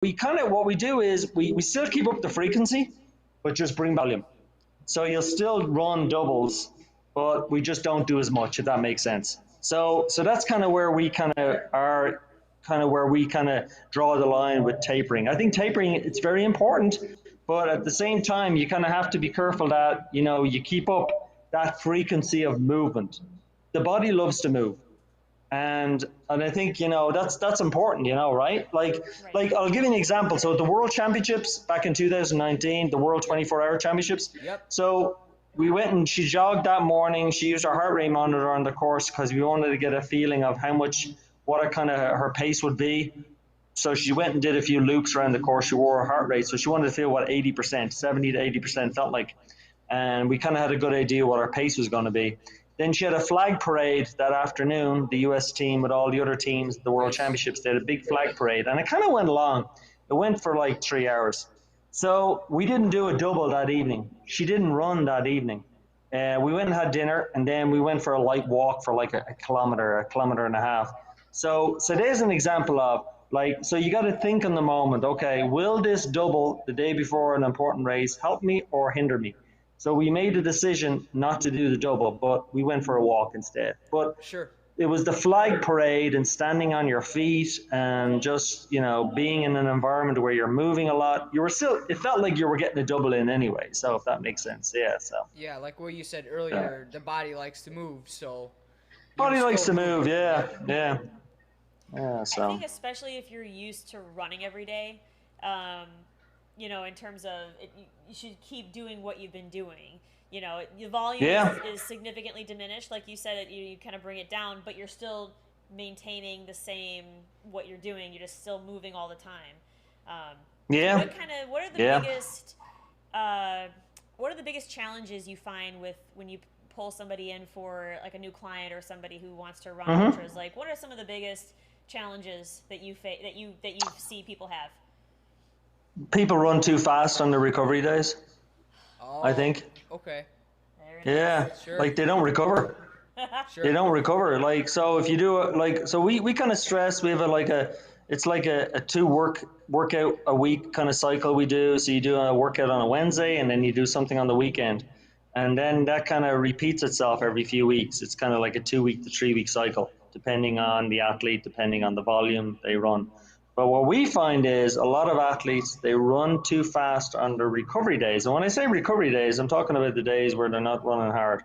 we kind of, what we do is we still keep up the frequency, but just bring volume. So you'll still run doubles, but we just don't do as much, if that makes sense. So that's kind of where we kind of are, kind of where we kind of draw the line with tapering. I think tapering, it's very important, but at the same time, you kind of have to be careful that, you know, you keep up that frequency of movement. The body loves to move. And I think, you know, that's important, you know, right? Right. Like I'll give you an example. So the World Championships back in 2019, the World Yep. 24-hour Championships. Yep. So we went and she jogged that morning. She used her heart rate monitor on the course because we wanted to get a feeling of how much, what a kind of her pace would be. So she went and did a few loops around the course. She wore her heart rate, so she wanted to feel what 80%, 70 to 80% felt like, and we kind of had a good idea what our pace was going to be. Then she had a flag parade that afternoon. The U.S. team with all the other teams, the World Nice. Championships, they had a big flag parade, and it kind of went long. It went for like 3 hours. So we didn't do a double that evening. She didn't run that evening. We went and had dinner, and then we went for a light walk for like a kilometer and a half. So there's an example of like, so you got to think in the moment. Okay, will this double the day before an important race help me or hinder me? So we made a decision not to do the double, but we went for a walk instead. But Sure. it was the flag parade and standing on your feet and just, you know, being in an environment where you're moving a lot. You were still, it felt like you were getting a double in anyway. So if that makes sense, yeah. So Yeah, like what you said yeah. earlier, the body likes to move, so you were Body likes still to move, moving. yeah, Yep. yeah, yeah. I think So especially if you're used to running every day, um, you know, in terms of it, you should keep doing what you've been doing. You know, the volume yeah, is significantly diminished. Like you said, you kind of bring it down, but you're still maintaining the same what you're doing. You're just still moving all the time. So yeah, what are the yeah. biggest uh, what are the biggest challenges you find with when you pull somebody in for like a new client or somebody who wants to run Hmm. ultras? Like, what are some of the biggest challenges that you see people have? People run too fast on the recovery days, I Oh, think. okay. There it is. Yeah, Sure. like they don't recover. They Sure. don't recover. Like, so if you do a, like, so we kind of stress, we have a like a, it's like a two workout a week kind of cycle we do. So you do a workout on a Wednesday and then you do something on the weekend, and then that kind of repeats itself every few weeks. It's kind of like a 2 week to 3 week cycle depending on the athlete, depending on the volume they run. But what we find is a lot of athletes, they run too fast on the recovery days. And when I say recovery days, I'm talking about the days where they're not running hard.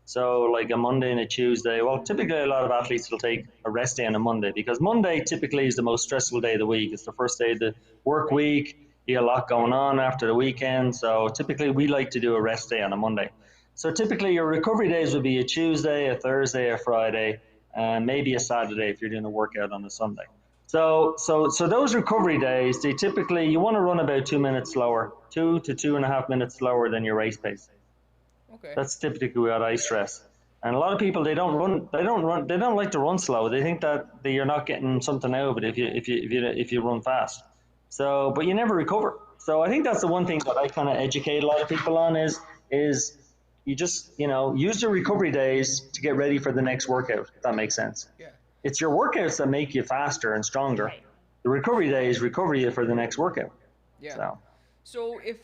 So like a Monday and a Tuesday. Well, typically a lot of athletes will take a rest day on a Monday because Monday typically is the most stressful day of the week. It's the first day of the work Right. week. You have a lot going on after the weekend. So typically we like to do a rest day on a Monday. So typically your recovery days would be a Tuesday, a Thursday, a Friday, and maybe a Saturday if you're doing a workout on a Sunday. So those recovery days, they typically, you want to run about 2 minutes slower, 2 to 2.5 minutes slower than your race pace. Okay. That's typically what I stress. And a lot of people, they don't like to run slow. They think that you're not getting something out of it if you run fast. So, but you never recover. So I think that's the one thing that I kind of educate a lot of people on is you just, you know, use your recovery days to get ready for the next workout. If that makes sense. Yeah. It's your workouts that make you faster and stronger. Right. The recovery days recover you for the next workout. Yeah. So So if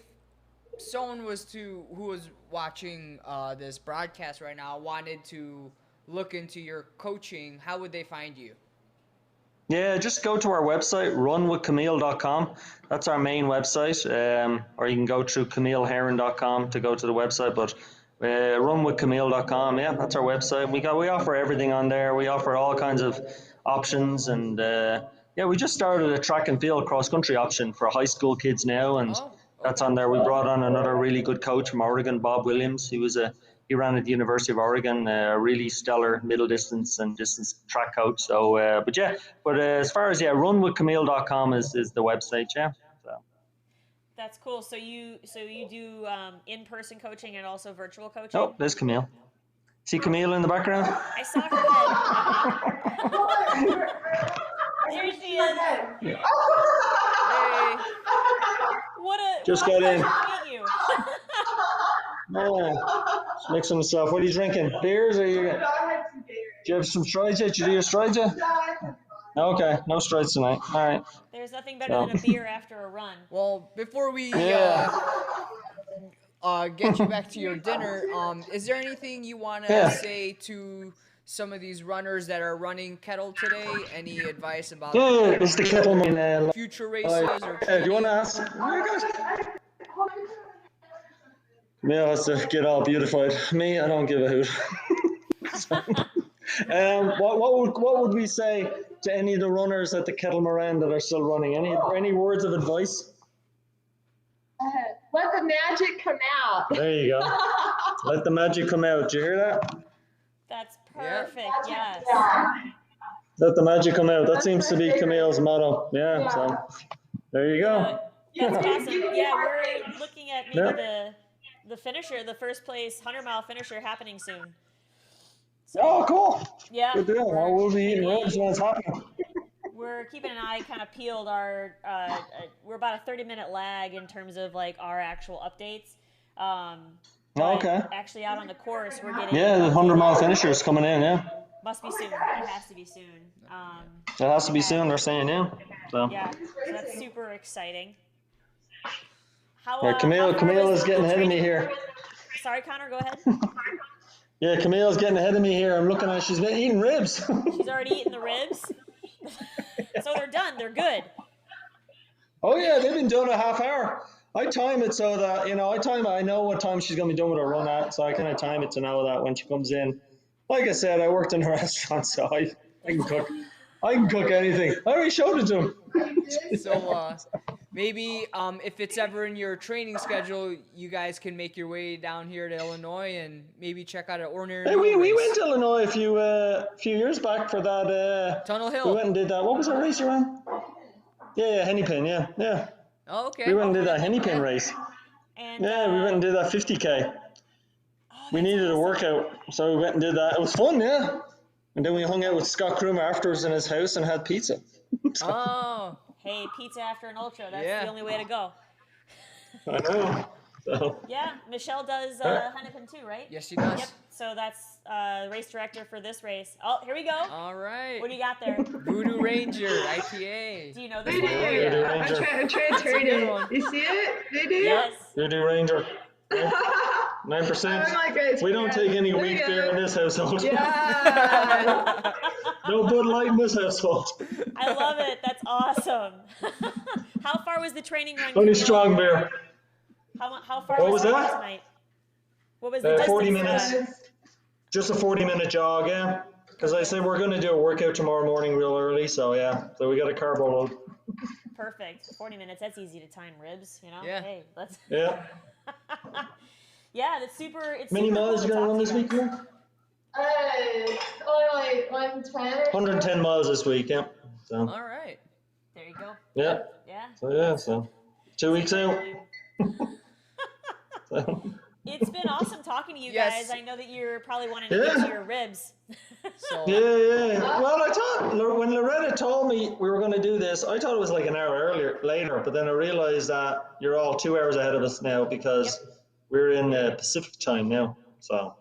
someone was to who was watching this broadcast right now wanted to look into your coaching, how would they find you? yeah, just go to our website, runwithcamille.com. That's our main website. Or you can go through camilleheron.com to go to the website. But runwithcamille.com, yeah, that's our website. We offer everything on there. We offer all kinds of options. And yeah, we just started a track and field cross country option for high school kids now. And Oh, that's okay. on there. We brought on another really good coach from Oregon, Bob Williams. He ran at the University of Oregon, a really stellar middle distance and distance track coach. So, but yeah, but as far as runwithcamille.com is the website. Yeah. So, That's cool. So you do in-person coaching and also virtual coaching. oh, there's Camille. See Oh, Camille in the background? I saw her head. I think there she is. Hey. Just What a got in. pleasure to meet you. Yeah. Just mixing himself. What are you drinking? Beers or do you have some strides yet? Did you do your strides yet? Okay, no strides tonight. All right. There's There's nothing better than a beer after a run. Well, before we Yeah. get you back to your dinner, is there anything you want to Yeah. say to some of these runners that are running Kettle today? Any advice about Yeah, it's the Kettle Moraine. future races or Do you want to training? ask? Camille has to get all beautified. Me, I don't give a hoot. So, what would we say to any of the runners at the Kettle Moraine that are still running? Any words of advice? Let the magic come out. There you go. Let the magic come out. Did you hear that? That's Yeah. perfect. Yes. Let the magic come out. That seems to be Camille's motto. Yeah. So there you go. That's awesome. Yeah, we're looking at maybe Yeah. the finisher, the first place 100-mile finisher happening soon. So, Oh, cool. yeah. Good deal. Well, we'll be eating ribs when it's happening. We're keeping an eye kind of peeled. We're about a 30-minute lag in terms of like our actual updates. But Okay. actually out on the course, we're getting. Yeah, the 100-mile finisher is coming in. Yeah. Must be soon. It has to be soon. It has to be soon. They're saying, yeah. So. Yeah, so that's super exciting. How, Right, Camille is getting ahead of me training? here. Sorry, Connor, go ahead. Yeah, Camille's getting ahead of me here. I'm looking at. She's been eating ribs. She's already eaten the ribs. So they're done. They're good. Oh yeah, they've been doing a half hour. I time it so that I know what time she's gonna be done with her run at, so I kind of time it to know that when she comes in. Like I said, I worked in a restaurant, so I can cook. I can cook anything. I already showed it to him. So maybe if it's ever in your training schedule, you guys can make your way down here to Illinois and maybe check out an Ornery. Hey, we went to Illinois a few years back for that. Tunnel Hill. We went and did that. What was that race you ran? Yeah, Henny Pin. Yeah. Oh, okay. We went and did that Henny Pin race. And Yeah, we went and did that 50K. We needed a workout, so we went and did that. It was fun, yeah. And then we hung out with Scott Krumer afterwards in his house and had pizza. Oh. hey, pizza after an ultra. That's Yeah. the only way to go. I know. So, Yeah, Michelle does Hennepin too, right? Yes, she does. Yep. So that's race director for this race. Oh, here we go. All right. What do you got there? Voodoo Ranger IPA. Do you know this Voodoo. one? Voodoo I'm Ranger. trying to turn it. You see it? Voodoo? Yes. Voodoo Ranger. 9%. Oh my God, We don't take any there weak you beer go. in this household. Yeah. No Bud Light in this household. I love it. That's awesome. How far was the training run? Only Camille? strong beer. How far What was was the run that? tonight? What was the distance? 40 minutes. Just a 40-minute jog, yeah. Because I said we're going to do a workout tomorrow morning real early, so yeah. So we got a carbo load. Perfect. 40 minutes. That's easy to time ribs, you know? Yeah. Hey, let's. Yeah. Yeah, that's super. It's Many super miles cool you to going to talk run to this you week, guys. Camille? Only like 110. 110 miles this week, yeah. So, All right. There you go. yeah. Yeah. So 2 weeks out. So, It's been awesome talking to you Yes. guys. I know that you're probably wanting to get Yeah. to your ribs. So yeah. Well, I thought when Loretta told me we were going to do this, I thought it was like an hour later, but then I realized that you're all 2 hours ahead of us now because we're in Pacific time now. So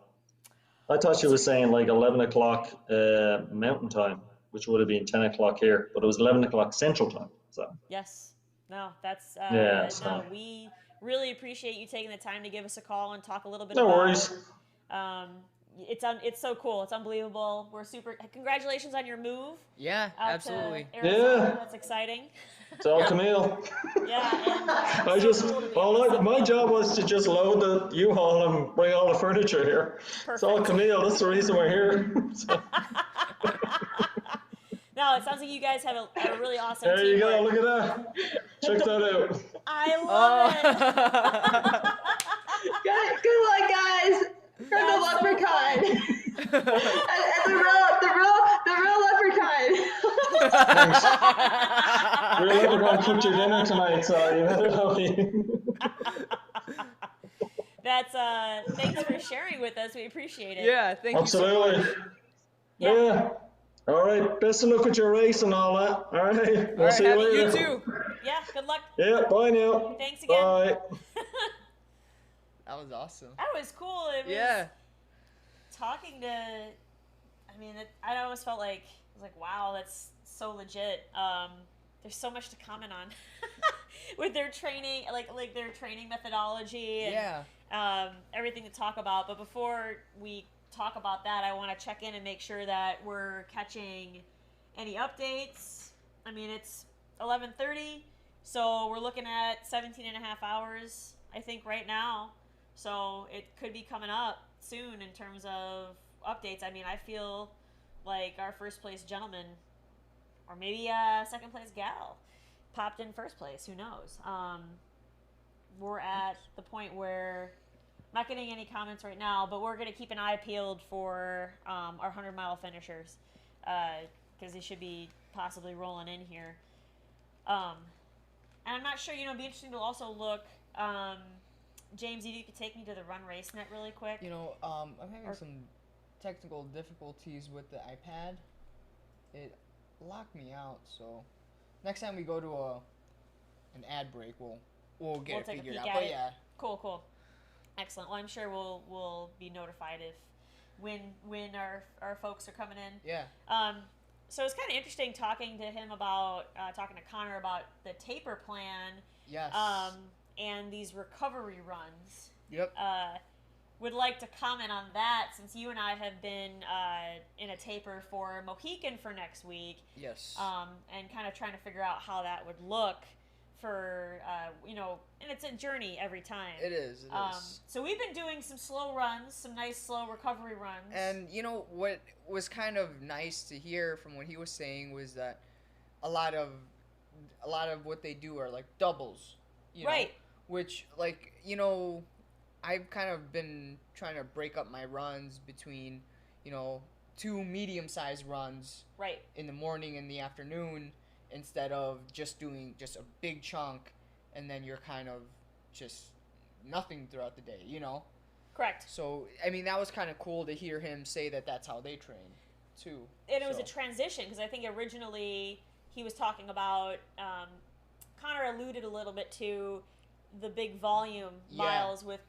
I thought she was saying like 11 o'clock Mountain time, which would have been 10 o'clock here, but it was 11 o'clock Central time. So Yes. No, that's Yeah, so- no, we really appreciate you taking the time to give us a call and talk a little bit no about worries. it's so cool. It's unbelievable. We're super congratulations on your move yeah, out absolutely. to Arizona. Yeah. That's exciting. It's all Camille. Yeah, and I just, so cool to be able to see my Camille. job was to just load the U-Haul and bring all the furniture here. It's all Perfect. Camille. That's the reason we're here. So, No, it sounds like you guys have a really awesome there you go. teamwork. Look at that. Check that out. I love it. Good luck, guys. From the That's so leprechaun. and the real leprechaun. We're never going to cook your dinner tonight, so you better help me. That's thanks for sharing with us. We appreciate it. Yeah, thank you so Absolutely. much. Yeah. All right. Best of luck with your race and all that. All right. All We'll right, see you have later. you too. Yeah, good luck. Yeah. Bye now. Thanks again. Bye. That was awesome. That was cool. It was Yeah. talking to. I mean, I almost felt like I was like, wow, that's so legit. there's so much to comment on with their training, like their training methodology and everything to talk about. But before we talk about that, I want to check in and make sure that we're catching any updates. I mean, it's 11:30, so we're looking at 17 and a half hours, I think, right now. So it could be coming up soon in terms of updates. I mean, I feel like our first place gentleman, or maybe a second place gal, popped in first place. Who knows? We're at the point where I'm not getting any comments right now, but we're going to keep an eye peeled for our 100-mile finishers, because they should be possibly rolling in here. And I'm not sure, it'd be interesting to also look, James, if you could take me to the Run Race Net really quick. I'm having some technical difficulties with the iPad. It locked me out, so next time we go to an ad break, we'll get it figured out. But yeah. Cool. Excellent. Well, I'm sure we'll be notified if when our folks are coming in. Yeah. So it's kind of interesting talking to Connor about the taper plan. Yes. And these recovery runs. Yep. Would like to comment on that, since you and I have been in a taper for Mohican for next week. Yes. And kind of trying to figure out how that would look for, and it's a journey every time. It is. So we've been doing some slow runs, some nice slow recovery runs. And what was kind of nice to hear from what he was saying was that a lot of what they do are like doubles, right? Which, I've kind of been trying to break up my runs between, 2 medium-sized runs, right, in the morning and the afternoon, instead of just doing just a big chunk, and then you're kind of just nothing throughout the day, Correct. So, I mean, that was kind of cool to hear him say that that's how they train, too. And it was a transition, because I think originally he was talking about, Connor alluded a little bit to the big volume miles with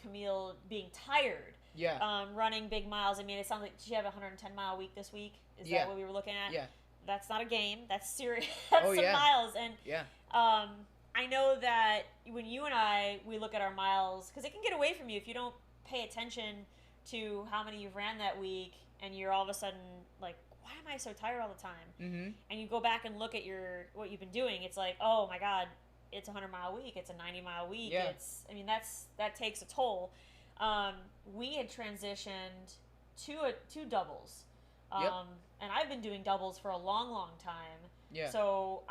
Camille being tired. Yeah. Running big miles. I mean, it sounds like, did you have a 110-mile week this week? Is that what we were looking at? Yeah. That's not a game. That's serious. That's some miles. And I know that when you and we look at our miles, because it can get away from you if you don't pay attention to how many you've ran that week, and you're all of a sudden like, why am I so tired all the time? Mm-hmm. And you go back and look at what you've been doing. It's like, oh my God, it's a 100-mile week. It's a 90-mile week. Yeah. That takes a toll. We had transitioned to doubles. And I've been doing doubles for a long, long time. Yeah. So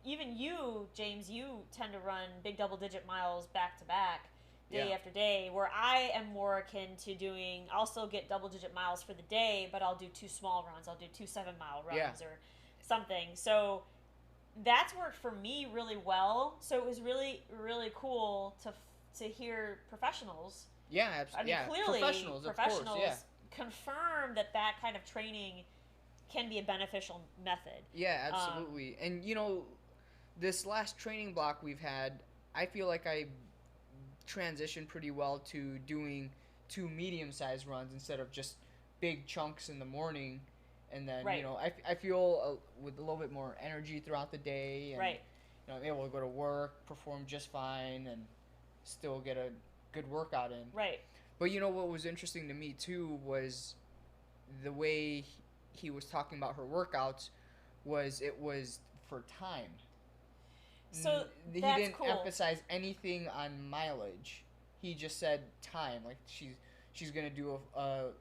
even you, James, you tend to run big double-digit miles back to back, day after day, where I am more akin to I'll still get double-digit miles for the day, but I'll do 2 small runs. I'll do 2 7-mile runs or something. So that's worked for me really well. So it was really, really cool to hear professionals. Yeah, absolutely. I mean, clearly, professionals of course, confirm that kind of training can be a beneficial method. Yeah, absolutely. And this last training block we've had, I feel like I transitioned pretty well to doing 2 medium-sized runs instead of just big chunks in the morning. And then, I feel with a little bit more energy throughout the day. And, I'm able to go to work, perform just fine, and still get a good workout in. Right. But what was interesting to me, too, was the way he was talking about her workouts it was for time. So he didn't emphasize anything on mileage. He just said time. Like, she's going to do a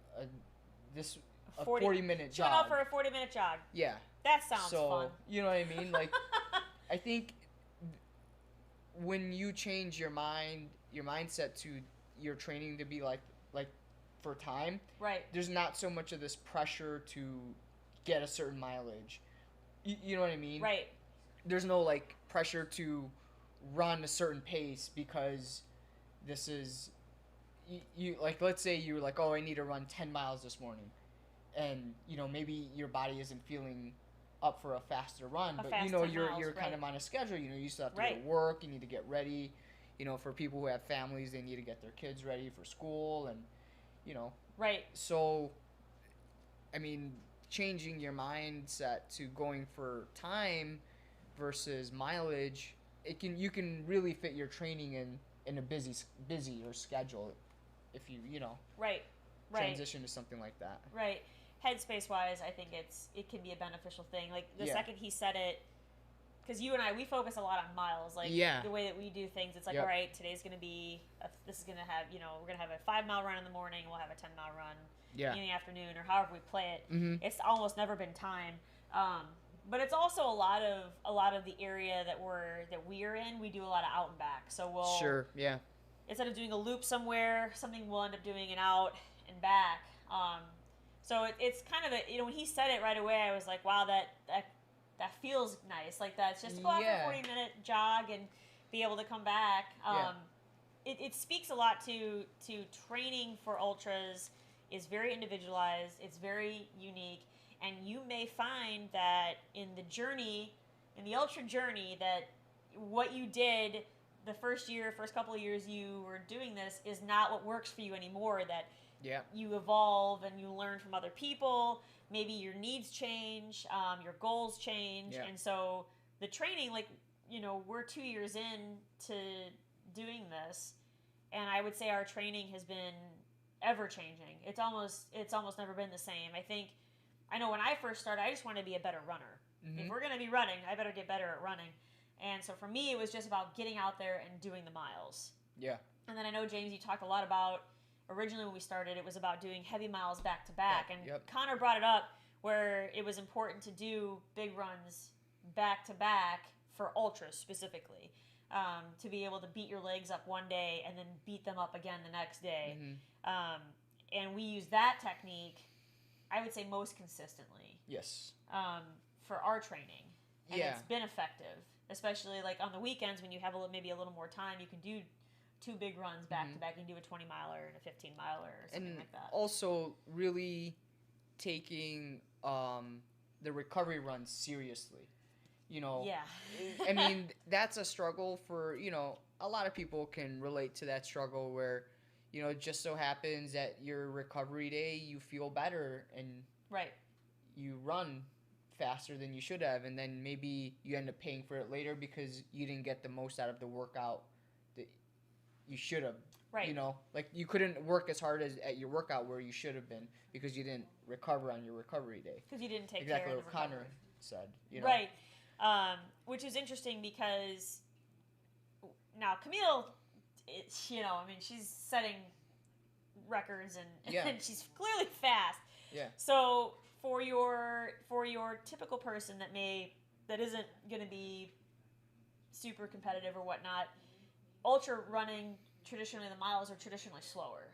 40-minute jog. She went out for a 40-minute jog. Yeah. That sounds fun. You know what I mean? Like, I think when you change your mindset to your training to be like for time, right? There's not so much of this pressure to get a certain mileage. You know what I mean? Right. There's no pressure to run a certain pace because this is you let's say you're like, oh, I need to run 10 miles this morning, and maybe your body isn't feeling up for a faster run, but you're kind of on a schedule. You still have to go to work. You need to get ready. For people who have families, they need to get their kids ready for school, and Right. So, I mean, changing your mindset to going for time versus mileage, you can really fit your training in a busier schedule if you know right transition to something like that. Right. Headspace wise, I think it can be a beneficial thing. Like the second he said it, because you and I, we focus a lot on miles. Like the way that we do things, it's like, all right, today's going to be, this is going to have, we're going to have a 5-mile run in the morning, we'll have a 10-mile run in the afternoon, or however we play it. Mm-hmm. It's almost never been time. But it's also a lot of the area that we're in. We do a lot of out and back. So we'll instead of doing a loop somewhere, something we'll end up doing an out and back. So it's kind of when he said it right away, I was like, wow, that feels nice. Like that's just to go out for a 40-minute jog and be able to come back. It speaks a lot to training for ultras is very individualized. It's very unique. And you may find that in the ultra journey, that what you did the first couple of years you were doing this is not what works for you anymore. That you evolve and you learn from other people. Maybe your needs change, your goals change. And so the training, we're 2 years in to doing this, and I would say our training has been ever changing. It's almost never been the same. I know when I first started, I just wanted to be a better runner. Mm-hmm. If we're going to be running, I better get better at running. And so for me, it was just about getting out there and doing the miles. Yeah. And then I know, James, you talked a lot about, originally when we started, it was about doing heavy miles back to back. And Connor brought it up where it was important to do big runs back to back for ultras specifically, to be able to beat your legs up one day and then beat them up again the next day. Mm-hmm. And we use that technique, I would say, most consistently. Yes. For our training. And it's been effective, especially like on the weekends when you have maybe a little more time, you can do 2 big runs back to back. You can do a 20-miler and a 15-miler or something like that. Also really taking the recovery runs seriously. I mean, that's a struggle for, a lot of people can relate to that struggle where, it just so happens that your recovery day, you feel better and you run faster than you should have, and then maybe you end up paying for it later because you didn't get the most out of the workout that you should have. Right. Like you couldn't work as hard at your workout where you should have been because you didn't recover on your recovery day. Because you didn't take care of the recovery. Exactly what Connor said. Right. Which is interesting because now Camille, she's setting records and she's clearly fast. Yeah. So for your typical person that isn't going to be super competitive or whatnot, ultra running, traditionally the miles are traditionally slower,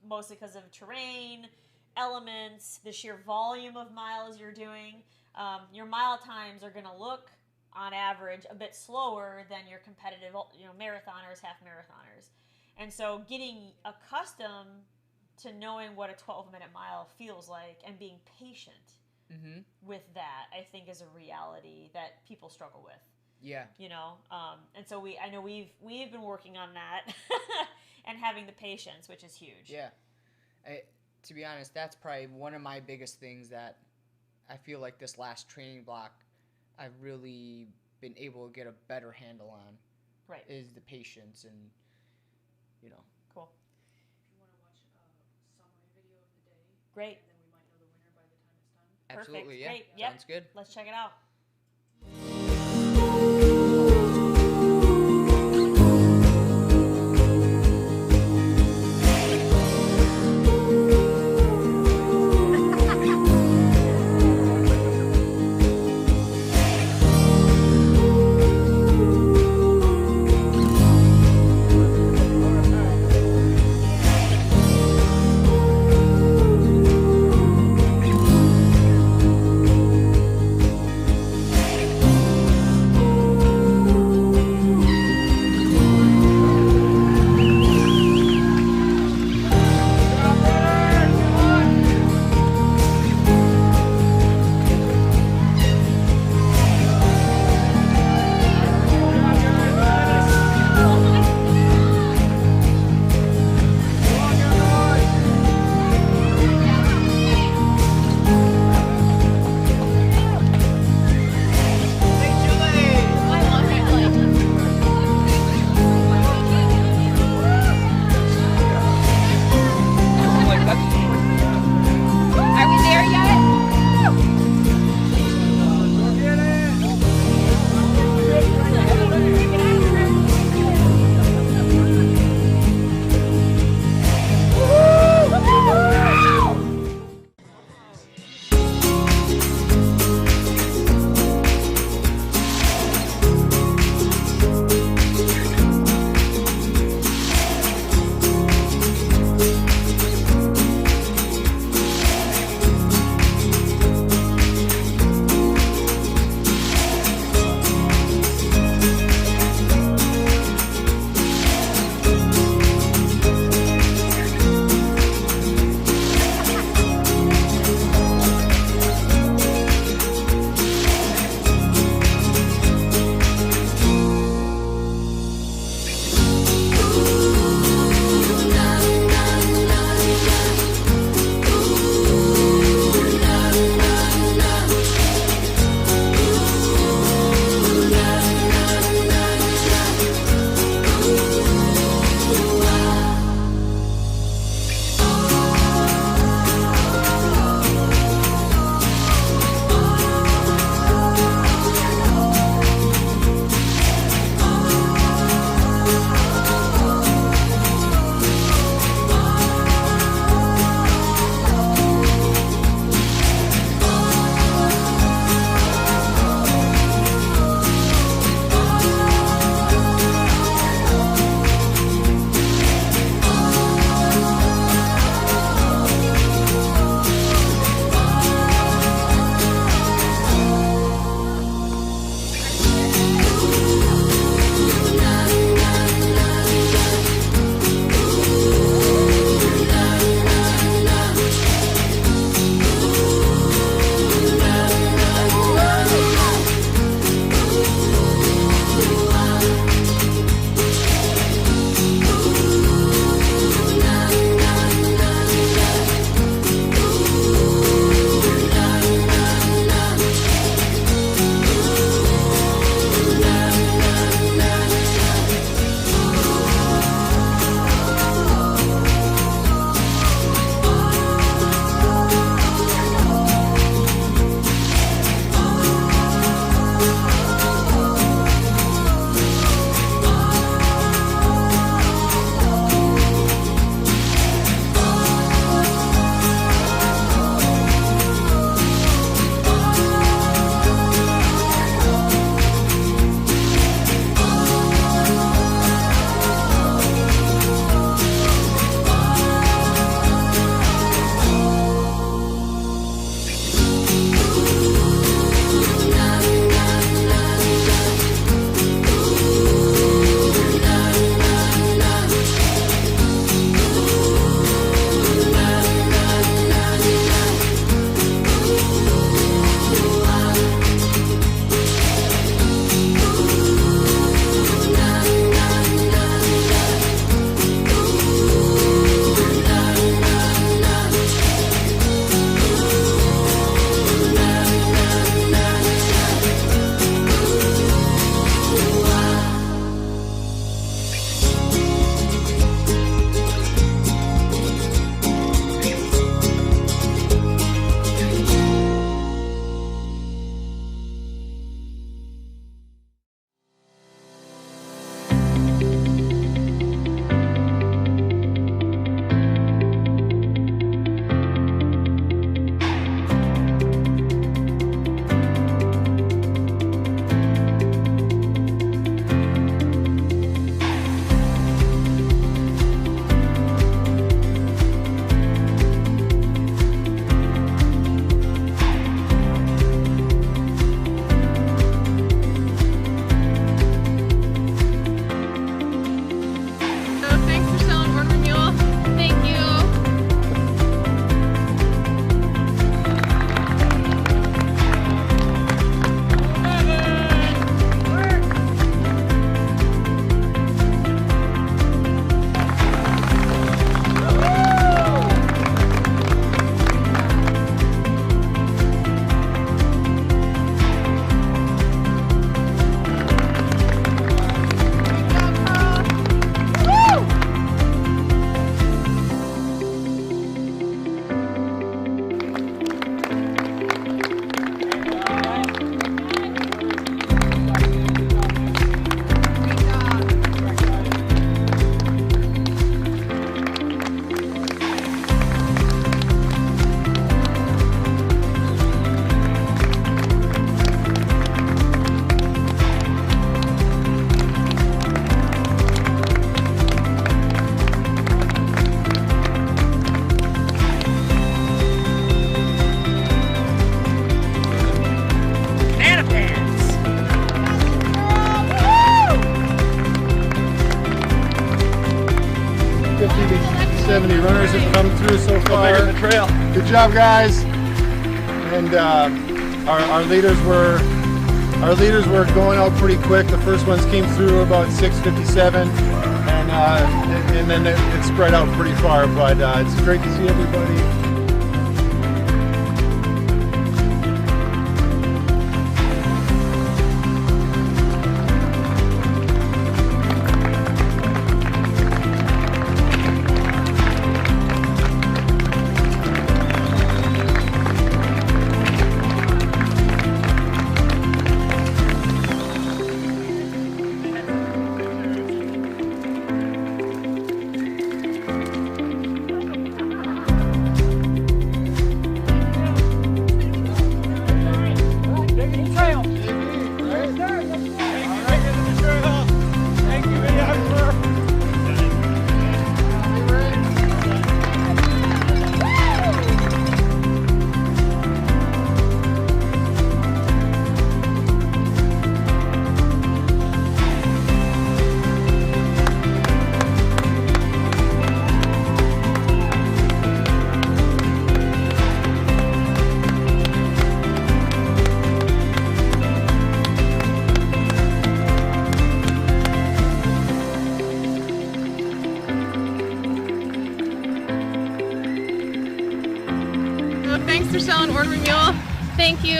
mostly because of terrain, elements, the sheer volume of miles you're doing. Your mile times are going to look, on average, a bit slower than your competitive, marathoners, half marathoners. And so getting accustomed to knowing what a 12-minute mile feels like and being patient with that, I think, is a reality that people struggle with. Yeah. And so I know we've been working on that and having the patience, which is huge. Yeah. To be honest, that's probably one of my biggest things that I feel like this last training block I've really been able to get a better handle on. Right. Is the patience and, Cool. If you want to watch a summary video of the day. Great. And then we might know the winner by the time it's done. Absolutely, yeah. Great. Yep. Sounds good. Let's check it out. 70 runners have come through so far. The trail. Good job, guys. And our leaders were going out pretty quick. The first ones came through about 6:57, and then it spread out pretty far. But it's great to see everybody. Thanks for selling Ornery Mule. Thank you.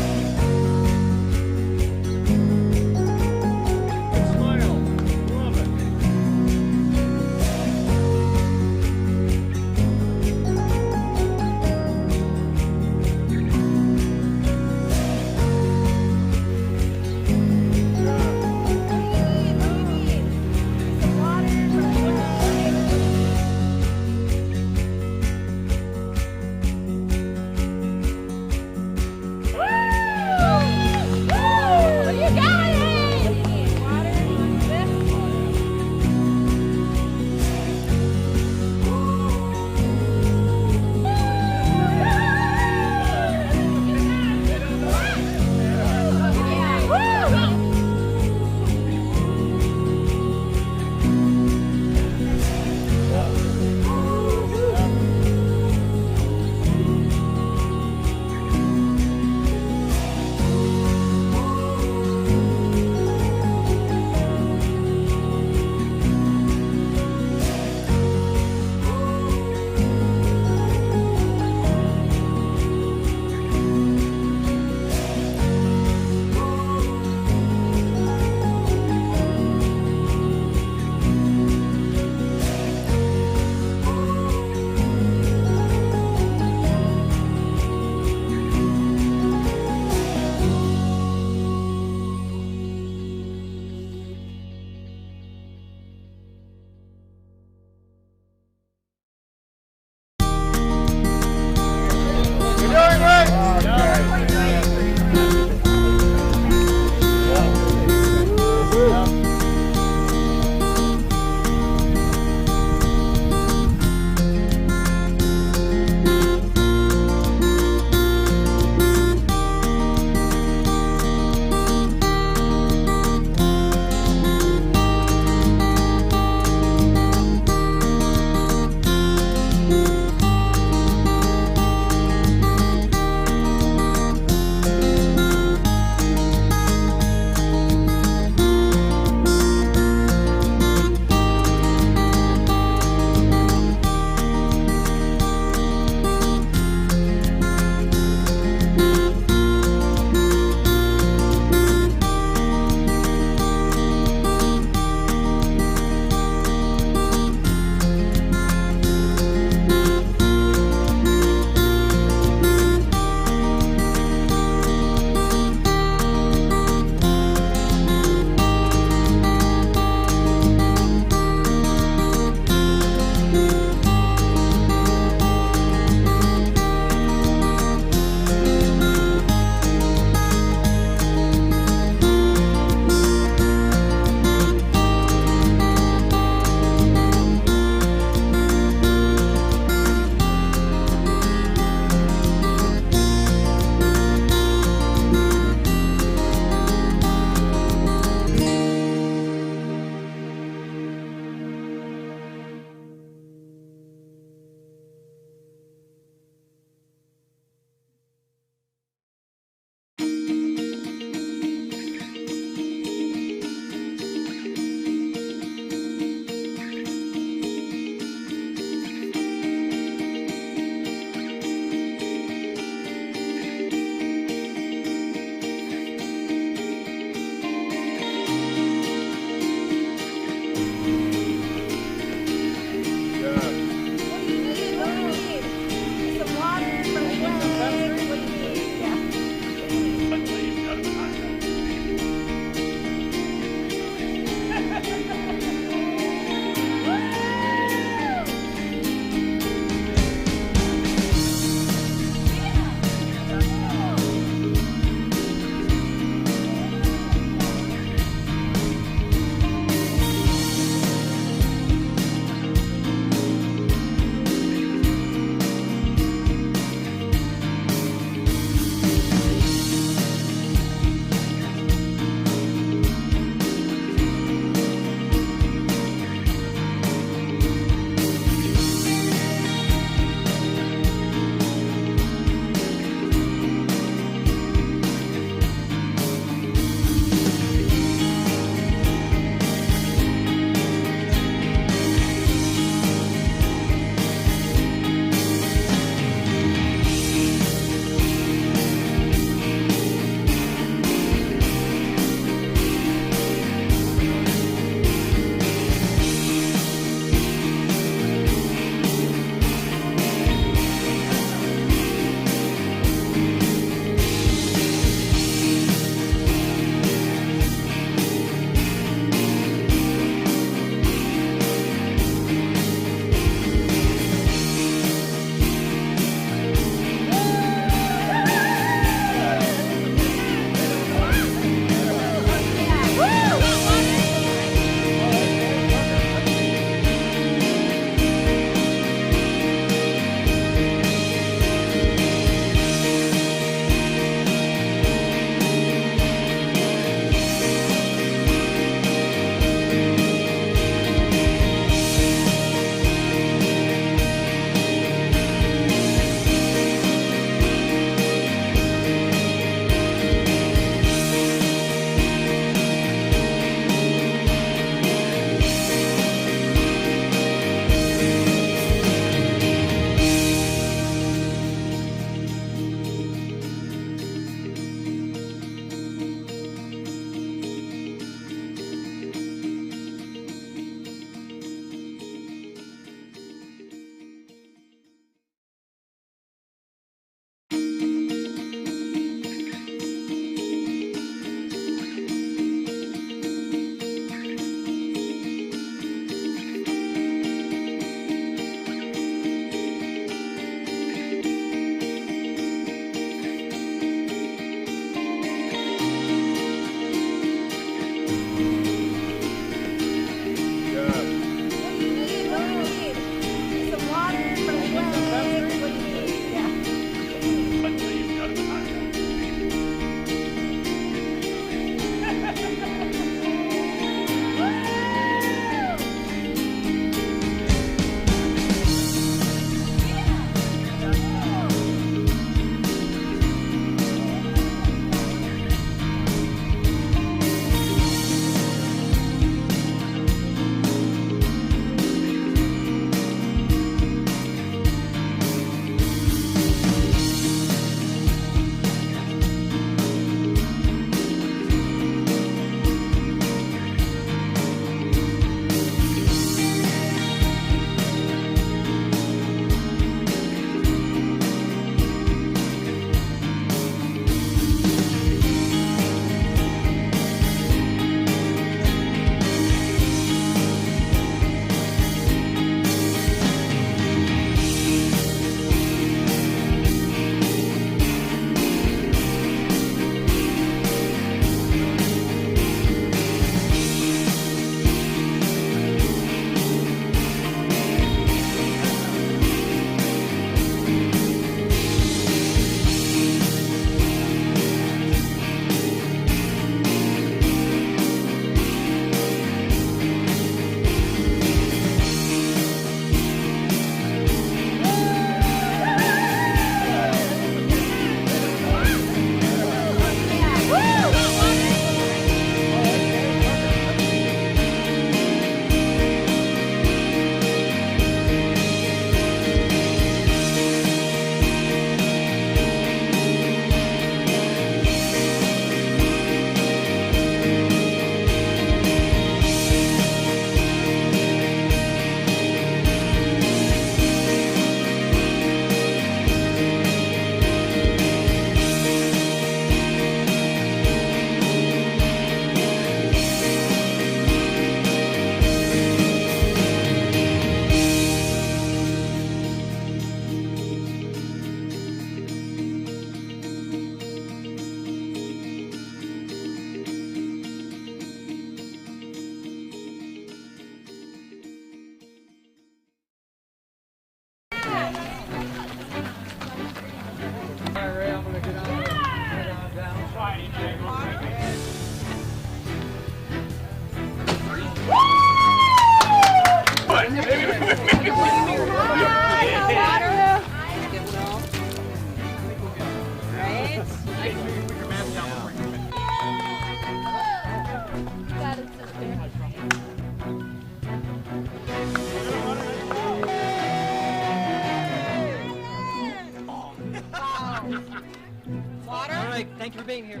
right. Thank you for being here.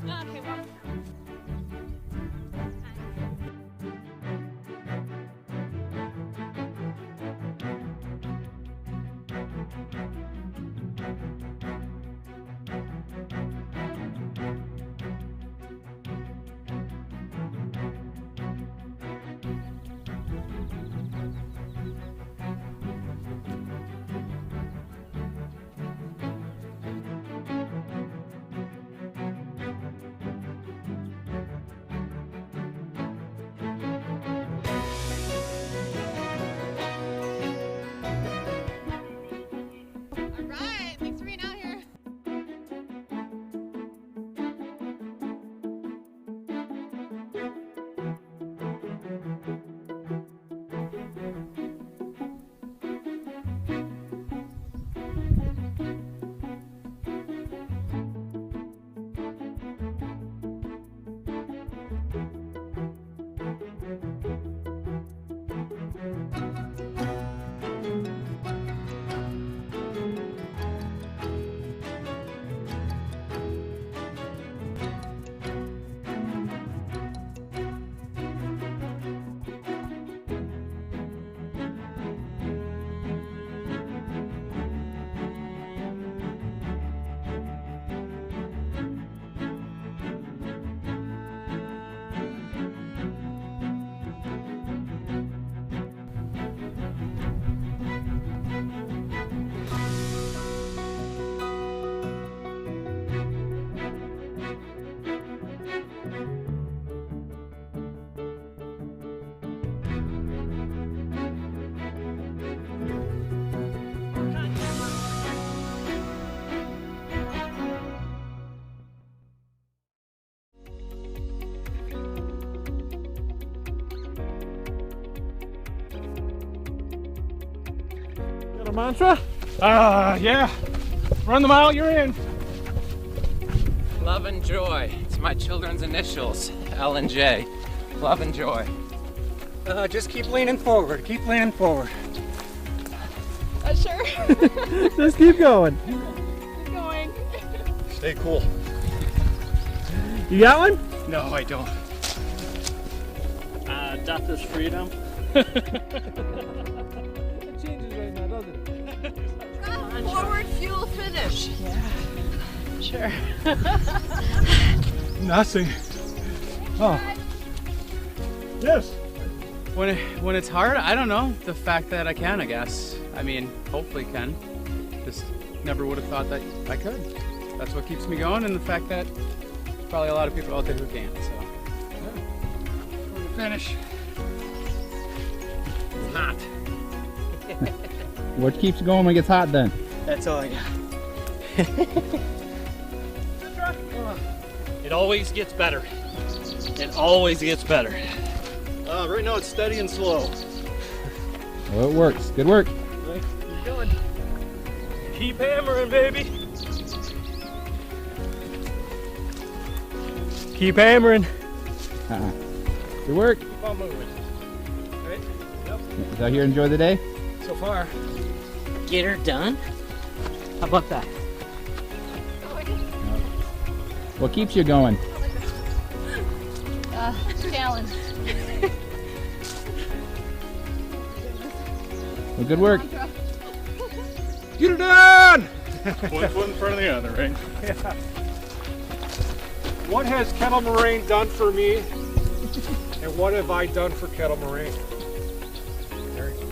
Okay, well. Alright, thanks for being out here. Got a mantra? Yeah. Run the mile, you're in. Love and joy. It's my children's initials, L and J. Love and joy. Just keep leaning forward. Keep leaning forward. Sure. Just keep going. Keep going. Stay cool. You got one? No, I don't. Death is freedom. It changes right now, doesn't it? Forward fuel finish. Yeah. Sure. Nothing. Oh. Yes. When it's hard, I don't know. The fact that I can, I guess. I mean, hopefully can. Just never would have thought that I could. That's what keeps me going, and the fact that probably a lot of people out there who can't. So. For the finish. It's hot. What keeps you going when it gets hot then? That's all I got. It always gets better. It always gets better. Right now it's steady and slow. Well, it works. Good work. Right, keep going. Keep hammering, baby. Keep hammering. Good work. Keep on moving. Right? Yep. Is out here enjoy the day? So far. Get her done? How about that? What keeps you going? Challenge. Well, good work. Get her done! One foot in front of the other, right? Yeah. What has Kettle Moraine done for me? And what have I done for Kettle Moraine? There you go.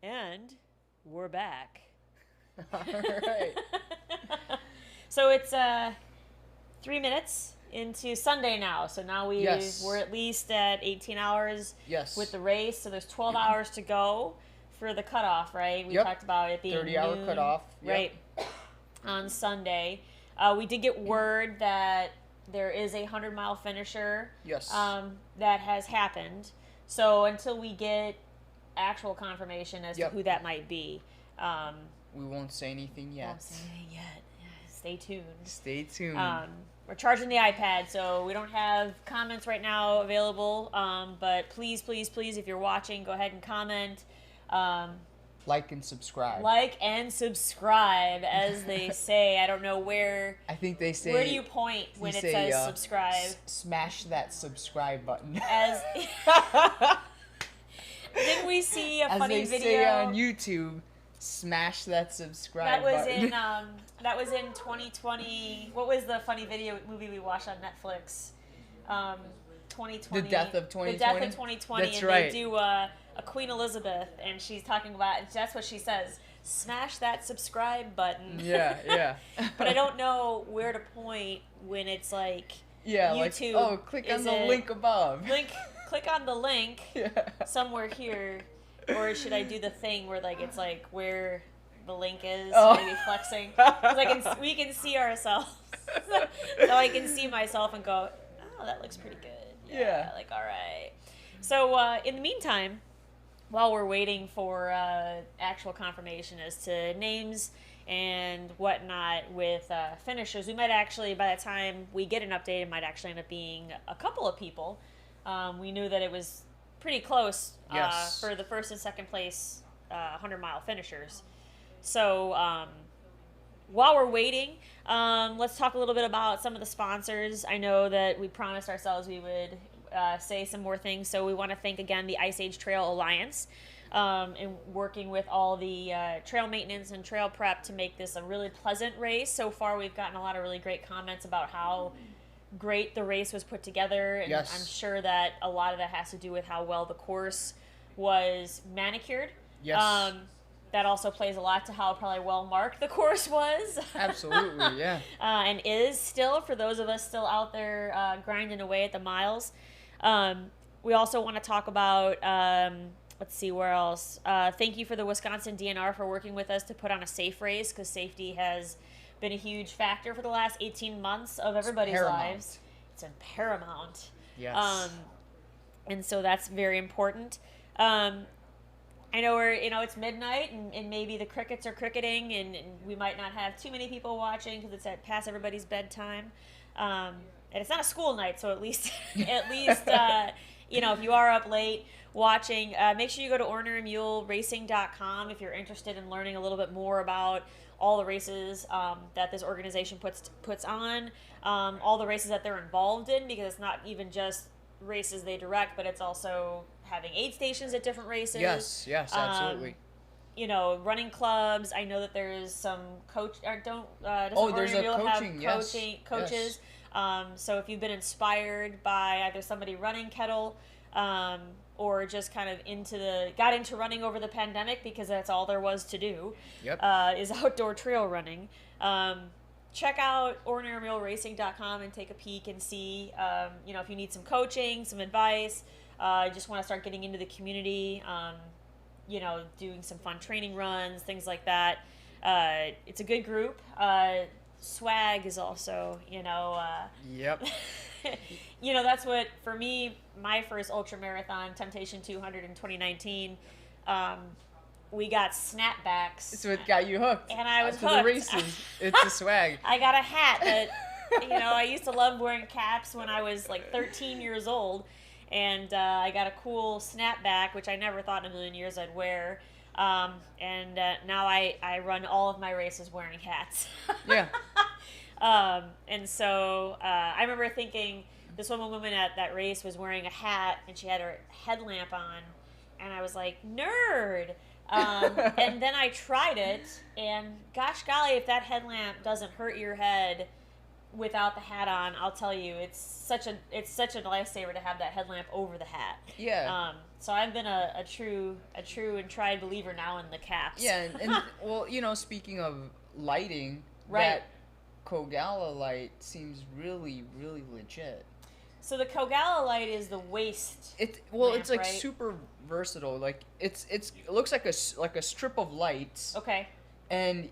And we're back. All right. So it's 3 minutes into Sunday now. So now we're at least at 18 hours with the race. So there's 12 hours to go for the cutoff, right? We talked about it being 30-hour noon, cutoff. right, on Sunday. We did get word that there is a 100-mile finisher that has happened. So until we get actual confirmation as to who that might be, we won't say anything yet. Stay tuned. Stay tuned. We're charging the iPad, so we don't have comments right now available. But please, please, please, if you're watching, go ahead and comment. Like and subscribe. Like and subscribe, as they say. I don't know where. I think they say. Where do you point when it says subscribe? Smash that subscribe button. As didn't we see a funny video? As they say on YouTube, smash that subscribe button. That was in 2020. What was the funny movie we watched on Netflix? 2020. The Death of 2020. The Death of 2020. That's and right. They do a Queen Elizabeth, and she's talking about. That's what she says. Smash that subscribe button. Yeah. But I don't know where to point when it's like. Yeah, YouTube. Like, click on the link above. Click on the link somewhere here, or should I do the thing where it's like where the link is, maybe flexing, because we can see ourselves, so I can see myself and go, oh, that looks pretty good. Yeah. All right. So in the meantime, while we're waiting for actual confirmation as to names and whatnot with finishers, we might actually, by the time we get an update, it might actually end up being a couple of people. We knew that it was pretty close for the first and second place 100-mile finishers. So while we're waiting, let's talk a little bit about some of the sponsors. I know that we promised ourselves we would say some more things. So we want to thank again the Ice Age Trail Alliance and working with all the trail maintenance and trail prep to make this a really pleasant race. So far, we've gotten a lot of really great comments about how great the race was put together, and I'm sure that a lot of that has to do with how well the course was manicured. That also plays a lot to how probably well marked the course was. Absolutely, yeah. And is still, for those of us still out there grinding away at the miles. We also want to talk about, let's see, where else? Thank you for the Wisconsin DNR for working with us to put on a safe race, because safety has been a huge factor for the last 18 months of everybody's lives. It's paramount. Yes. And so that's very important. I know it's midnight and maybe the crickets are cricketing and we might not have too many people watching because it's past everybody's bedtime. And it's not a school night, so at least if you are up late watching, make sure you go to ornerymule.racing.com if you're interested in learning a little bit more about all the races that this organization puts on, all the races that they're involved in, because it's not even just races they direct, but it's also having aid stations at different races. Yes, absolutely. Running clubs. I know that there is some coach. There's a coaching. Coaches. Yes. So if you've been inspired by either somebody running Kettle, or just kind of got into running over the pandemic because that's all there was to do, is outdoor trail running. Check out ornerymule.racing.com and take a peek and see, if you need some coaching, some advice, just want to start getting into the community, doing some fun training runs, things like that. It's a good group. Swag is also, that's what, for me, my first ultra marathon, Temptation 200 in 2019, we got snapbacks. It's what got you hooked. And I was hooked. The races. It's the swag. I got a hat that, I used to love wearing caps when I was 13 years old. And I got a cool snapback, which I never thought in a million years I'd wear. And now I run all of my races wearing hats. Yeah. And so I remember thinking this one woman at that race was wearing a hat and she had her headlamp on. And I was like, nerd. And then I tried it, and gosh golly, if that headlamp doesn't hurt your head, without the hat on, I'll tell you, it's such a lifesaver to have that headlamp over the hat. Yeah. So I've been a true and tried believer now in the caps. Yeah, and well, you know, speaking of lighting, right. that Kogalla light seems really, really legit. So the Kogalla light is the waist. It's like right? super versatile. Like it looks like a strip of lights. Okay. And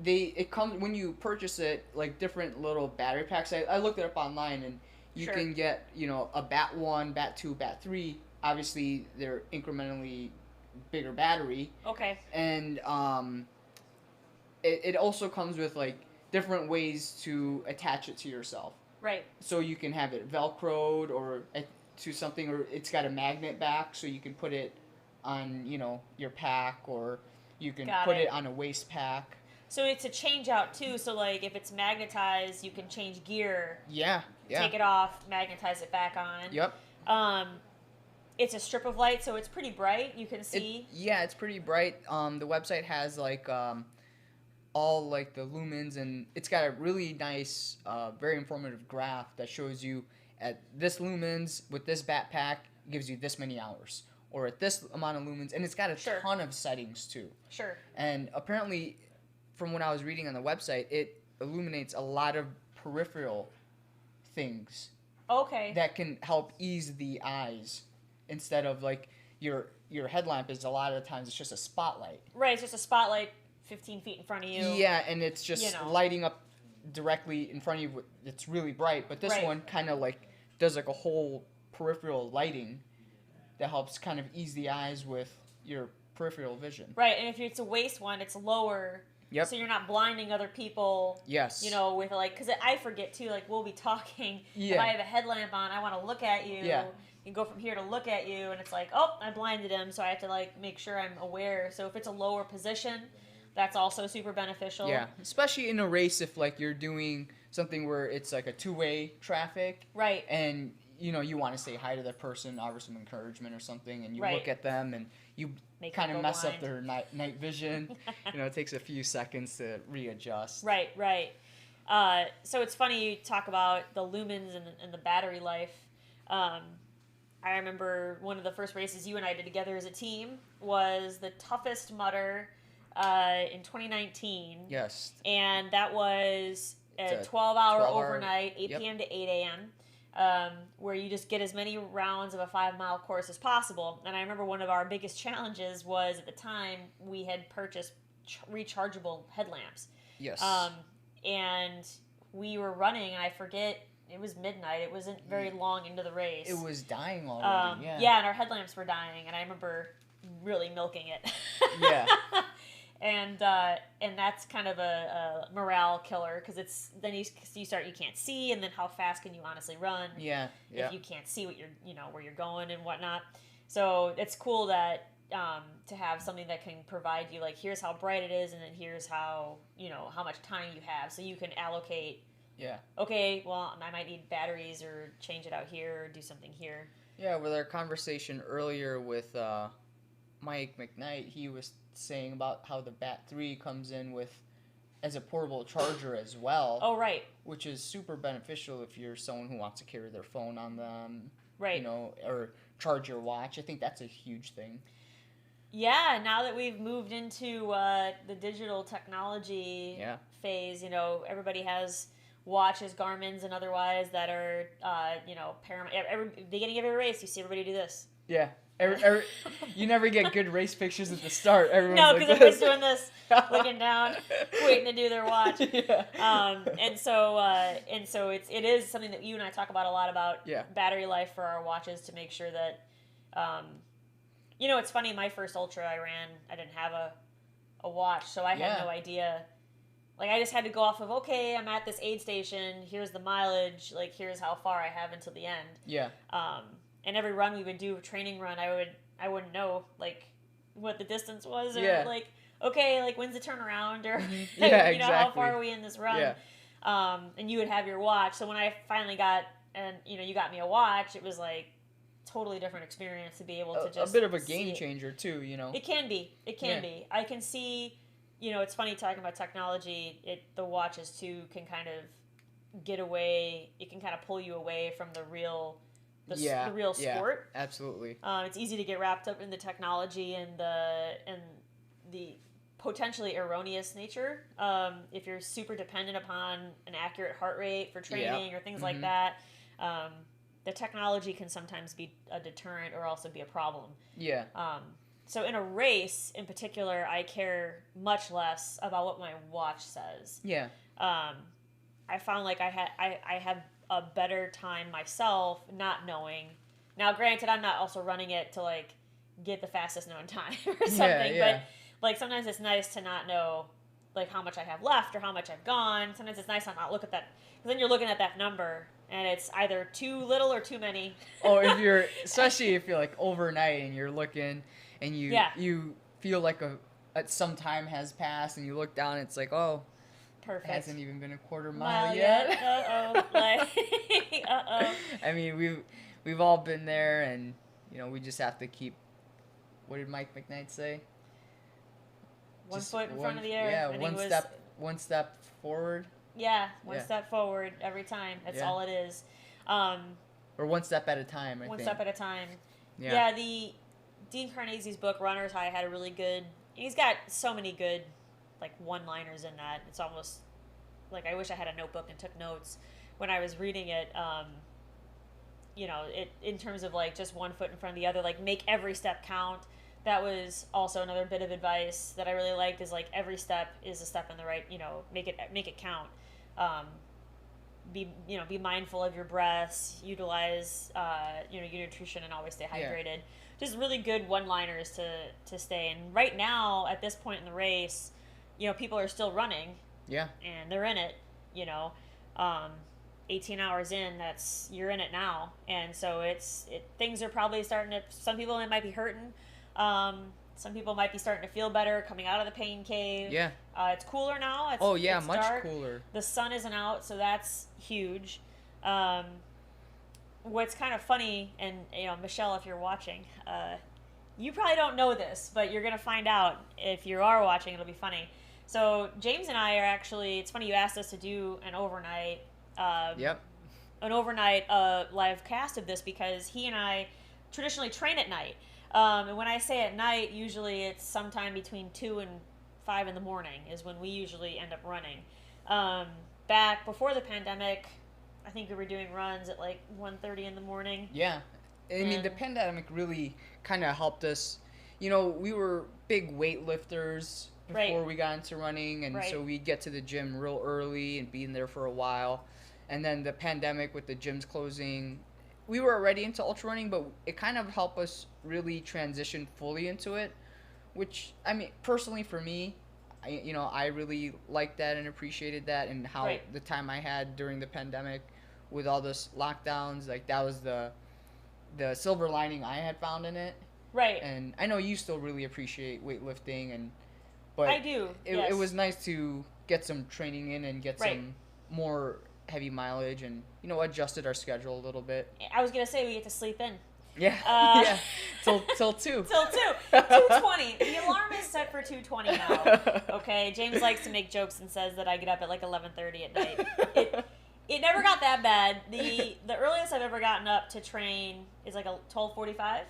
it comes when you purchase it, like different little battery packs. I looked it up online, and you can get, you know, a Bat 1, Bat 2, Bat 3. Obviously, they're incrementally bigger battery. Okay. And it also comes with like different ways to attach it to yourself. Right. So you can have it Velcroed or to something, or it's got a magnet back, so you can put it on, you know, your pack, or you can put it on a waist pack. So it's a change out too. So like if it's magnetized, you can change gear. Yeah. Take it off, magnetize it back on. Yep. It's a strip of light, so it's pretty bright. You can see. It's pretty bright. The website has like all like the lumens, and it's got a really nice, very informative graph that shows you at this lumens with this backpack gives you this many hours, or at this amount of lumens, and it's got a ton of settings too. Sure. And apparently, from what I was reading on the website, it illuminates a lot of peripheral things. Okay. That can help ease the eyes, instead of like your headlamp is a lot of the times it's just a spotlight. Right, it's just a spotlight 15 feet in front of you. Yeah, and it's just lighting up directly in front of you. It's really bright, but this one kind of like does like a whole peripheral lighting that helps kind of ease the eyes with your peripheral vision. Right, and if it's a waist one, it's lower. Yep. So you're not blinding other people. Yes. You know, with like, because I forget too, like we'll be talking. Yeah. If I have a headlamp on, I want to look at you. Yeah. And go from here to look at you, and it's like, oh, I blinded him, so I have to like make sure I'm aware. So if it's a lower position, that's also super beneficial. Yeah, especially in a race, if like you're doing something where it's like a two-way traffic. Right. And you know, you want to say hi to that person, offer some encouragement or something, and you look at them and you kind of mess up their night vision. You know, it takes a few seconds to readjust. Right. So it's funny you talk about the lumens and the battery life. I remember one of the first races you and I did together as a team was the toughest Mudder in 2019. Yes. And that was a 12-hour overnight, 8 p.m. to 8 a.m., where you just get as many rounds of a 5-mile course as possible. And I remember one of our biggest challenges was, at the time, we had purchased rechargeable headlamps. Yes. And we were running, and I forget, it was midnight. It wasn't very long into the race. It was dying already, Yeah, and our headlamps were dying, and I remember really milking it. Yeah. And that's kind of a morale killer, because it's then you can't see, and then how fast can you honestly run? Yeah. If you can't see what where you're going and whatnot. So it's cool that to have something that can provide you, like, here's how bright it is, and then here's how how much time you have, so you can allocate. Yeah. Okay, well, I might need batteries, or change it out here, or do something here. Yeah, with our conversation earlier with Mike McKnight, he was saying about how the Bat 3 comes in as a portable charger as well. Oh, right. Which is super beneficial if you're someone who wants to carry their phone on them. Right. Or charge your watch. I think that's a huge thing. Yeah, now that we've moved into the digital technology phase, everybody has watches, Garmin's, and otherwise that are, paramount. Beginning of every race, you see everybody do this. Yeah. You never get good race pictures at the start. Everyone's no, because everybody's doing this, looking down, waiting to do their watch. Yeah. And so it is something that you and I talk about a lot, about battery life for our watches, to make sure that, it's funny. My first ultra I ran, I didn't have a watch, so I had no idea. Like, I just had to go off of, okay, I'm at this aid station. Here's the mileage. Like, here's how far I have until the end. Yeah. And every run we would do, a training run, I wouldn't know, like, what the distance was, or like, okay, like, when's the turnaround, or exactly. How far are we in this run? Yeah. And you would have your watch. So when I finally got, and you got me a watch, it was like totally different experience to be able to just a bit of a game changer too. It can be. I can see. It's funny talking about technology. The watches too can kind of get away. It can kind of pull you away from the real sport. Yeah, absolutely. It's easy to get wrapped up in the technology and the potentially erroneous nature. If you're super dependent upon an accurate heart rate for training or things like that, the technology can sometimes be a deterrent or also be a problem. Yeah. So in a race, in particular, I care much less about what my watch says. Yeah. I found like I have a better time myself not knowing. Now, granted, I'm not also running it to like get the fastest known time or something, but like sometimes it's nice to not know like how much I have left or how much I've gone. Sometimes it's nice to not look at that, because then you're looking at that number and it's either too little or too many. Or especially if you're like overnight and you're looking and you feel like some time has passed and you look down and it's like, oh, perfect. It hasn't even been a quarter mile yet. Uh-oh. I mean, we've all been there, and you know, we just have to keep. What did Mike McKnight say? One foot in front of the air. Yeah, one step forward. Yeah, one step forward every time. That's all it is. Or one step at a time. One step at a time. Yeah. Yeah, the Dean Carnese's book Runner's High had a really good. He's got so many good, like, one-liners in that. It's almost like I wish I had a notebook and took notes when I was reading it. You know, it in terms of like just one foot in front of the other, like make every step count. That was also another bit of advice that I really liked, is like every step is a step in the right, you know, make it count. Be mindful of your breaths, utilize your nutrition, and always stay hydrated. Just really good one-liners to stay. And right now, at this point in the race, you know, people are still running. Yeah. And they're in it, you know. 18 hours in, you're in it now. And so things are probably starting to, some people it might be hurting. Some people might be starting to feel better coming out of the pain cave. Yeah. It's cooler now. It's much dark. cooler. The sun isn't out, so that's huge. What's kind of funny, and you know, Michelle, if you're watching, you probably don't know this, but you're gonna find out if you are watching. It'll be funny. So James and I are actually. It's funny you asked us to do an overnight. An overnight live cast of this, because he and I traditionally train at night. And when I say at night, usually it's sometime between 2 and 5 in the morning is when we usually end up running. Back before the pandemic, I think we were doing runs at like 1:30 in the morning. Yeah. I mean, the pandemic really kind of helped us. You know, we were big weightlifters before we got into running, and so we'd get to the gym real early and be in there for a while. And then the pandemic with the gyms closing, we were already into ultra running, but it kind of helped us really transition fully into it, which, I mean, personally for me, I really liked that and appreciated that, and how the time I had during the pandemic with all those lockdowns, like that was the silver lining I had found in it. Right. And I know you still really appreciate weightlifting, but I do. It was nice to get some training in and get some more heavy mileage, and adjusted our schedule a little bit. I was gonna say we get to sleep in. Yeah. Yeah. Till 2. Till 2. 2:20. The alarm is set for 2:20 now. Okay. James likes to make jokes and says that I get up at like 11:30 at night. It never got that bad. The earliest I've ever gotten up to train is like a 12:45,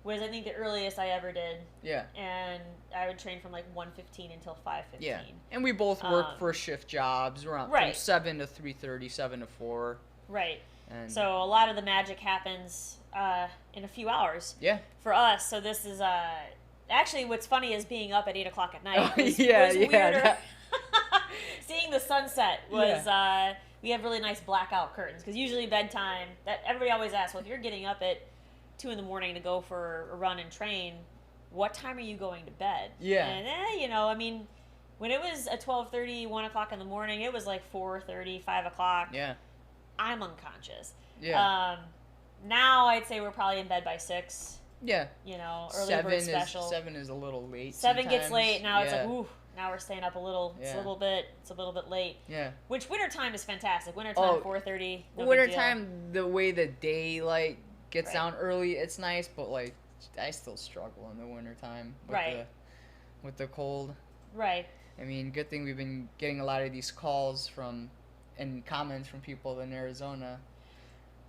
was I think the earliest I ever did. Yeah. And I would train from like 1:15 until 5:15. Yeah. And we both work for shift jobs. We're on from 7 to 3:30, 7 to 4. Right. And so a lot of the magic happens in a few hours. Yeah. For us. So this is actually what's funny is being up at 8 o'clock at night. Was weirder. Seeing the sunset was we have really nice blackout curtains, because usually bedtime, that everybody always asks, well, if you're getting up at 2 in the morning to go for a run and train, what time are you going to bed? Yeah. And I mean, when it was at 12:30, 1 o'clock in the morning, it was like 4:30, 5 o'clock. Yeah. I'm unconscious. Yeah. Now I'd say we're probably in bed by 6. Yeah. Early bird special. 7 is a little late. 7 gets late. Now it's like, ooh, now we're staying up a little. It's Yeah. It's a little bit late. Yeah. Which wintertime is fantastic. Wintertime, 4:30. No Wintertime, the way the daylight gets down early, it's nice, but like I still struggle in the wintertime with the cold. Right. I mean, good thing we've been getting a lot of these calls from and comments from people in Arizona.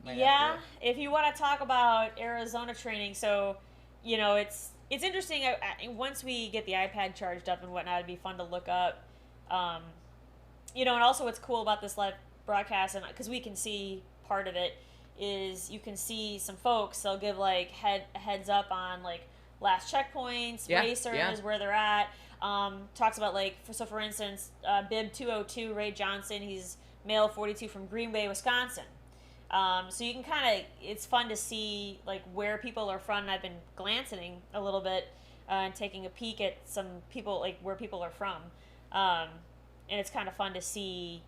Yeah, if you want to talk about Arizona training, so, you know, it's interesting. Once we get the iPad charged up and whatnot, it'd be fun to look up. You know, and also what's cool about this live broadcast, and because we can see part of it, is you can see some folks. They'll give like heads up on like last checkpoints, racers, where they're at. Talks about like for instance, Bib 202 Ray Johnson. He's male 42 from Green Bay, Wisconsin. So you can kind of, it's fun to see like where people are from. And I've been glancing a little bit and taking a peek at some people, like where people are from. And it's kind of fun to see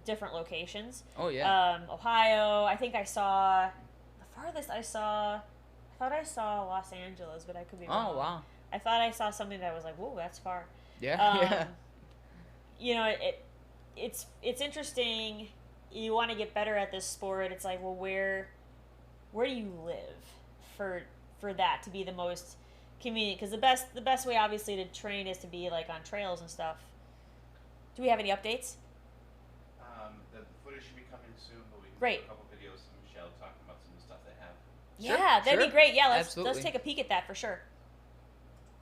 different locations. Oh, yeah. Ohio, I think I saw, the farthest I thought I saw Los Angeles, but I could be wrong. Oh, wow. I thought I saw something that was like, whoa, that's far. Yeah, You know, it's interesting. You want to get better at this sport. It's like, well, where do you live for that to be the most convenient? Because the best way, obviously, to train is to be like on trails and stuff. Do we have any updates? The footage should be coming soon, but we can Great. do a couple videos of Michelle talking about some of the stuff they have. Yeah, that'd be great. Yeah, let's take a peek at that for sure.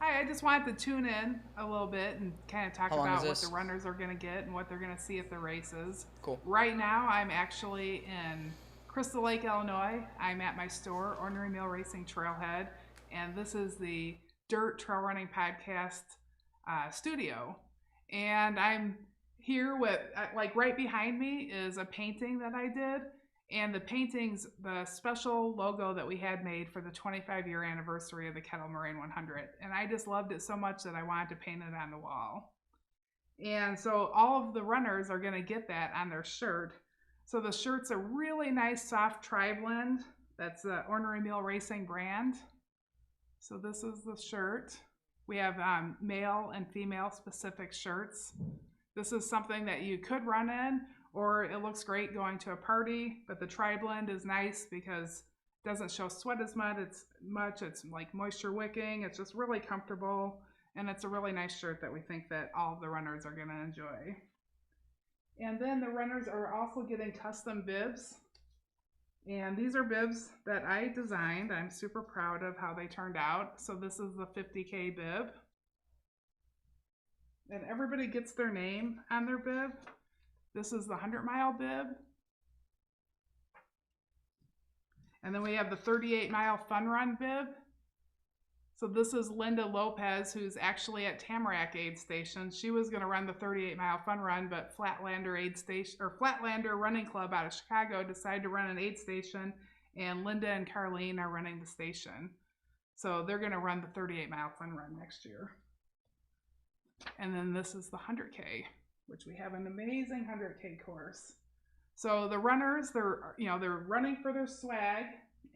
Hi, I just wanted to tune in a little bit and kind of talk How long about is what this? the runners are going to get and what they're going to see at the races. Cool. Right now, I'm actually in Crystal Lake, Illinois. I'm at my store, Ornery Mule Racing Trailhead, and this is the Dirt Trail Running Podcast studio. And I'm here with, like right behind me is a painting that I did. And the painting's the special logo that we had made for the 25-year anniversary of the Kettle Moraine 100. And I just loved it so much that I wanted to paint it on the wall. And so all of the runners are going to get that on their shirt. So the shirt's a really nice soft tri-blend. That's the Ornery Mule Racing brand. So this is the shirt. We have male and female specific shirts. This is something that you could run in, or it looks great going to a party, but the tri-blend is nice because it doesn't show sweat as much. It's like moisture wicking. It's just really comfortable, and it's a really nice shirt that we think that all of the runners are going to enjoy. And then the runners are also getting custom bibs. And these are bibs that I designed. I'm super proud of how they turned out. So this is the 50K bib. And everybody gets their name on their bib. This is the 100-mile bib. And then we have the 38-mile fun run bib. So this is Linda Lopez, who's actually at Tamarack Aid Station. She was going to run the 38-mile fun run, but Flatlander Running Club out of Chicago decided to run an aid station, and Linda and Carlene are running the station. So they're going to run the 38-mile fun run next year. And then this is the 100K, which we have an amazing 100K course. So the runners, they're running for their swag,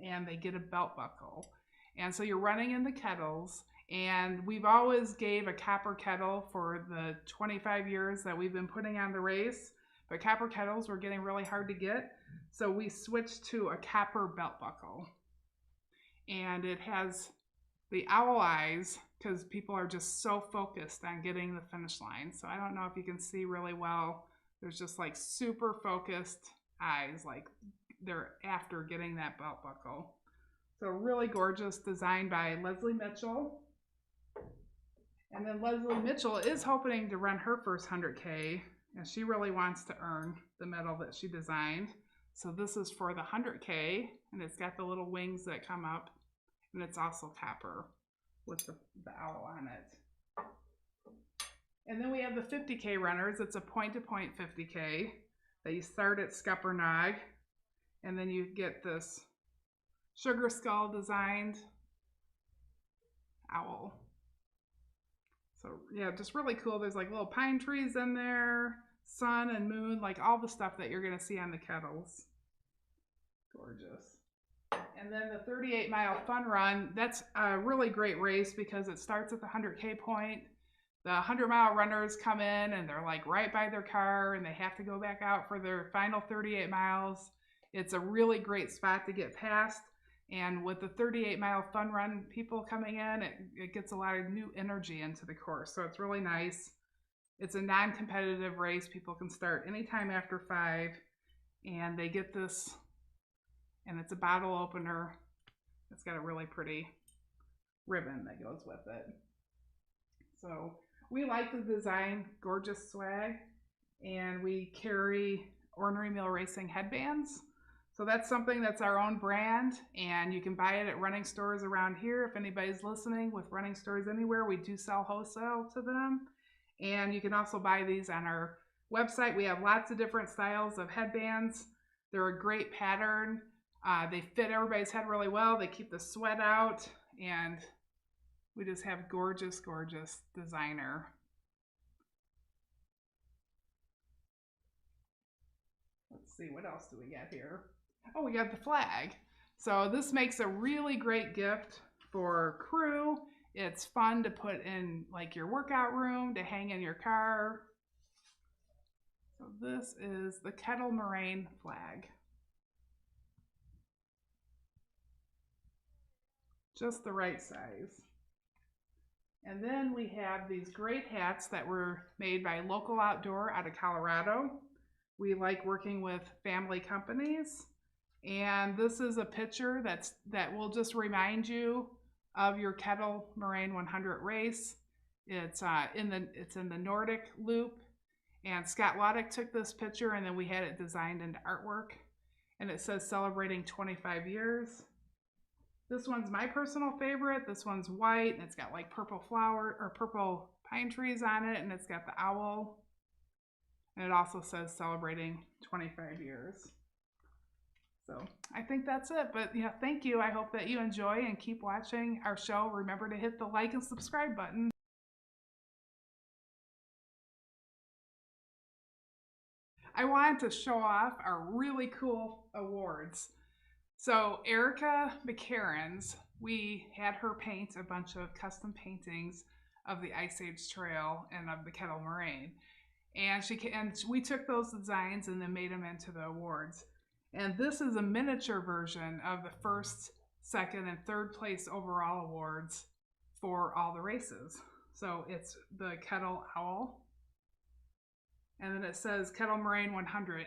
and they get a belt buckle. And so you're running in the kettles, and we've always gave a copper kettle for the 25 years that we've been putting on the race, but copper kettles were getting really hard to get. So we switched to a copper belt buckle, and it has the owl eyes because people are just so focused on getting the finish line. So I don't know if you can see really well. There's just like super focused eyes, like they're after getting that belt buckle. So really gorgeous, designed by Leslie Mitchell. And then Leslie Mitchell is hoping to run her first 100K, and she really wants to earn the medal that she designed. So this is for the 100K, and it's got the little wings that come up, and it's also copper with the owl on it. And then we have the 50K runners. It's a point-to-point 50K that you start at Scuppernong, and then you get this sugar skull designed owl. So yeah, just really cool. There's like little pine trees in there, sun and moon, like all the stuff that you're gonna see on the kettles. Gorgeous. And then the 38-mile fun run, that's a really great race because it starts at the 100K point. The 100-mile runners come in and they're like right by their car, and they have to go back out for their final 38 miles. It's a really great spot to get past. And with the 38-mile fun run people coming in, it gets a lot of new energy into the course. So it's really nice. It's a non-competitive race. People can start anytime after 5, and they get this, and it's a bottle opener. It's got a really pretty ribbon that goes with it. So we like the design, gorgeous swag, and we carry Ornery Mule Racing headbands. So that's something that's our own brand, and you can buy it at running stores around here. If anybody's listening with running stores anywhere, we do sell wholesale to them. And you can also buy these on our website. We have lots of different styles of headbands. They're a great pattern. They fit everybody's head really well. They keep the sweat out, and we just have gorgeous, gorgeous designer. Let's see, what else do we got here? Oh, we got the flag. So this makes a really great gift for crew. It's fun to put in like your workout room, to hang in your car. So this is the Kettle Moraine flag. Just the right size. And then we have these great hats that were made by Local Outdoor out of Colorado. We like working with family companies. And this is a picture that will just remind you of your Kettle Moraine 100 race. It's in the Nordic loop, and Scott Waddick took this picture, and then we had it designed into artwork, and it says celebrating 25 years. This one's my personal favorite. This one's white, and it's got like purple flower or purple pine trees on it, and it's got the owl, and it also says celebrating 25 years. So I think that's it, but yeah, thank you. I hope that you enjoy and keep watching our show. Remember to hit the like and subscribe button. I wanted to show off our really cool awards. So Erica McCarran's, we had her paint a bunch of custom paintings of the Ice Age Trail and of the Kettle Moraine. And we took those designs and then made them into the awards. And this is a miniature version of the first, second, and third place overall awards for all the races. So it's the Kettle Owl. And then it says Kettle Moraine 100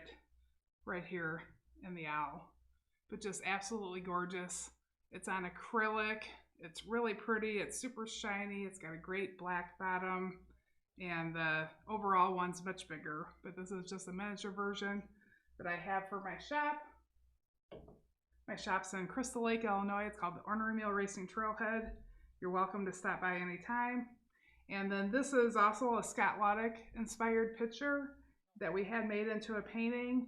right here in the owl. But just absolutely gorgeous. It's on acrylic. It's really pretty. It's super shiny. It's got a great black bottom. And the overall one's much bigger. But this is just a miniature version that I have for my shop. My shop's in Crystal Lake, Illinois. It's called the Ornery Mule Racing Trailhead. You're welcome to stop by anytime. And then this is also a Scott Waddick inspired picture that we had made into a painting.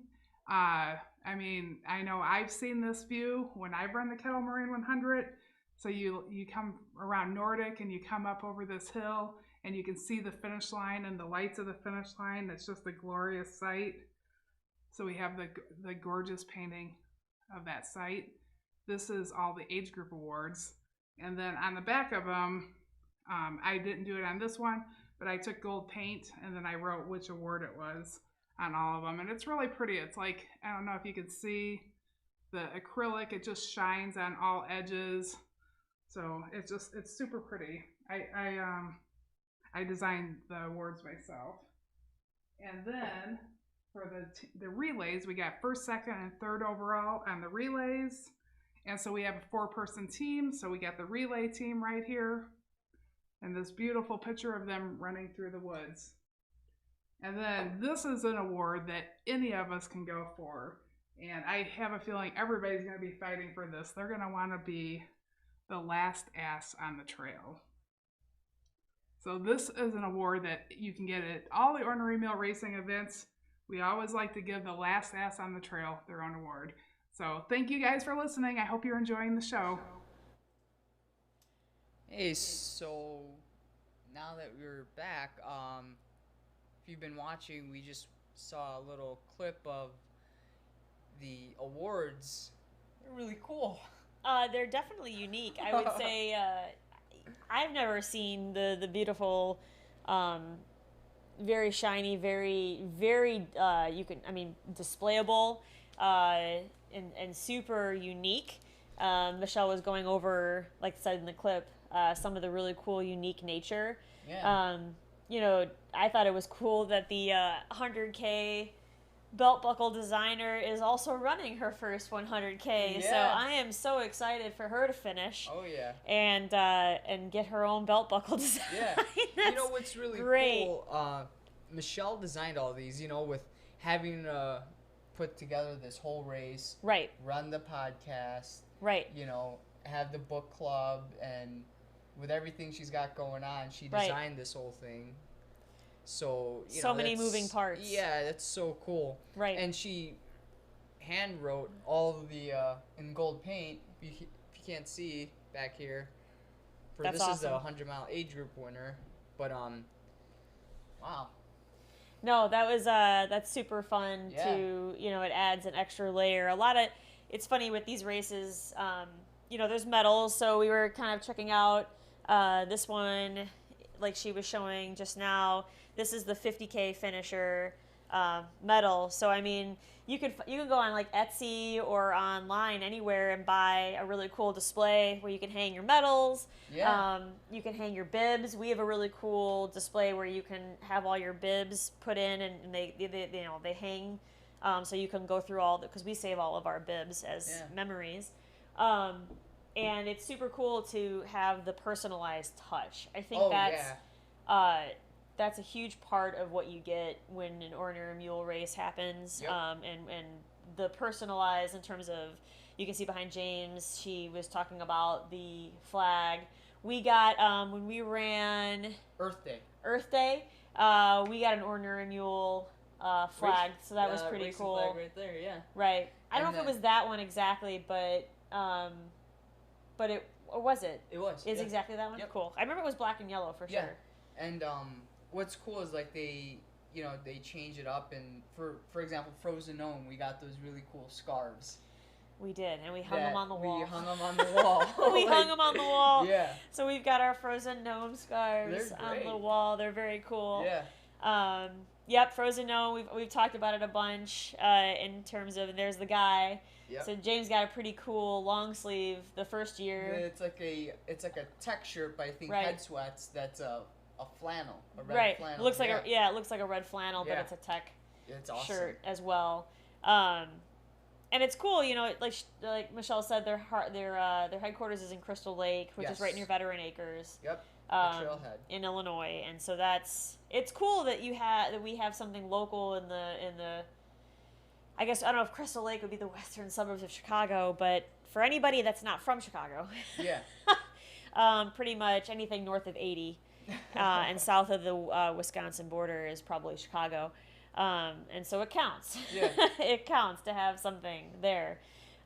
I mean, I know I've seen this view when I've run the Kettle Moraine 100. So you come around Nordic and you come up over this hill and you can see the finish line and the lights of the finish line. It's just a glorious sight. So we have the gorgeous painting of that site. This is all the age group awards. And then on the back of them, I didn't do it on this one, but I took gold paint and then I wrote which award it was on all of them. And it's really pretty. It's like, I don't know if you can see the acrylic, it just shines on all edges. So it's super pretty. I designed the awards myself. And then for the relays, we got first, second, and third overall on the relays. And so we have a 4-person team. So we got the relay team right here. And this beautiful picture of them running through the woods. And then this is an award that any of us can go for. And I have a feeling everybody's going to be fighting for this. They're going to want to be the last ass on the trail. So this is an award that you can get at all the Ornery Mule Racing events. We always like to give the last ass on the trail their own award. So thank you guys for listening. I hope you're enjoying the show. Hey, so now that we're back, if you've been watching, we just saw a little clip of the awards. They're really cool. They're definitely unique. I would say I've never seen the beautiful, very shiny, very displayable, and super unique. Michelle was going over, like I said in the clip, some of the really cool, unique nature. Yeah. you know, I thought it was cool that the 100K belt buckle designer is also running her first 100K. Yeah. So I am so excited for her to finish. Oh yeah. And get her own belt buckle design. Yeah. You know what's really great. cool? Michelle designed all these. You know, with having put together this whole race. Right. Run the podcast. Right. You know, have the book club, and with everything she's got going on, she Right. designed this whole thing. So you so know, many that's- moving parts. Yeah, that's so cool. Right. And she hand wrote all of the in gold paint. If you can't see back here, That's this is the awesome. 100-mile age group winner. But wow. No, that was that's super fun Yeah. to, you know, it adds an extra layer. It's funny with these races, you know, there's medals, so we were kind of checking out this one, like she was showing just now. This is the 50K finisher medal. So I mean, you can go on like Etsy or online anywhere and buy a really cool display where you can hang your medals. Yeah. You can hang your bibs. We have a really cool display where you can have all your bibs put in, and they you know, they hang, so you can go through all because we save all of our bibs as memories. And it's super cool to have the personalized touch. I think that's a huge part of what you get when an Ornery Mule race happens. Yep. And the personalized in terms of, you can see behind James, she was talking about the flag. We got, when we ran Earth Day, we got an Ornery Mule flag, so that was pretty racing cool. flag right there, yeah. Right. I don't And know if it was that one exactly, but it, or was it? It was. Is yeah. exactly that one? Yep. Cool. I remember it was black and yellow for Yeah. sure. And what's cool is like they change it up, and for example, Frozen Gnome, we got those really cool scarves. We did, and we hung them on the wall. We hung them on the wall. We hung them on the wall. Yeah. So we've got our Frozen Gnome scarves They're on great. the wall. They're very cool. Yeah. Yep, Frozen Gnome. We've talked about it a bunch in terms of, there's the guy. Yep. So James got a pretty cool long sleeve the first year. It's like a tech shirt, but I think Right. Head Sweats. That's a flannel, a red Right. flannel. It looks like it looks like a red flannel, but Yeah. it's a tech It's awesome. shirt as well. And it's cool, you know, like Michelle said, their headquarters is in Crystal Lake, which is right Yes. near Veteran Acres. Yep. The trailhead. In Illinois, and so it's cool that we have something local in the I guess, I don't know if Crystal Lake would be the western suburbs of Chicago, but for anybody that's not from Chicago, Yeah. pretty much anything north of 80 and south of the Wisconsin border is probably Chicago, and so it counts. Yeah. It counts to have something there.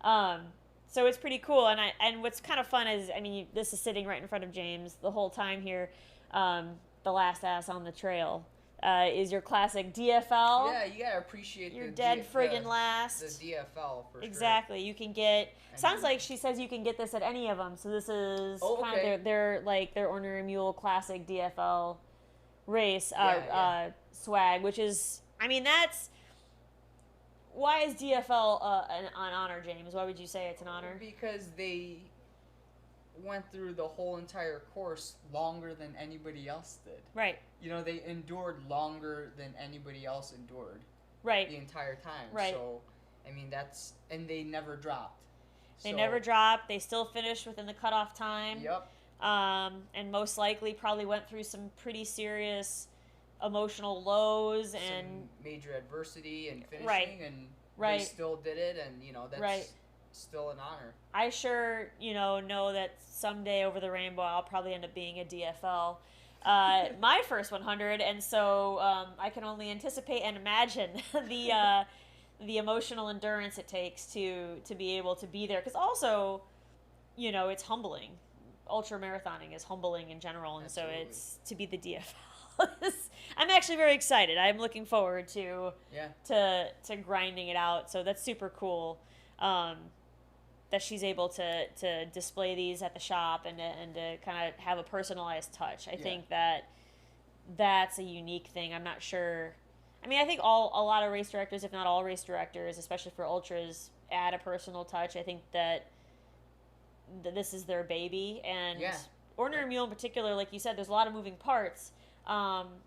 So it's pretty cool, and what's kind of fun is, I mean, this is sitting right in front of James the whole time here. The last ass on the trail is your classic DFL. Yeah, you gotta appreciate your the dead friggin' last. The DFL for Exactly. You can get. Sounds like she says you can get this at any of them. So this is kind of their Ornery Mule classic DFL race swag, which is, I mean, that's. Why is DFL an honor, James? Why would you say it's an honor? Because they went through the whole entire course longer than anybody else did. Right. You know, they endured longer than anybody else endured. Right. The entire time. Right. So, I mean, and they never dropped. They never dropped. They still finished within the cutoff time. Yep. And most likely probably went through some pretty serious emotional lows and some major adversity and finishing, Right. and Right. they still did it, and you know that's Right. still an honor. I sure, know that someday over the rainbow I'll probably end up being a DFL. My first 100, and so I can only anticipate and imagine the emotional endurance it takes to be able to be there. Because also, it's humbling. Ultra marathoning is humbling in general, and Absolutely. so it's to be the DFL. I'm actually very excited. I'm looking forward to grinding it out. So that's super cool. That she's able to display these at the shop and to kind of have a personalized touch. I think that's a unique thing. I'm not sure. I mean, I think a lot of race directors, if not all race directors, especially for ultras, add a personal touch. I think that this is their baby. And Ornery Mule in particular, like you said, there's a lot of moving parts.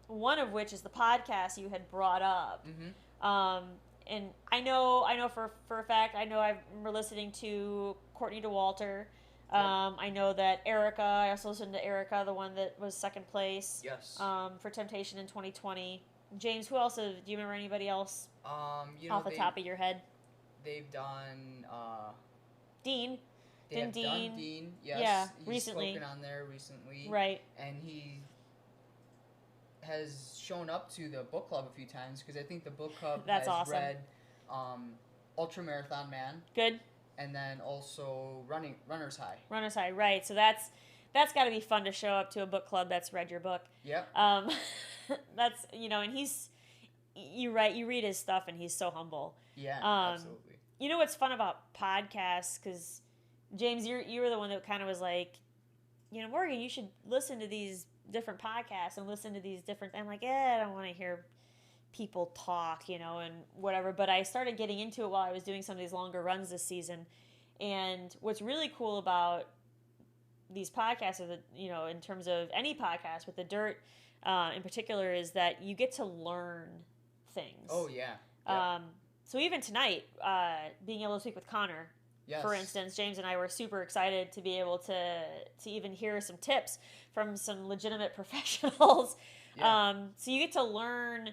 one of which is the podcast you had brought up. And I know for a fact, we're listening to Courtney DeWalter. I know that Erica, I also listened to Erica, the one that was second place. Yes. For Temptation in 2020. James, who else? Do you remember anybody else off the top of your head? They've done Dean. They have done Dean, yes. Yeah, He's recently. spoken on there recently. Right. And he has shown up to the book club a few times because I think the book club That's has awesome. read Ultramarathon Man. Good. And then also Runner's High. Runner's High, right. So that's got to be fun to show up to a book club that's read your book. Yep. That's, and you read his stuff and he's so humble. Yeah, absolutely. You know what's fun about podcasts, because James, you were the one that kind of was like, Morgan, you should listen to these different podcasts and listen to these different. I'm like, I don't want to hear people talk, and whatever. But I started getting into it while I was doing some of these longer runs this season. And what's really cool about these podcasts, in terms of any podcast with the dirt in particular, is that you get to learn things. Oh yeah. Yep. So even tonight, being able to speak with Connor, yes. For instance, James and I were super excited to be able to even hear some tips from some legitimate professionals. Yeah. So you get to learn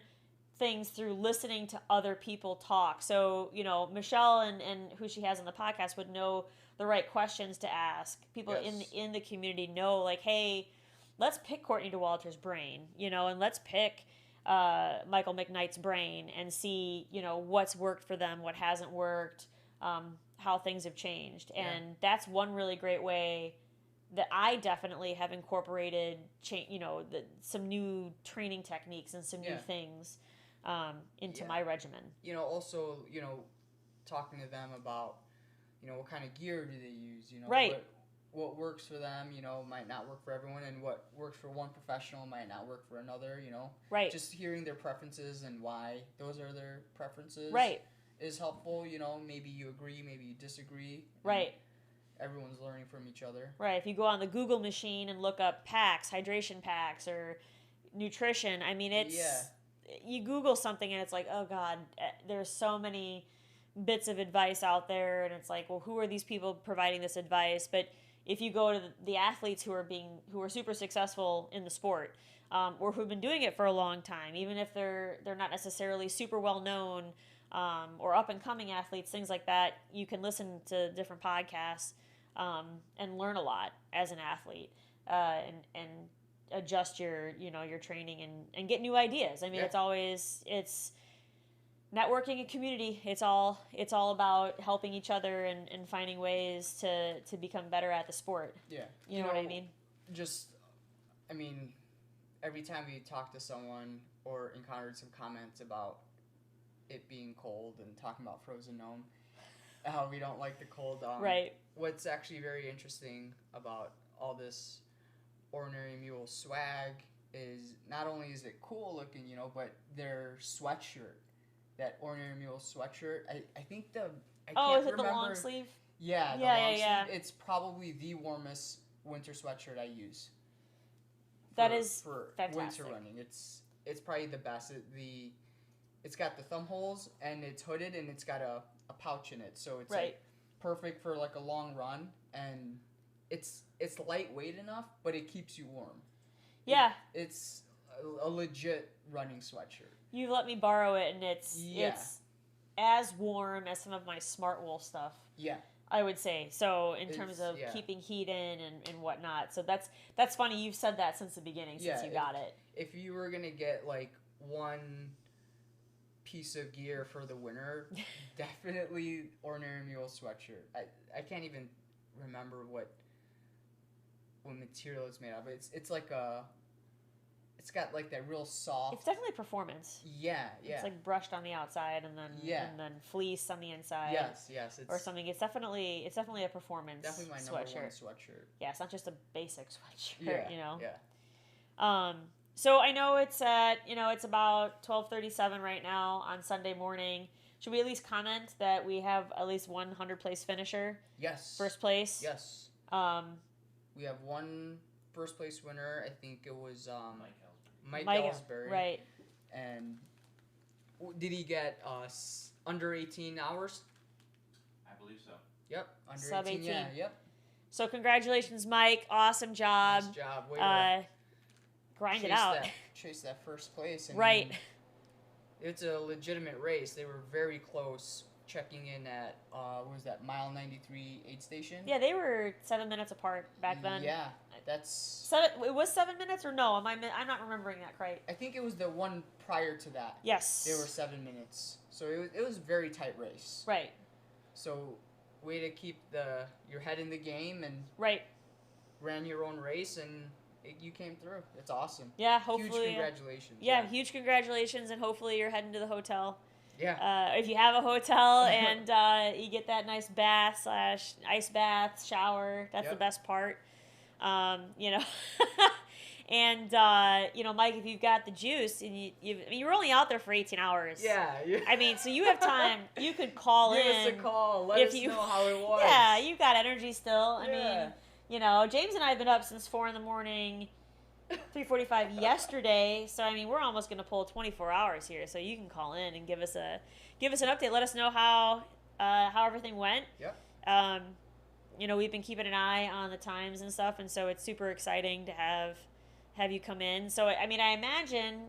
things through listening to other people talk. So, Michelle and who she has on the podcast would know the right questions to ask. People Yes. in the community know, like, hey, let's pick Courtney DeWalter's brain, and let's pick Michael McKnight's brain and see, what's worked for them, what hasn't worked, how things have changed. Yeah. And that's one really great way that I definitely have incorporated, some new training techniques and some new things into my regimen. Also, talking to them about, what kind of gear do they use, right. What works for them, might not work for everyone, and what works for one professional might not work for another, Right. Just hearing their preferences and why those are their preferences. Right. Is helpful, maybe you agree, maybe you disagree. Right. Everyone's learning from each other. Right. If you go on the Google machine and look up packs, hydration packs, or nutrition, I mean, you Google something and it's like, oh God, there's so many bits of advice out there, and it's like, well, who are these people providing this advice? But if you go to the athletes who are super successful in the sport, or who've been doing it for a long time, even if they're not necessarily super well known, or up and coming athletes, things like that, you can listen to different podcasts and learn a lot as an athlete, and adjust your training and get new ideas. I mean, it's networking and community. It's all about helping each other and finding ways to become better at the sport. Yeah. You know what I mean? Every time we talk to someone or encountered some comments about it being cold and talking about Frozen Gnome, how we don't like the cold. Right. What's actually very interesting about all this Ornery Mule swag is not only is it cool looking, but their sweatshirt, that Ornery Mule sweatshirt, I think I can't is it remember. The long sleeve? Yeah, the long sleeve. It's probably the warmest winter sweatshirt I use. That is for fantastic. winter running. It's probably the best. It's got the thumb holes and it's hooded and it's got a pouch in it, so it's like perfect for like a long run, and it's lightweight enough, but it keeps you warm. Yeah, it's a legit running sweatshirt. You let me borrow it, and it's as warm as some of my Smart Wool stuff. Yeah. I would say. So in terms of keeping heat in and whatnot. So that's funny. You've said that since the beginning, since you got it. If you were going to get like one piece of gear for the winter, definitely Ornery Mule sweatshirt. I can't even remember what material it's made of. It's like it's got like that real soft. It's definitely performance. Yeah. It's like brushed on the outside and then fleece on the inside. Yes. Or something. It's definitely a performance. Definitely my sweatshirt. number one sweatshirt. Yeah, it's not just a basic sweatshirt. Yeah. So I know it's it's about 12:37 right now on Sunday morning. Should we at least comment that we have at least one 100-place finisher? Yes. First place. Yes. We have one first place winner. I think it was Mike Mike, Ellsbury. right. And did he get under 18 hours? I believe so. Yep, under Sub 18. Yeah, yep. So congratulations, Mike. Awesome job. Nice job. Way to grind it out. Chase that first place. Right. It's a legitimate race. They were very close, checking in at what was that, mile 93 aid station? Yeah, they were 7 minutes apart back then. Yeah, that's. It was 7 minutes or no? I'm not remembering that right. I think it was the one prior to that. Yes. They were 7 minutes, so it was a very tight race. Right. So, way to keep your head in the game and right. Ran your own race and you came through. It's awesome. Yeah, hopefully. Huge congratulations. Yeah, huge congratulations, and hopefully you're heading to the hotel. Yeah. If you have a hotel and you get that nice bath / ice bath shower, that's the best part. You know. And you know, Mike, if you've got the juice and you're only out there for 18 hours. Yeah. I mean, so you have time. You could call in. Give us a call. Let us know how it was. Yeah, you've got energy still. I mean, you know, James and I have been up since 4 in the morning, 3:45 yesterday. So I mean, we're almost going to pull 24 hours here. So you can call in and give us an update. Let us know how everything went. Yep. You know, we've been keeping an eye on the times and stuff, and so it's super exciting to have you come in. So I mean, I imagine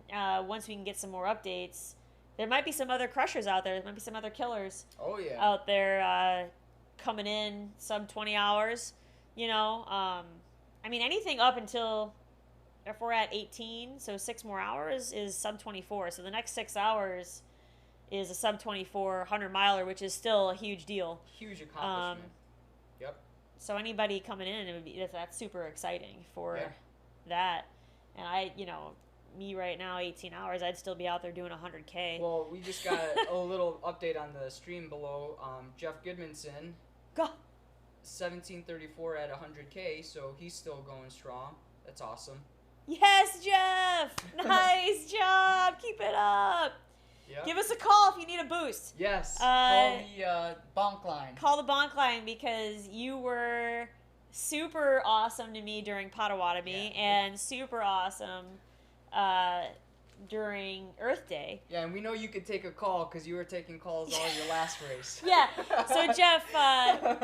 once we can get some more updates, there might be some other crushers out there. There might be some other killers. Oh yeah. Out there coming in sub 20 hours. You know, I mean, anything up until if we're at 18, so 6 more hours is sub 24. So the next 6 hours is a sub 24 100-miler, which is still a huge deal. Huge accomplishment. Yep. So anybody coming in, that's super exciting for that. And you know, me right now, 18 hours, I'd still be out there doing 100K. Well, we just got a little update on the stream below. Jeff Goodmanson. Go. 1734 at 100K, so he's still going strong. That's awesome. Yes, Jeff! Nice job! Keep it up! Yep. Give us a call if you need a boost. Yes. Call the bonk line. Call the bonk line because you were super awesome to me during Potawatomi and super awesome during Earth Day. Yeah, and we know you could take a call because you were taking calls all your last race. Yeah. So Jeff,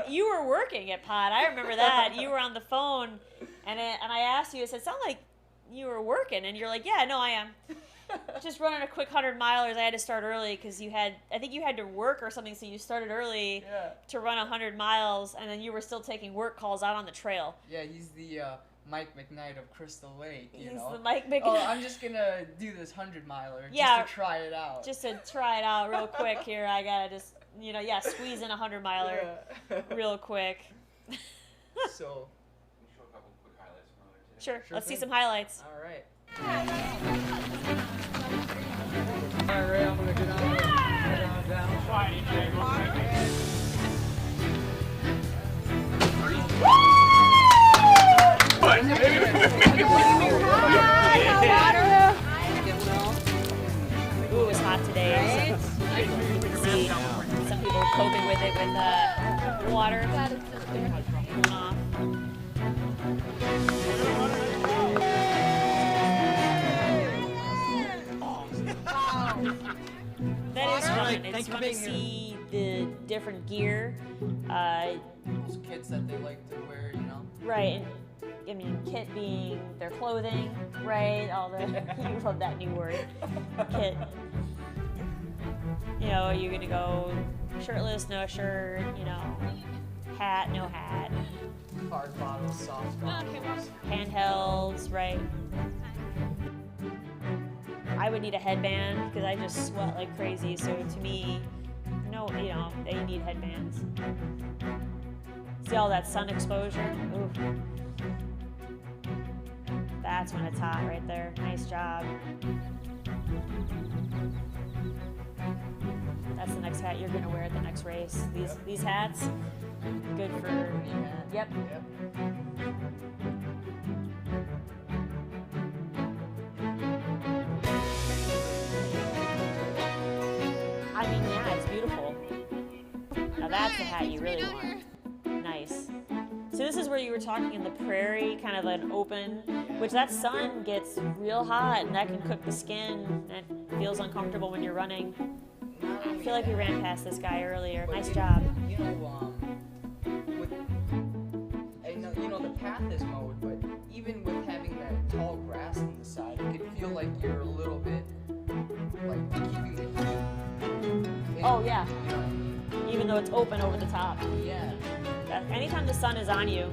you were working at Pot. I remember that. You were on the phone, and I asked you. I said, "Sound like you were working," and you're like, "Yeah, no, I am." Just running a quick 100-milers. I had to start early because I think you had to work or something, so you started early to run 100 miles, and then you were still taking work calls out on the trail. Yeah, he's the Mike McKnight of Crystal Lake, you know. He's the Mike McKnight. Oh, I'm just going to do this 100-miler just to try it out. Just to try it out real quick here. I got to just, you know, squeeze in a 100-miler real quick. So, We'll show a couple quick highlights from earlier today. Sure, let's see some highlights. All right. All right, I'm gonna get on down. Ooh, it was hot today. So you can see some people coping with it with water. That is fun. It's fun to see the different gear. Those kits that they like to wear, you know. Right. I mean, kit being their clothing, right? All the you love that new word, kit. You know, are you gonna go shirtless, no shirt? You know, hat, no hat. Hard bottles, soft bottles. Handhelds, right? I would need a headband because I just sweat like crazy. So to me, no, you know, they need headbands. See all that sun exposure? Ooh. That's when it's hot right there. Nice job. That's the next hat you're gonna wear at the next race. These hats, good for. Yep. I mean, yeah, it's beautiful. Now that's the hat you really want. Nice. So this is where you were talking in the prairie, kind of an open, which that sun gets real hot and that can cook the skin and it feels uncomfortable when you're running. I feel like we ran past this guy earlier. Nice job. You know, the path is mowed, but even with having that tall grass on the side, it could feel like you're a little bit like keeping the heat. Oh yeah. Even though it's open over the top. Yeah. Anytime the sun is on you,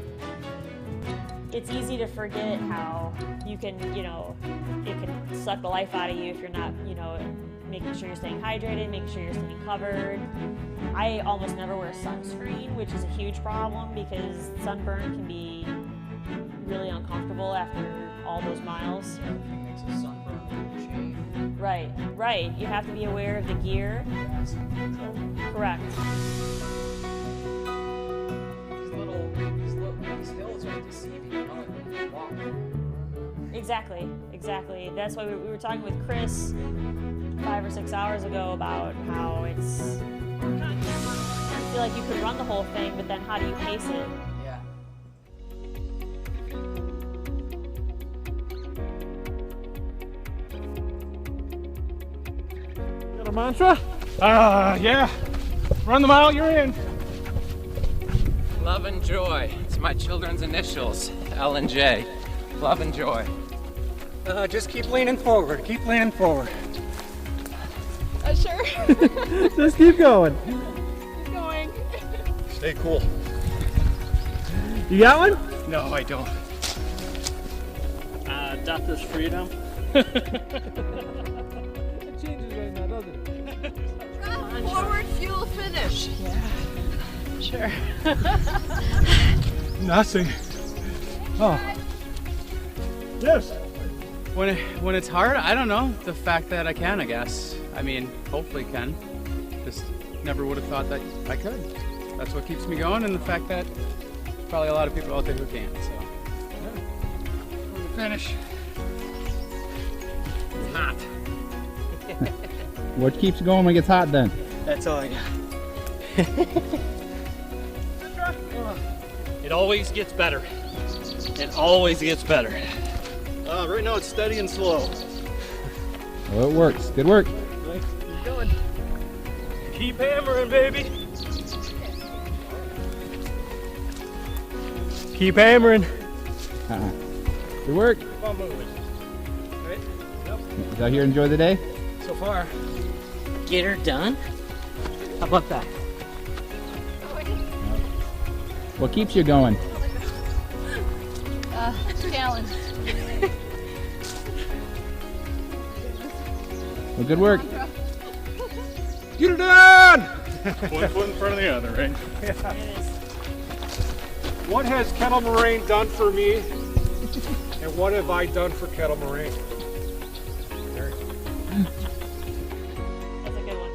it's easy to forget how you can, it can suck the life out of you if you're not, making sure you're staying hydrated, making sure you're staying covered. I almost never wear sunscreen, which is a huge problem because sunburn can be really uncomfortable after all those miles. Everything makes a sunburn shave. Right. You have to be aware of the gear. Correct. These hills are deceiving, when you walk. Exactly. That's why we were talking with Chris 5 or 6 hours ago about how you feel like you could run the whole thing, but then how do you pace it? Yeah. Got a mantra? Yeah. Run the mile, you're in. Love and joy. It's my children's initials, L and J. Love and joy. Just keep leaning forward. Keep leaning forward. Sure. Just keep going. Keep going. Stay cool. You got one? No, I don't. Death is freedom. It changes right now, doesn't it? Forward fuel finish. Yeah. Sure. Nothing. Oh. Yes. When it's hard, I don't know. The fact that I can, I guess. I mean, hopefully can. Just never would have thought that I could. That's what keeps me going, and the fact that probably a lot of people out there who can't. So, yeah. Finish. It's hot. What keeps you going when it gets hot then? That's all I got. It always gets better. It always gets better. Right now it's steady and slow. Well, it works. Good work. Thanks. Keep going. Keep hammering, baby. Keep hammering. Good work. Keep on moving. Right? Yep. Is out here enjoy the day? So far. Get her done? How about that? What keeps you going? Challenge. Well, good work. Get her done! One foot in front of the other, right? Yeah. What has Kettle Moraine done for me? And what have I done for Kettle Moraine? There. That's a good one.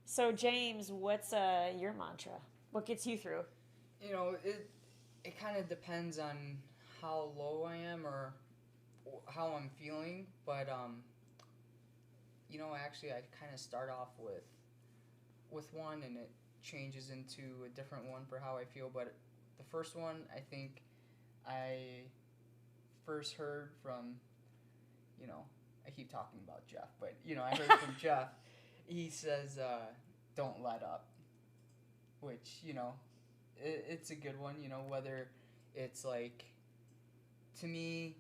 So James, what's your mantra? What gets you through? You know, it kind of depends on how low I am or how I'm feeling, but actually I kind of start off with one and it changes into a different one for how I feel, but the first one I think I first heard from, I keep talking about Jeff, but I heard from Jeff. He says, don't let up, which, it's a good one, whether it's like, to me,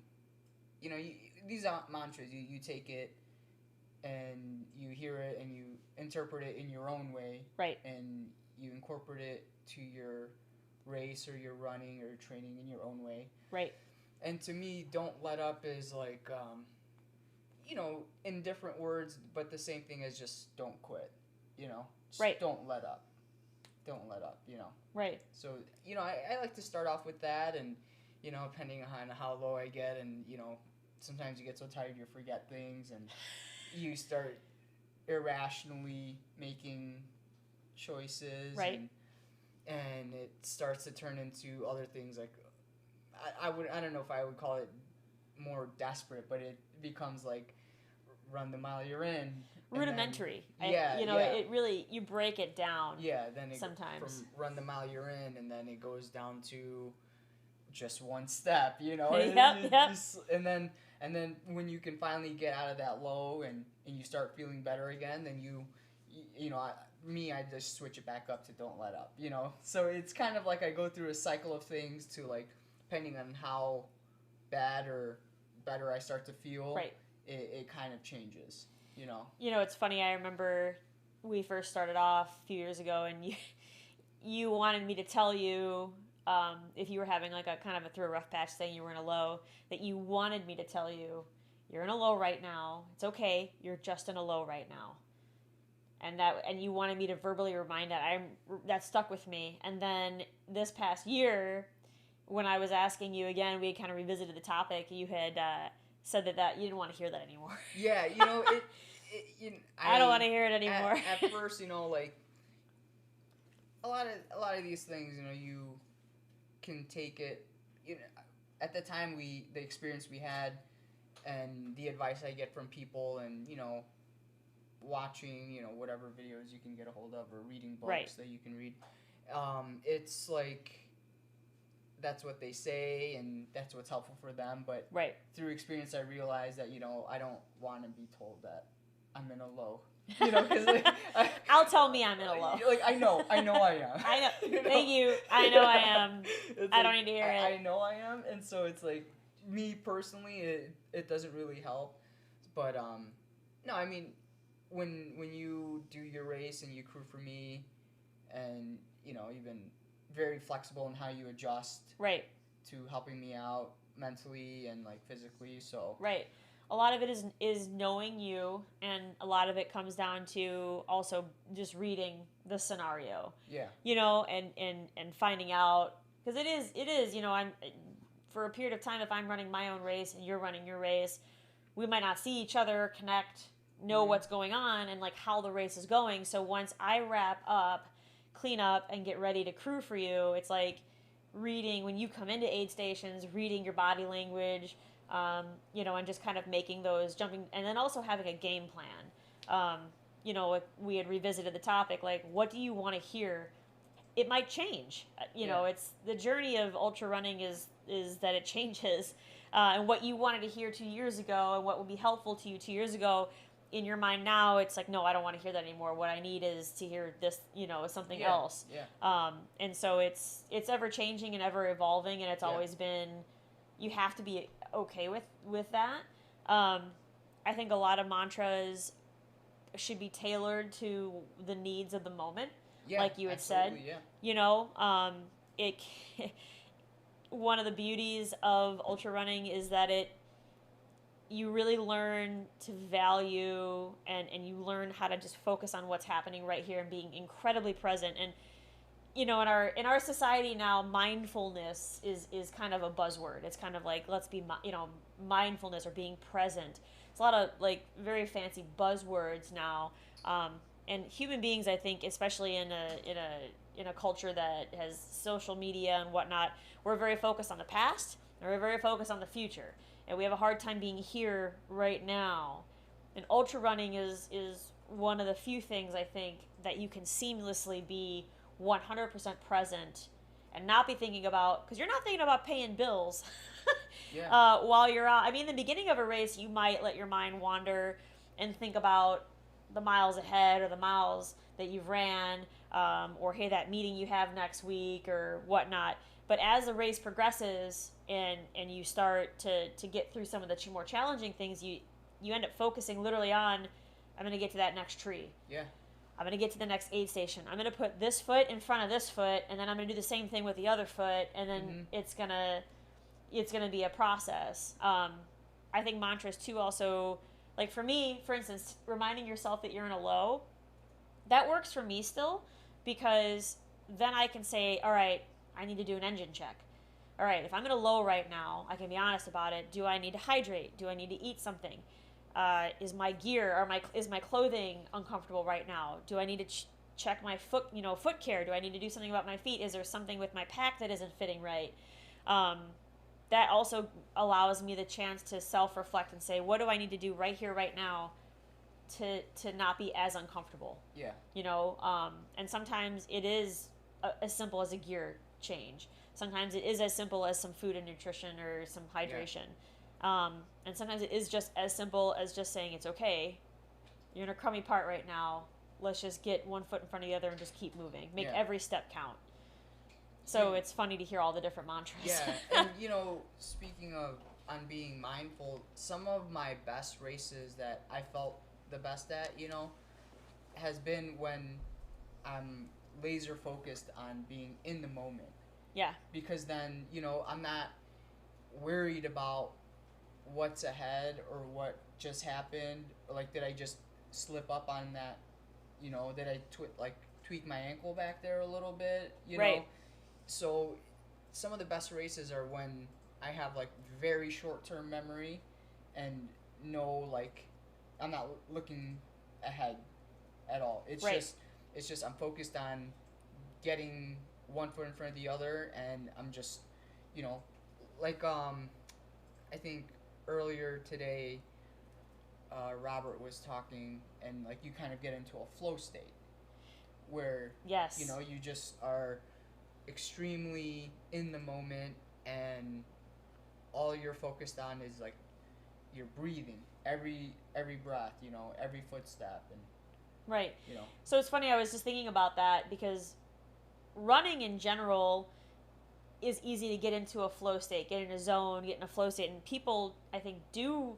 these mantras, you take it and you hear it and you interpret it in your own way. Right. And you incorporate it to your race or your running or training in your own way. Right. And to me, don't let up is like, in different words, but the same thing as just don't quit, just right. Don't let up. Don't let up, Right. So, I like to start off with that and, depending on how low I get and, sometimes you get so tired you forget things and you start irrationally making choices, right? And it starts to turn into other things like I don't know if I would call it more desperate, but it becomes like run the mile you're in. Rudimentary. Then, it really, you break it down. Yeah, then sometimes from run the mile you're in, and then it goes down to just one step, Yep. And then when you can finally get out of that low and you start feeling better again, then I just switch it back up to don't let up, So it's kind of like I go through a cycle of things to like, depending on how bad or better I start to feel, right. It kind of changes, It's funny. I remember we first started off a few years ago, and you wanted me to tell you if you were having like a kind of through a rough patch, saying you were in a low, that you wanted me to tell you you're in a low right now. It's okay. You're just in a low right now. And you wanted me to verbally remind that stuck with me. And then this past year, when I was asking you again, we had kind of revisited the topic. You had said that you didn't want to hear that anymore. Yeah, I don't want to hear it anymore. At first, like a lot of these things, you can take it. At the time, the experience we had, and the advice I get from people, and watching, whatever videos you can get a hold of, or reading books that you can read. It's like, that's what they say, and that's what's helpful for them. But through experience, I realized that, I don't want to be told that I'm in a low. Because I'll tell me I'm in a low. Like, I know I am. I know. Thank you. I know I am. I don't need to hear it. I know I am, and so it's like, me personally, it doesn't really help. But no, I mean, when you do your race and you crew for me, and you've been very flexible in how you adjust to helping me out mentally and like physically. So a lot of it is knowing you, and a lot of it comes down to also just reading the scenario. And finding out, because it is I'm for a period of time, if I'm running my own race and you're running your race, we might not see each other, connect, know what's going on, and like how the race is going. So once I wrap up, clean up, and get ready to crew for you, it's like reading when you come into aid stations, reading your body language, and just kind of making those jumping, and then also having a game plan. We had revisited the topic, like, what do you want to hear? It might change. It's the journey of ultra running is that it changes, and what you wanted to hear 2 years ago and what would be helpful to you 2 years ago, in your mind now, it's like, no, I don't want to hear that anymore. What I need is to hear this, something else. And so it's ever changing and ever evolving, and it's always been, you have to be okay with that. I think a lot of mantras should be tailored to the needs of the moment, like you had said. One of the beauties of ultra running is that you really learn to value and you learn how to just focus on what's happening right here and being incredibly present. And in our society now, mindfulness is kind of a buzzword. It's kind of like, let's be mindfulness or being present. It's a lot of like very fancy buzzwords now. And human beings, I think, especially in a culture that has social media and whatnot, we're very focused on the past and we're very focused on the future. And we have a hard time being here right now. And ultra running is one of the few things, I think, that you can seamlessly be 100% present and not be thinking about, because you're not thinking about paying bills while you're out. I mean, in the beginning of a race, you might let your mind wander and think about the miles ahead or the miles that you've ran, or hey, that meeting you have next week or whatnot. But as the race progresses and you start to get through some of the more challenging things, you end up focusing literally on, I'm going to get to that next tree. I'm going to get to the next aid station. I'm going to put this foot in front of this foot, and then I'm going to do the same thing with the other foot, and then it's going to be a process. I think mantras too also, like for me, for instance, reminding yourself that you're in a low, that works for me still, because then I can say, all right, I need to do an engine check. All right, if I'm in a low right now, I can be honest about it. Do I need to hydrate? Do I need to eat something? is my gear or is my clothing uncomfortable right now? Do I need to check my foot care? Do I need to do something about my feet? Is there something with my pack that isn't fitting right? That also allows me the chance to self-reflect and say, what do I need to do right here, right now to not be as uncomfortable? Yeah. You know, and sometimes it is as simple as a gear change. Sometimes it is as simple as some food and nutrition or some hydration. Yeah. And sometimes it is just as simple as just saying, it's okay, you're in a crummy part right now, let's just get one foot in front of the other and just keep moving. Make every step count. So it's funny to hear all the different mantras. Yeah, and you know, speaking of on being mindful, some of my best races that I felt the best at, you know, has been when I'm laser focused on being in the moment. Yeah. Because then, you know, I'm not worried about what's ahead or what just happened. Like, did I just slip up on that? You know, did I tweak my ankle back there a little bit? You know? So some of the best races are when I have like very short-term memory and no, like, I'm not looking ahead at all. It's just I'm focused on getting one foot in front of the other, and I'm just, you know, like I think earlier today Robert was talking, and like you kind of get into a flow state where you know, you just are extremely in the moment, and all you're focused on is like you're breathing every breath, you know, every footstep, and you know. So it's funny, I was just thinking about that because running in general is easy to get into a flow state, get in a zone, get in a flow state, and people, I think, do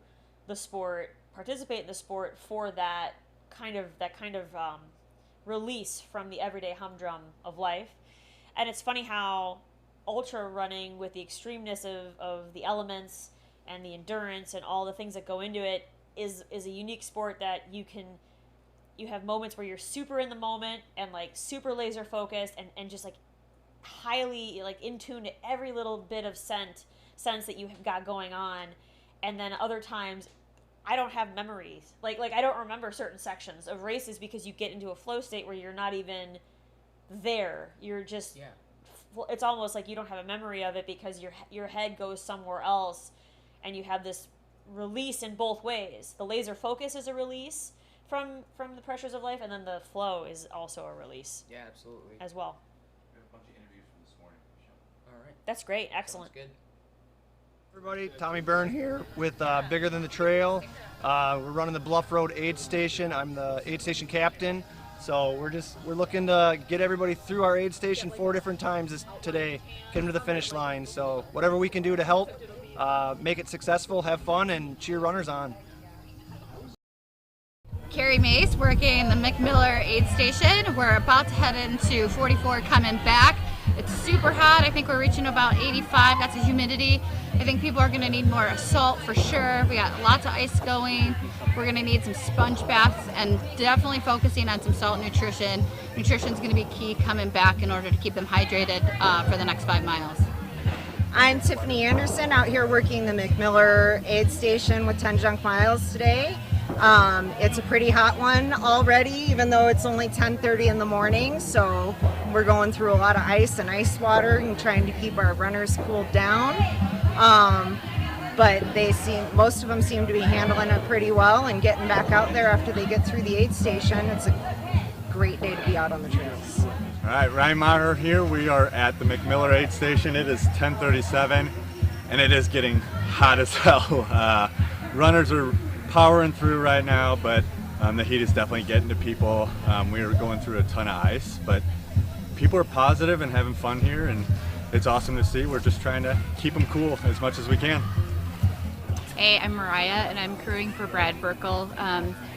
the sport, participate in the sport for that kind of release from the everyday humdrum of life. And it's funny how ultra running, with the extremeness of the elements and the endurance and all the things that go into it, is a unique sport that you have moments where you're super in the moment and like super laser focused and just like highly like in tune to every little bit of sense that you have got going on. And then other times I don't have memories. Like I don't remember certain sections of races because you get into a flow state where you're not even there. You're just it's almost like you don't have a memory of it because your head goes somewhere else, and you have this release in both ways. The laser focus is a release from the pressures of life, and then the flow is also a release. Yeah, absolutely. As well. We have a bunch of interviews from this morning. All right. That's great. Excellent. Sounds good. Everybody, Tommy Byrne here with Bigger Than the Trail. We're running the Bluff Road aid station. I'm the aid station captain. So we're looking to get everybody through our aid station 4 different times today, get them to the finish line. So whatever we can do to help make it successful, have fun, and cheer runners on. Carrie Mace, working the McMiller aid station. We're about to head into 44 coming back. It's super hot. I think we're reaching about 85. That's the humidity. I think people are going to need more salt for sure. We got lots of ice going. We're going to need some sponge baths and definitely focusing on some salt nutrition. Nutrition is going to be key coming back in order to keep them hydrated for the next 5 miles. I'm Tiffany Anderson, out here working the McMiller aid station with 10 junk miles today. It's a pretty hot one already, even though it's only 10:30 in the morning, so we're going through a lot of ice and ice water and trying to keep our runners cooled down. But most of them seem to be handling it pretty well and getting back out there after they get through the aid station. It's a great day to be out on the trails. All right, Ryan Maher here. We are at the McMiller aid station. It is 10:37 and it is getting hot as hell. Runners are powering through right now, but the heat is definitely getting to people. We are going through a ton of ice, but people are positive and having fun here, and it's awesome to see. We're just trying to keep them cool as much as we can. Hey, I'm Mariah, and I'm crewing for Brad Burkle.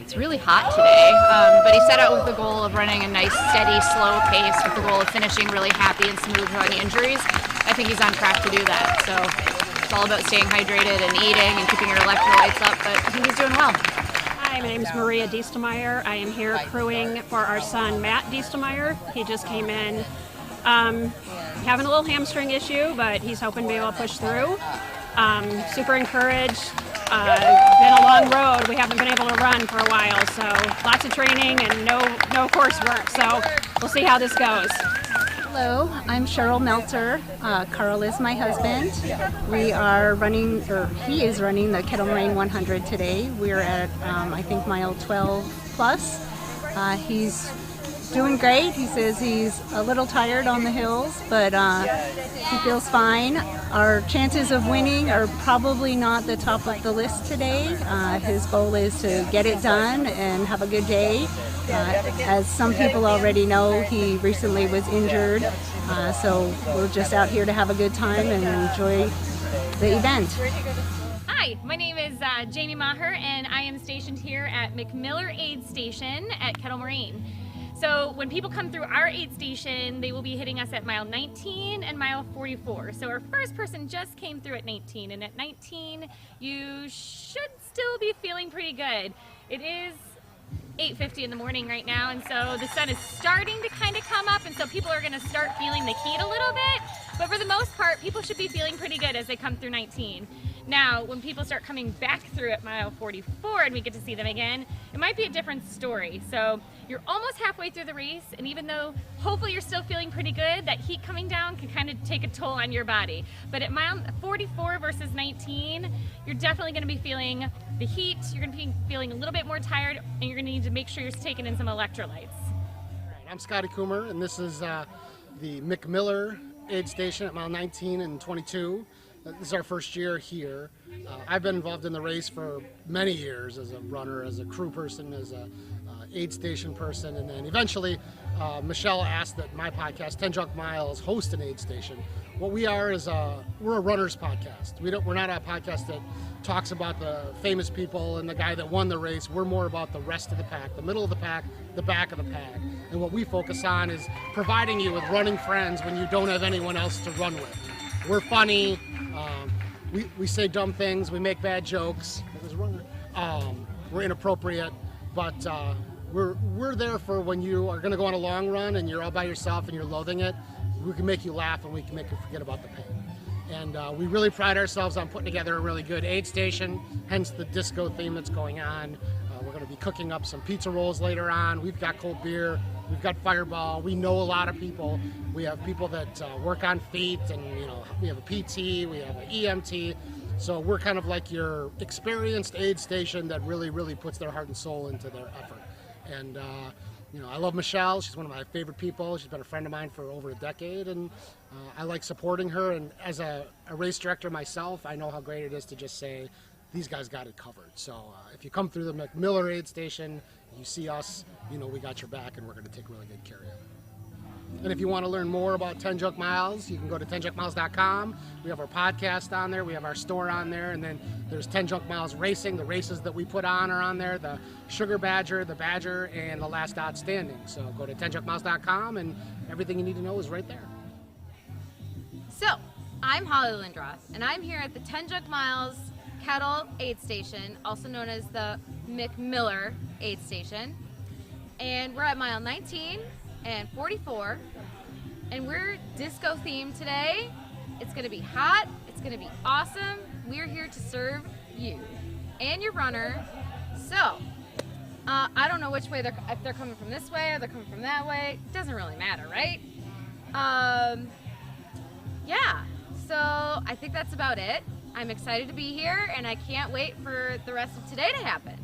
It's really hot today, but he set out with the goal of running a nice, steady, slow pace with the goal of finishing really happy and smooth without any injuries. I think he's on track to do that. So it's all about staying hydrated and eating and keeping your electrolytes up, but I think he's doing well. Hi, my name is Maria Diestelmeyer. I am here crewing for our son, Matt Diestelmeyer. He just came in having a little hamstring issue, but he's hoping to be able to push through. Super encouraged. Been a long road. We haven't been able to run for a while, so lots of training and no coursework. So we'll see how this goes. Hello, I'm Cheryl Melter. Carl is my husband. We are running, or he is running the Kettle Moraine 100 today. We're at, I think, mile 12 plus. He's doing great. He says he's a little tired on the hills, but he feels fine. Our chances of winning are probably not the top of the list today. His goal is to get it done and have a good day. As some people already know, he recently was injured, so we're just out here to have a good time and enjoy the event. Hi, my name is Jamie Maher, and I am stationed here at McMiller Aid Station at Kettle Moraine. So when people come through our aid station, they will be hitting us at mile 19 and mile 44. So our first person just came through at 19, and at 19, you should still be feeling pretty good. It is 8:50 in the morning right now, and so the sun is starting to kind of come up, and so people are going to start feeling the heat a little bit, but for the most part, people should be feeling pretty good as they come through 19. Now, when people start coming back through at mile 44 and we get to see them again, it might be a different story. So you're almost halfway through the race, and even though hopefully you're still feeling pretty good, that heat coming down can kind of take a toll on your body. But at mile 44 versus 19, you're definitely going to be feeling the heat, you're going to be feeling a little bit more tired, and you're going to need to make sure you're taking in some electrolytes. I'm Scotty Coomer, and this is the McMiller aid station at mile 19 and 22. This is our first year here. I've been involved in the race for many years as a runner, as a crew person, as a aid station person, and then eventually Michelle asked that my podcast, 10 Junk Miles, host an aid station. What we are is we're a runner's podcast. We're not a podcast that talks about the famous people and the guy that won the race. We're more about the rest of the pack, the middle of the pack, the back of the pack. And what we focus on is providing you with running friends when you don't have anyone else to run with. We're funny. We say dumb things. We make bad jokes. We're inappropriate, but we're there for when you are going to go on a long run and you're all by yourself and you're loathing it. We can make you laugh and we can make you forget about the pain. And we really pride ourselves on putting together a really good aid station, hence the disco theme that's going on. We're going to be cooking up some pizza rolls later on. We've got cold beer. We've got Fireball. We know a lot of people. We have people that work on feet, and we have a PT, we have an EMT. So we're kind of like your experienced aid station that really, really puts their heart and soul into their effort. And I love Michelle. She's one of my favorite people. She's been a friend of mine for over a decade, and I like supporting her. And as a race director myself, I know how great it is to just say, these guys got it covered. So if you come through the McMiller aid station, you see us, we got your back, and we're going to take really good care of you. And if you want to learn more about 10 Junk Miles, you can go to 10junkmiles.com. We have our podcast on there. We have our store on there. And then there's 10 Junk Miles Racing. The races that we put on are on there. The Sugar Badger, the Badger, and the Last Outstanding. So go to 10junkmiles.com, and everything you need to know is right there. So, I'm Holly Lindroth, and I'm here at the 10 Junk Miles Kettle Aid Station, also known as the McMiller Aid Station. And we're at mile 19 and 44, and we're disco themed today. It's gonna be hot, it's gonna be awesome. We're here to serve you and your runner. So, I don't know which way if they're coming from this way or they're coming from that way. It doesn't really matter, right? Yeah, so I think that's about it. I'm excited to be here, and I can't wait for the rest of today to happen.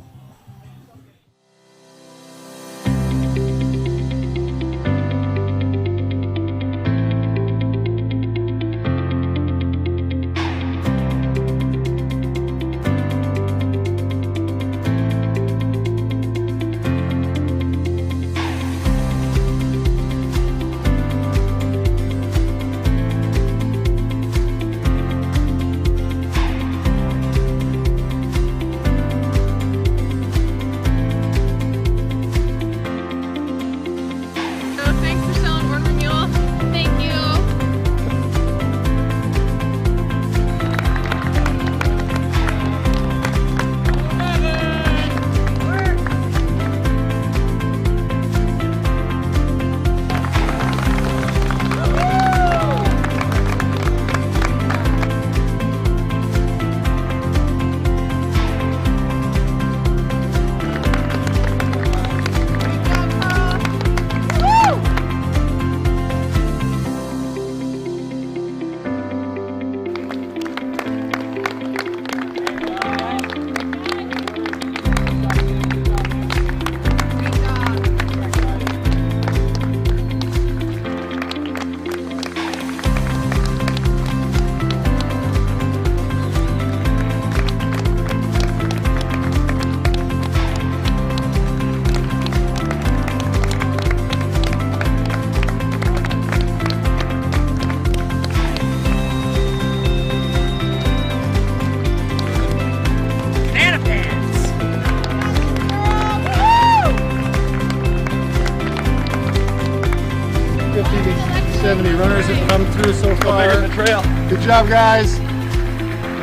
through so far. Bigger than the trail. Good job, guys.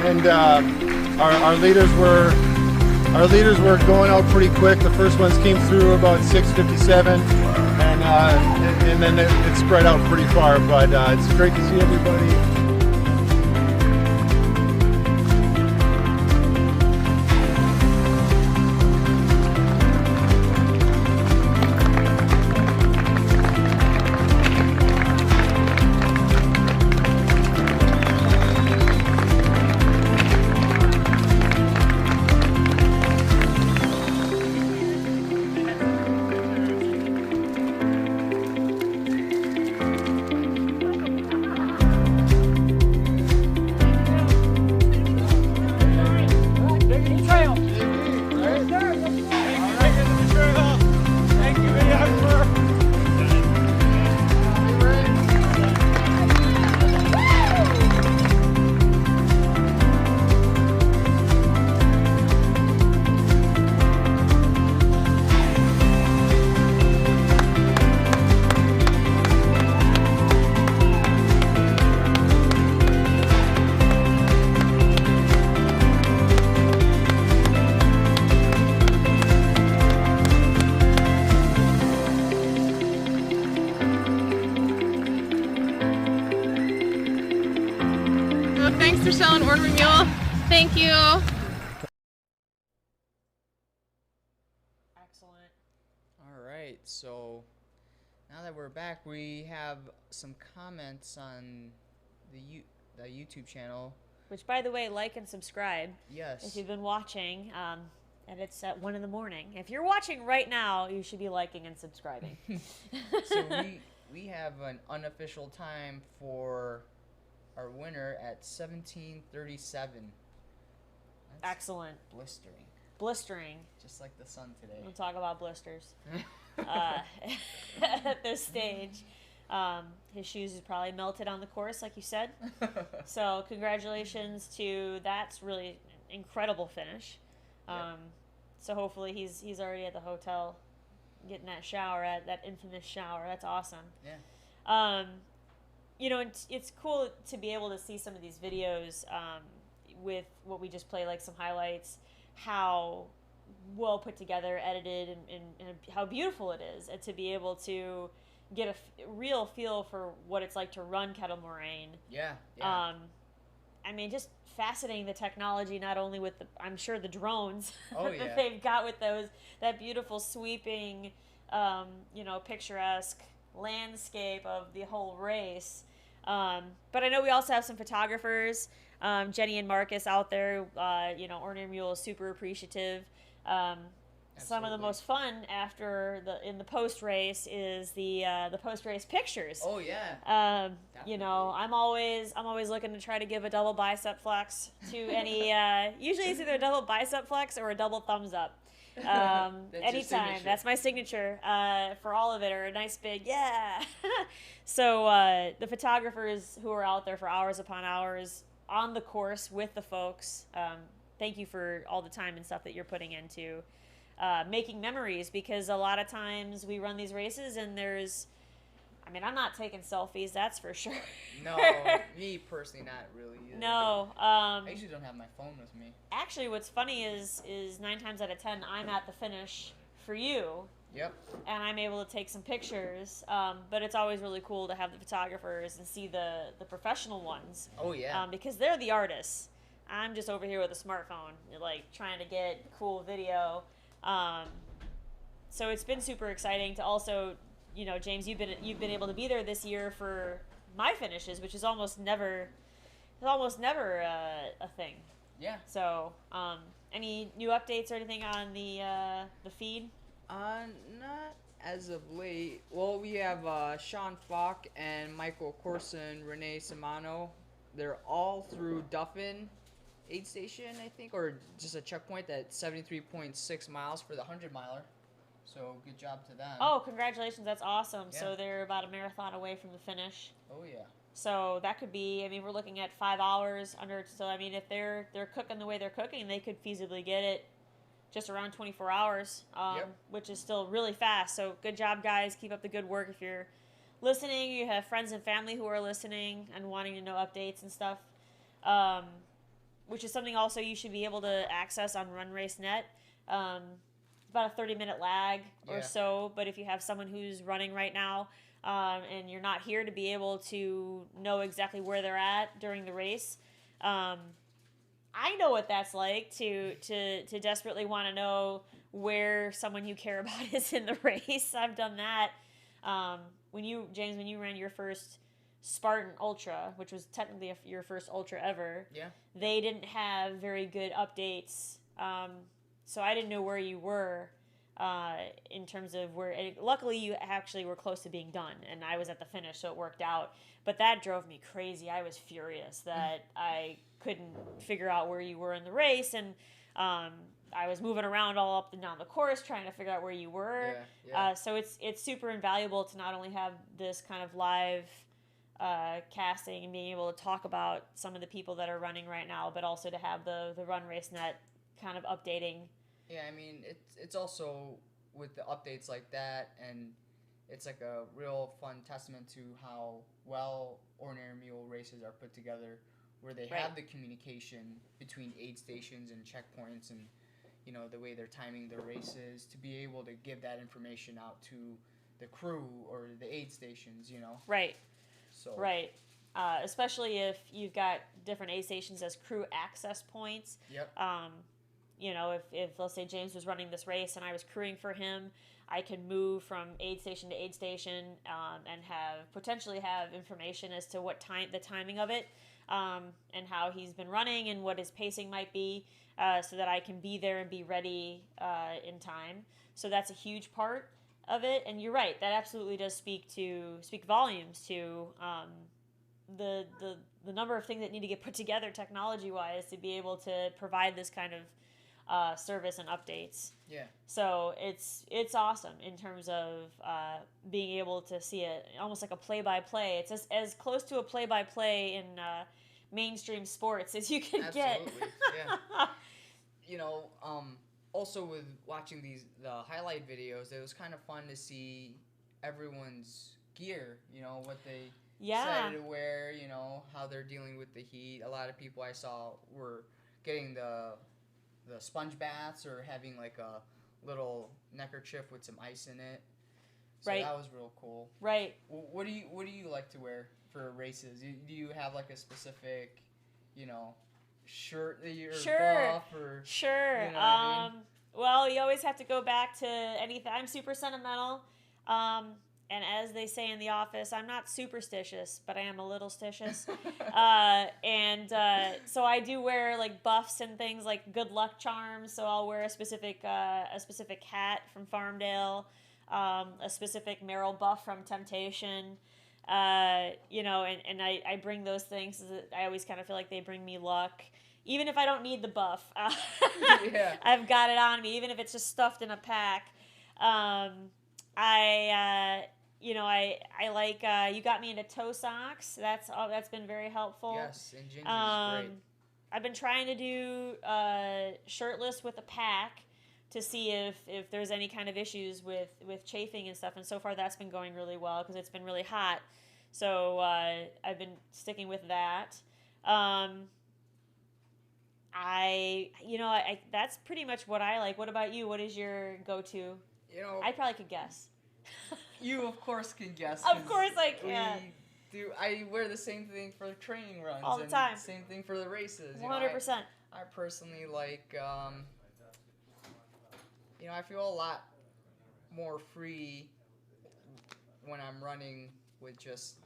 And our leaders were going out pretty quick. The first ones came through about 6:57, and then it spread out pretty far. But it's great to see everybody. Thanks for selling Ornery Mule. Thank you. Excellent. All right, so now that we're back, we have some comments on the YouTube channel. Which, by the way, like and subscribe. Yes. If you've been watching, and it's at 1 in the morning. If you're watching right now, you should be liking and subscribing. So we have an unofficial time for our winner at 17:37. Excellent. Blistering. Blistering. Just like the sun today. We'll talk about blisters at this stage. His shoes is probably melted on the course, like you said. So congratulations to that's really an incredible finish. So hopefully he's already at the hotel getting that shower, that infamous shower. That's awesome. Yeah. You know, it's cool to be able to see some of these videos with what we just played, like some highlights, how well put together, edited, and how beautiful it is, and to be able to get a real feel for what it's like to run Kettle Moraine. Yeah. I mean, just fascinating, the technology, not only with I'm sure the drones that they've got with that beautiful sweeping, picturesque landscape of the whole race. But I know we also have some photographers, Jenny and Marcus out there. Ornery Mule is super appreciative. Some of the most fun in the post race is the post race pictures. Oh yeah. I'm always looking to try to give a double bicep flex to any. Usually it's either a double bicep flex or a double thumbs up. Anytime. That's my signature for all of it, or a nice big yeah. So the photographers who are out there for hours upon hours on the course with the folks, thank you for all the time and stuff that you're putting into making memories, because a lot of times we run these races and I'm not taking selfies, that's for sure. No, me personally, not really either. No. I usually don't have my phone with me. Actually, what's funny is 9 times out of 10, I'm at the finish for you. Yep. And I'm able to take some pictures. But it's always really cool to have the photographers and see the professional ones. Oh, yeah. Because they're the artists. I'm just over here with a smartphone, like trying to get cool video. So it's been super exciting to also, James, you've been able to be there this year for my finishes, which is almost never a thing. Yeah. So, any new updates or anything on the feed? Not as of late. Well, we have Sean Falk and Michael Corson, Renee Simano. They're all through Duffin aid station, I think, or just a checkpoint at 73.6 miles for the 100-miler. So good job to them. Oh, congratulations. That's awesome. Yeah. So they're about a marathon away from the finish. Oh, yeah. So that could be, we're looking at 5 hours under. So, if they're cooking the way they're cooking, they could feasibly get it just around 24 hours, which is still really fast. So good job, guys. Keep up the good work if you're listening, you have friends and family who are listening and wanting to know updates and stuff, which is something also you should be able to access on Run Race Net. About a 30-minute lag or so, but if you have someone who's running right now and you're not here to be able to know exactly where they're at during the race, I know what that's like to desperately want to know where someone you care about is in the race. I've done that. When you ran your first Spartan Ultra, which was technically your first Ultra ever, they didn't have very good updates. So I didn't know where you were in terms of where. Luckily, you actually were close to being done, and I was at the finish, so it worked out. But that drove me crazy. I was furious that I couldn't figure out where you were in the race, and I was moving around all up and down the course trying to figure out where you were. So it's super invaluable to not only have this kind of live casting and being able to talk about some of the people that are running right now, but also to have the Run Race Net kind of updating. Yeah, I mean, it's also with the updates like that, and it's like a real fun testament to how well Ornery Mule races are put together, where they have the communication between aid stations and checkpoints, and you know the way they're timing their races to be able to give that information out to the crew or the aid stations, you know. Right. So. Right. Especially if you've got different aid stations as crew access points. Yep. You know, if let's say James was running this race and I was crewing for him, I could move from aid station to aid station and potentially have information as to what the timing of it, and how he's been running and what his pacing might be, so that I can be there and be ready in time. So that's a huge part of it. And you're right, that absolutely does speak volumes to the number of things that need to get put together technology-wise to be able to provide this kind of service and updates. Yeah. So it's awesome in terms of being able to see it almost like a play-by-play. It's as close to a play-by-play in mainstream sports as you can get. Absolutely. Yeah. You know, also with watching the highlight videos, it was kind of fun to see everyone's gear. You know what they decided to wear. You know how they're dealing with the heat. A lot of people I saw were getting the sponge baths or having like a little neckerchief with some ice in it. So that was real cool. Right. What do you like to wear for races? Do you have like a specific, you know, shirt that you're buff or? Sure. You know what I mean? Well, you always have to go back to anything. I'm super sentimental. And as they say in the office, I'm not superstitious, but I am a little stitious. So I do wear like buffs and things like good luck charms. So I'll wear a specific hat from Farmdale, a specific Merrill buff from Temptation. You know, and I bring those things. I always kind of feel like they bring me luck. Even if I don't need the buff, I've got it on me, even if it's just stuffed in a pack. You know, I like, you got me into toe socks. That's been very helpful. Yes, and Ginger's great. I've been trying to do shirtless with a pack to see if there's any kind of issues with chafing and stuff. And so far that's been going really well because it's been really hot. So I've been sticking with that. That's pretty much what I like. What about you? What is your go-to? You know, I probably could guess. You of course can guess. Of course I can. I wear the same thing for training runs all the time. Same thing for the races. 100%. I personally like. You know, I feel a lot more free when I'm running with just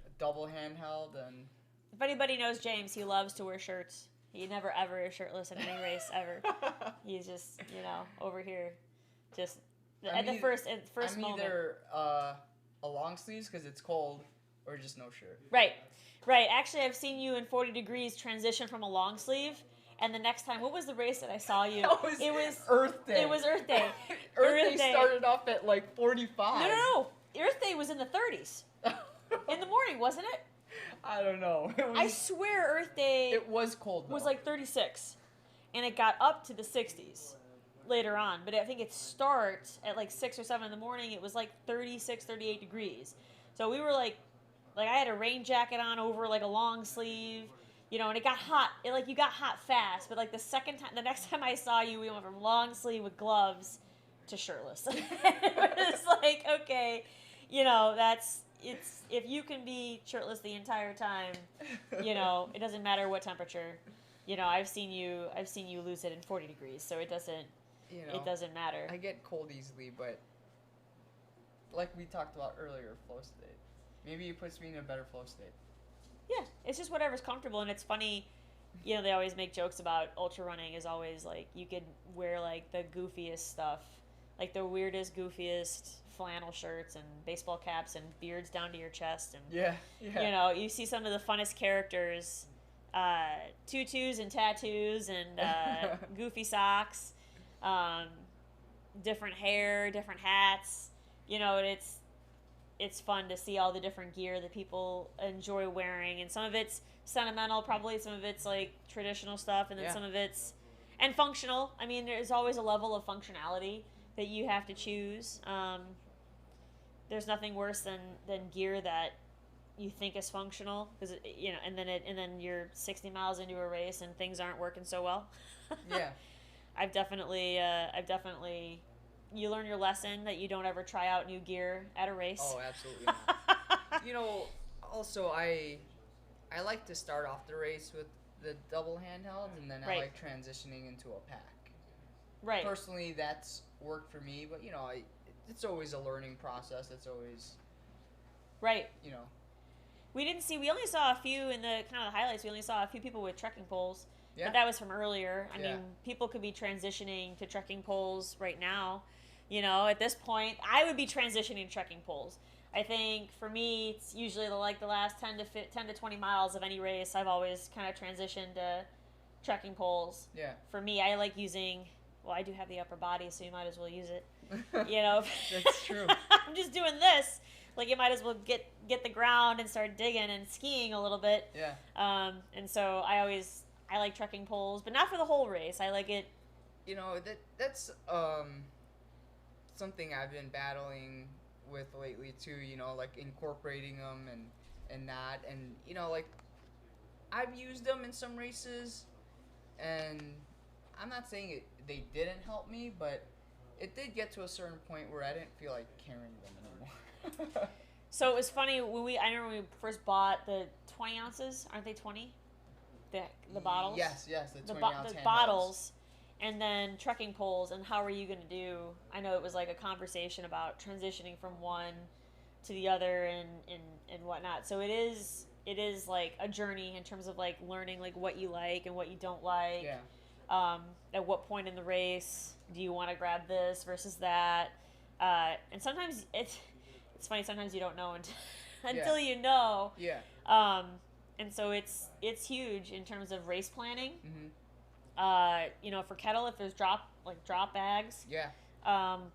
a double handheld and. If anybody knows James, he loves to wear shirts. He never ever is shirtless in any race ever. He's just, you know, over here, just at the first I'm moment. either a long sleeves because it's cold, or just no shirt. Right. Actually, I've seen you in 40 degrees transition from a long sleeve, and the next time, what was the race that I saw you? It was Earth Day. It was Earth Day. Earth Day started off at like 45. No. Earth Day was in the 30s. In the morning, wasn't it? I don't know. I swear Earth Day. It was cold though. Was like 36, and it got up to the 60s. later on, but I think it starts at like 6 or 7 in the morning. It was like 36, 38 degrees. So we were like I had a rain jacket on over like a long sleeve, you know, and it got hot. You got hot fast, but like the next time I saw you, we went from long sleeve with gloves to shirtless. It was like, okay, you know, if you can be shirtless the entire time, you know, it doesn't matter what temperature. You know, I've seen you lose it in 40 degrees, so it doesn't matter. I get cold easily, but like we talked about earlier, flow state. Maybe it puts me in a better flow state. Yeah, it's just whatever's comfortable, and it's funny. You know, they always make jokes about ultra running is always like you could wear like the goofiest stuff, like the weirdest, goofiest flannel shirts and baseball caps and beards down to your chest, and yeah. You know, you see some of the funnest characters. Tutus and tattoos and goofy socks, different hair, different hats. You know, it's fun to see all the different gear that people enjoy wearing, and some of it's sentimental, probably some of it's like traditional stuff, and then some of it's and functional. I mean, there's always a level of functionality that you have to choose. There's nothing worse than gear that you think is functional, because you know, and then you're 60 miles into a race and things aren't working so well. Yeah. I've definitely you learn your lesson that you don't ever try out new gear at a race. Oh, absolutely not. You know, also I like to start off the race with the double handheld, and then I like transitioning into a pack. Right. Personally, that's worked for me, but you know, it's always a learning process. It's always you know. We only saw a few in the kind of the highlights. We only saw a few people with trekking poles. Yeah. But that was from earlier. I mean, people could be transitioning to trekking poles right now. You know, at this point, I would be transitioning to trekking poles. I think for me, it's usually the last 10 to 20 miles of any race, I've always kind of transitioned to trekking poles. Yeah. For me, I like using, well, I do have the upper body, so you might as well use it. You know? That's true. I'm just doing this. Like, you might as well get the ground and start digging and skiing a little bit. Yeah. And so I like trekking poles, but not for the whole race. I like it. You know, that's something I've been battling with lately too. You know, like incorporating them and not, and you know, like I've used them in some races, and I'm not saying they didn't help me, but it did get to a certain point where I didn't feel like carrying them anymore. So it was funny when I remember when we first bought the 20 ounces. Aren't they 20? The bottles. Yes, the 20-ounce the bottles, and then trekking poles. And how are you going to do? I know it was like a conversation about transitioning from one to the other and whatnot. So it is like a journey in terms of like learning like what you like and what you don't like. Yeah. At what point in the race do you want to grab this versus that? And sometimes it's funny. Sometimes you don't know until you know. Yeah. And so it's huge in terms of race planning. Mm-hmm. You know, for Kettle, if there's drop bags. Yeah.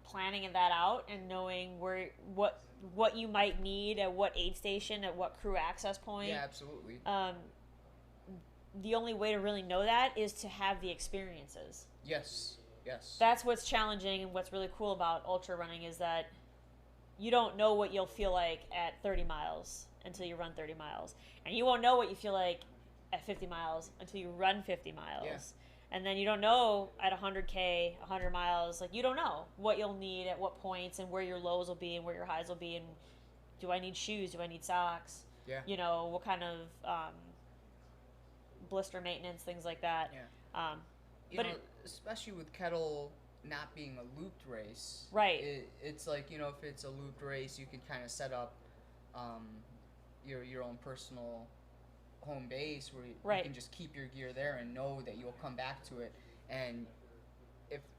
Planning that out and knowing what you might need at what aid station, at what crew access point. Yeah, absolutely. The only way to really know that is to have the experiences. Yes. That's what's challenging, and what's really cool about ultra running is that you don't know what you'll feel like at 30 miles until you run 30 miles. And you won't know what you feel like at 50 miles until you run 50 miles. Yeah. And then you don't know at 100K, 100 miles, like you don't know what you'll need at what points and where your lows will be and where your highs will be. And do I need shoes? Do I need socks? Yeah. You know, what kind of blister maintenance, things like that. Yeah. You know, especially with Kettle not being a looped race. Right. It's like, you know, if it's a looped race, you can kind of set up your own personal home base where you can just keep your gear there and know that you'll come back to it. And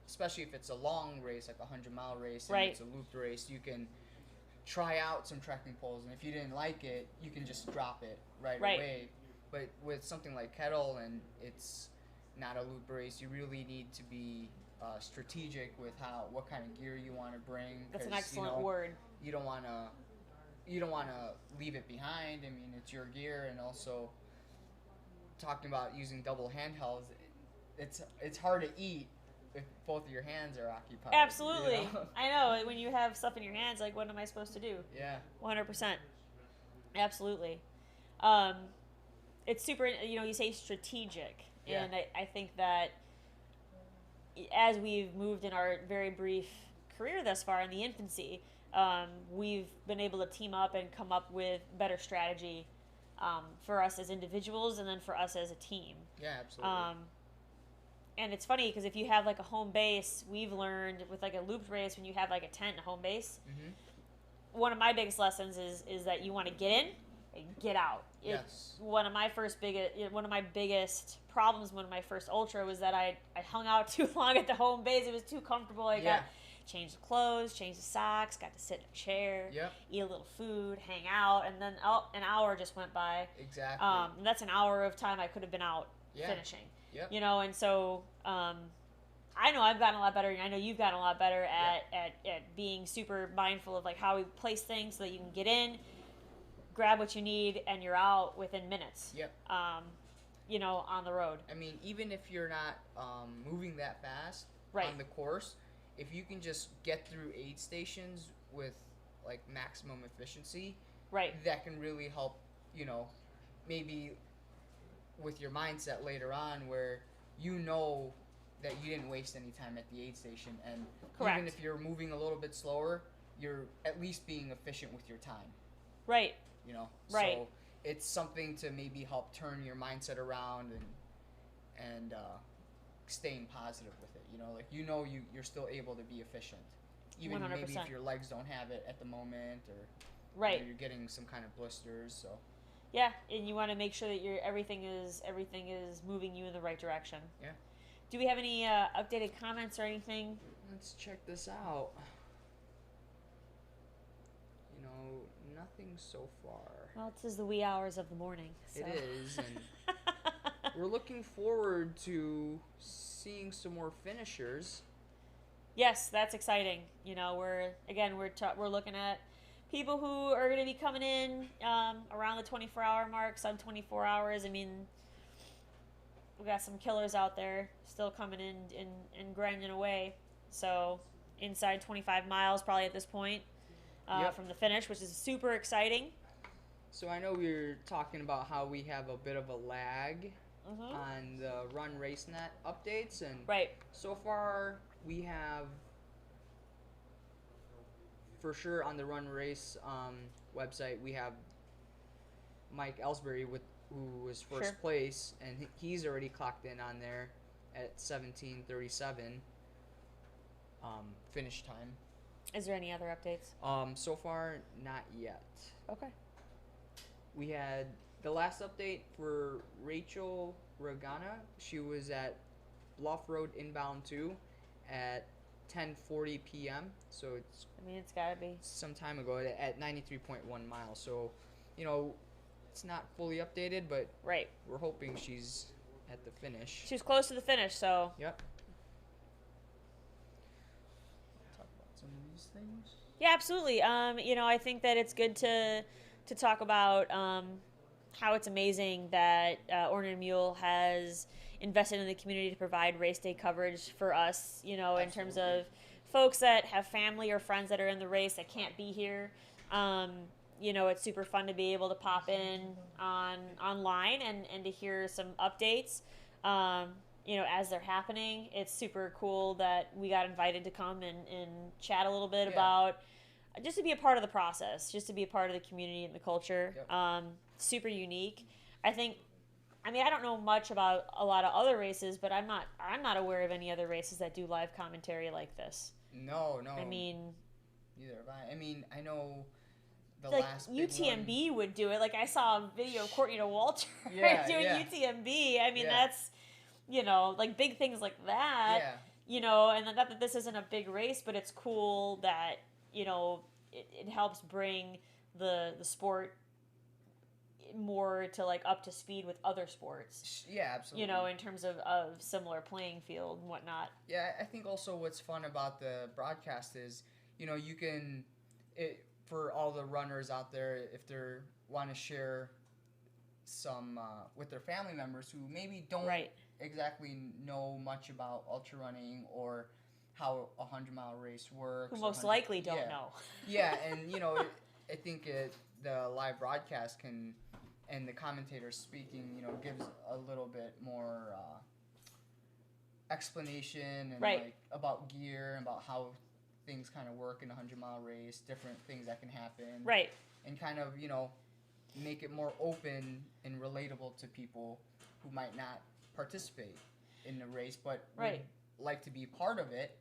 especially if it's a long race, like a 100-mile race, and it's a looped race, you can try out some trekking poles, and if you didn't like it, you can just drop it right away. But with something like Kettle, and it's not a loop race, you really need to be strategic with what kind of gear you want to bring. That's an excellent word. You don't want to leave it behind. I mean, it's your gear. And also talking about using double handhelds, it's hard to eat if both of your hands are occupied. Absolutely. You know? I know. When you have stuff in your hands, like, what am I supposed to do? Yeah. 100%. Absolutely. It's super, you say strategic. Yeah. And I think that as we've moved in our very brief career thus far in the infancy, we've been able to team up and come up with better strategy for us as individuals and then for us as a team. Yeah, absolutely. And it's funny because if you have like a home base, we've learned with like a looped race, when you have like a tent and a home base, one of my biggest lessons is that you want to get in and get out. Yes. One of my biggest problems when my first ultra was that I hung out too long at the home base. It was too comfortable. I got changed the clothes, changed the socks, got to sit in a chair, eat a little food, hang out, and then an hour just went by. Exactly. And that's an hour of time I could have been out finishing. Yep. And so I know I've gotten a lot better, and I know you've gotten a lot better at being super mindful of like how we place things so that you can get in, grab what you need, and you're out within minutes. Yep. On the road. I mean, even if you're not moving that fast on the course, if you can just get through aid stations with like maximum efficiency, that can really help, maybe with your mindset later on where that you didn't waste any time at the aid station, and even if you're moving a little bit slower, you're at least being efficient with your time. Right. So it's something to maybe help turn your mindset around and staying positive with it. You're still able to be efficient, even 100%. maybe if your legs don't have it at the moment, or you're getting some kind of blisters. So yeah, and you want to make sure that everything is moving you in the right direction. Yeah. Do we have any updated comments or anything? Let's check this out. Nothing so far. Well, it is the wee hours of the morning. So. It is, and we're looking forward to seeing some more finishers. Yes, that's exciting. We're looking at people who are going to be coming in around the 24-hour mark, sub 24 hours. I mean, we got some killers out there still coming in and grinding away. So inside 25 miles probably at this point. From the finish, which is super exciting. So I know we were talking about how we have a bit of a lag on the Run RaceNet updates, and so far we have, for sure on the Run Race website, we have Mike Ellsbury who was first place, and he's already clocked in on there at 17:37 finish time. Is there any other updates? So far, not yet. Okay. We had the last update for Rachel Regana. She was at Bluff Road inbound 2 at 10:40 p.m. So it's gotta be some time ago at 93.1 miles. So, it's not fully updated, but we're hoping she's at the finish. She was close to the finish, so. Yep. Some of these things? Yeah, absolutely. I think that it's good to talk about how it's amazing that Ornery Mule has invested in the community to provide race day coverage for us, in terms of folks that have family or friends that are in the race that can't be here. It's super fun to be able to pop in online and to hear some updates. As they're happening. It's super cool that we got invited to come and chat a little bit about, just to be a part of the process, just to be a part of the community and the culture. Super unique. I don't know much about a lot of other races, but I'm not aware of any other races that do live commentary like this. No. I mean, neither have I. I mean, I know the like last UTMB would do it. Like I saw a video of Courtney Walter doing UTMB. I mean, that's like big things like that. And not that this isn't a big race, but it's cool that it helps bring the sport more to like up to speed with other sports. Yeah, absolutely. In terms of similar playing field and whatnot. Yeah, I think also what's fun about the broadcast is, you can, for all the runners out there, if they want to share some with their family members who maybe don't exactly know much about ultra running or how a 100-mile race works. Who most likely don't know. Yeah, and I think the live broadcast can, and the commentator speaking, gives a little bit more explanation and like about gear and about how things kind of work in a 100-mile race, different things that can happen. Right. And kind of, make it more open and relatable to people who might not participate in the race but would like to be part of it,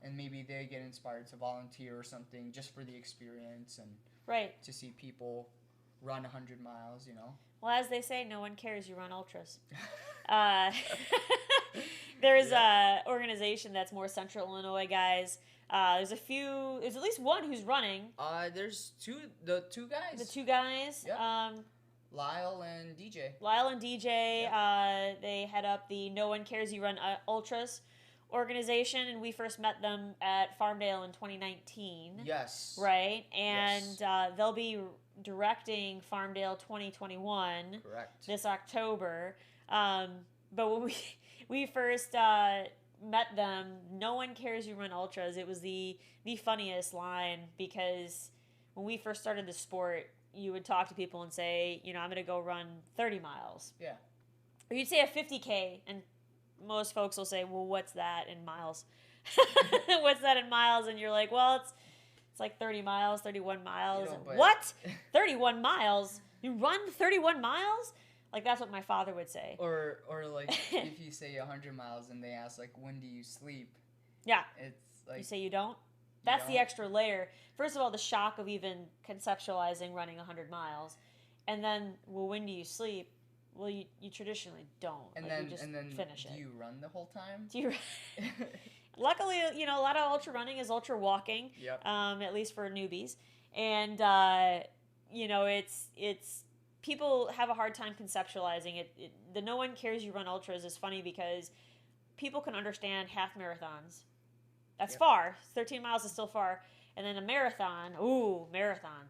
and maybe they get inspired to volunteer or something just for the experience and to see people run 100 miles, Well, as they say, no one cares, you run ultras. There's a organization that's more Central Illinois guys. There's at least one who's running. There's the two guys. The two guys. Yep. Lyle and DJ. They head up the No One Cares You Run Ultras organization, and we first met them at Farmdale in 2019. Yes. Right? And they'll be directing Farmdale 2021. Correct. This October. But when we first met them, No One Cares You Run Ultras, it was the funniest line, because when we first started the sport, you would talk to people and say, I'm going to go run 30 miles. Yeah. Or you'd say a 50K, and most folks will say, well, what's that in miles? What's that in miles? And you're like, well, it's like 30 miles, 31 miles. What? 31 miles? You run 31 miles? Like, that's what my father would say. Or like, if you say 100 miles and they ask, like, when do you sleep? Yeah. It's like... You say you don't? That's the extra layer. First of all, the shock of even conceptualizing running 100 miles. And then, well, when do you sleep? Well, you traditionally don't. And like, then, you just finish it. Do you run the whole time? Luckily, a lot of ultra running is ultra walking. Yep. At least for newbies. And, it's people have a hard time conceptualizing it. The No One Cares You Run Ultras is funny because people can understand half marathons. That's far. 13 miles is still far. And then a marathon,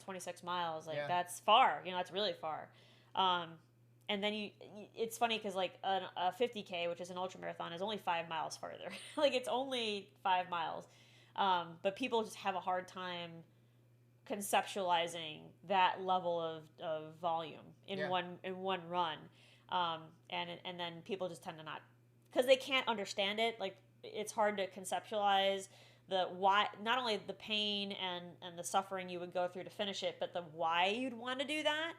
26 miles. Like, that's far. That's really far. And then it's funny because, like, a 50K, which is an ultra marathon, is only 5 miles farther. Like, it's only 5 miles. But people just have a hard time conceptualizing that level of volume in one run. And then people just tend to not, because they can't understand it. Like, it's hard to conceptualize the why, not only the pain and the suffering you would go through to finish it, but the why you'd want to do that.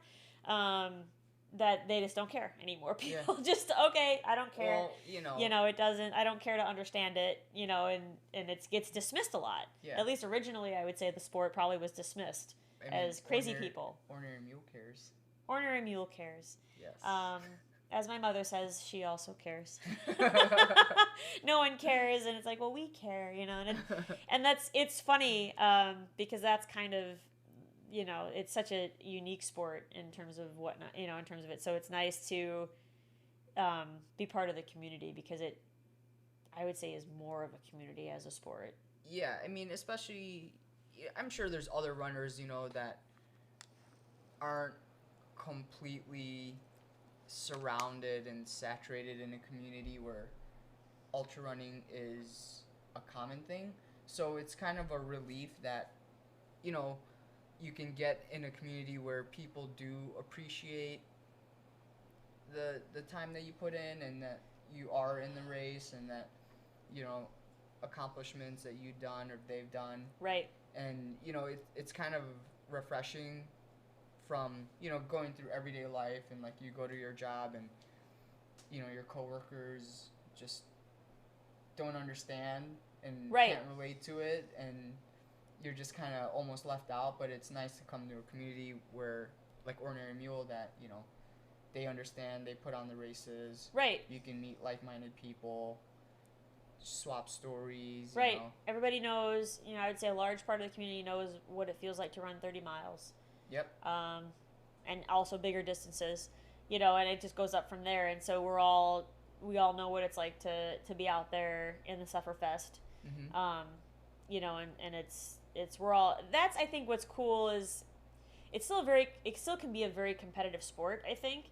That they just don't care anymore. People just, okay, I don't care. Well, it doesn't, I don't care to understand it, and it gets dismissed a lot. Yeah. At least originally, I would say the sport probably was dismissed as crazy people. Ornery Mule cares. Ornery Mule cares. Yes. As my mother says, she also cares. No one cares, and it's like, well, we care, and it's funny, because that's kind of, it's such a unique sport in terms of whatnot, in terms of it. So it's nice to be part of the community, because it, I would say, is more of a community as a sport. Yeah, I mean, especially, I'm sure there's other runners, that aren't completely surrounded and saturated in a community where ultra running is a common thing. So it's kind of a relief that, you can get in a community where people do appreciate the time that you put in, and that you are in the race, and that, accomplishments that you've done or they've done. Right. And, it's kind of refreshing from, going through everyday life, and, like, you go to your job and, your coworkers just don't understand and can't relate to it, and you're just kind of almost left out. But it's nice to come to a community where, like Ornery Mule, that, they understand, they put on the races. Right. You can meet like-minded people, swap stories. Right. Everybody knows, I would say a large part of the community knows what it feels like to run 30 miles. Yep. And also bigger distances, and it just goes up from there. And so we all know what it's like to be out there in the Sufferfest. Mm-hmm. And we're all, that's, I think what's cool is it still can be a very competitive sport, I think.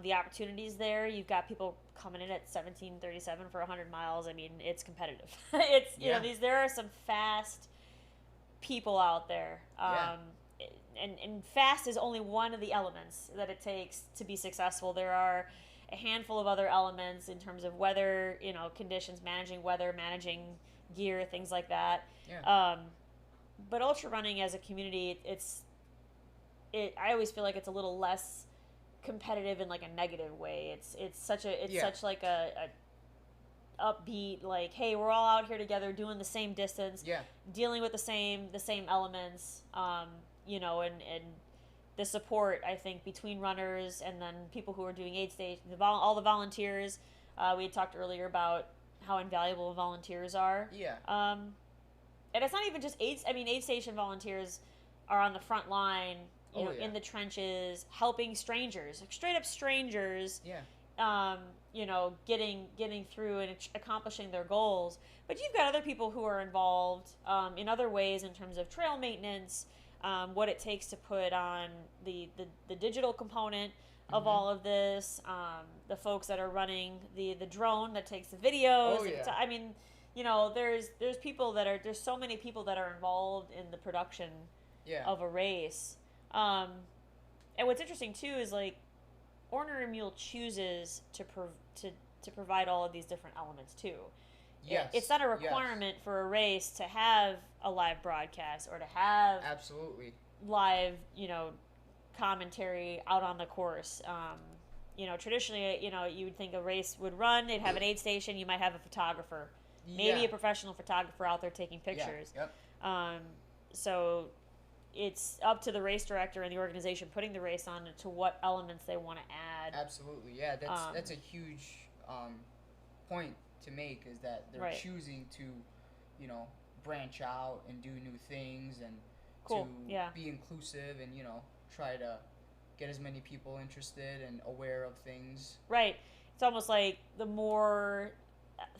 the opportunities there. You've got people coming in at 17:37 for 100 miles. I mean, it's competitive. It's you know there are some fast people out there. And fast is only one of the elements that it takes to be successful. There are a handful of other elements in terms of weather, conditions, managing weather, managing gear, things like that. But ultra running as a community, I always feel like it's a little less competitive in like a negative way. It's such like a upbeat, like, hey, we're all out here together doing the same distance, dealing with the same elements, and the support, I think, between runners and then people who are doing aid station, all the volunteers. We had talked earlier about how invaluable volunteers are. And it's not even just aid station volunteers are on the front line, in the trenches, helping strangers, like straight up strangers, getting through and accomplishing their goals. But you've got other people who are involved in other ways in terms of trail maintenance, what it takes to put on the digital component of all of this, the folks that are running the drone that takes the videos. I mean, there's people there's so many people that are involved in the production of a race. And what's interesting too is like Ornery Mule chooses to provide all of these different elements too. It's not a requirement for a race to have a live broadcast or to have live, commentary out on the course. Traditionally, you would think a race would run, they'd have an aid station, you might have a photographer, maybe a professional photographer out there taking pictures. So it's up to the race director and the organization putting the race on to what elements they want to add. Absolutely, that's a huge point to make, is that they're choosing to, branch out and do new things and to be inclusive and, try to get as many people interested and aware of things. Right. It's almost like the more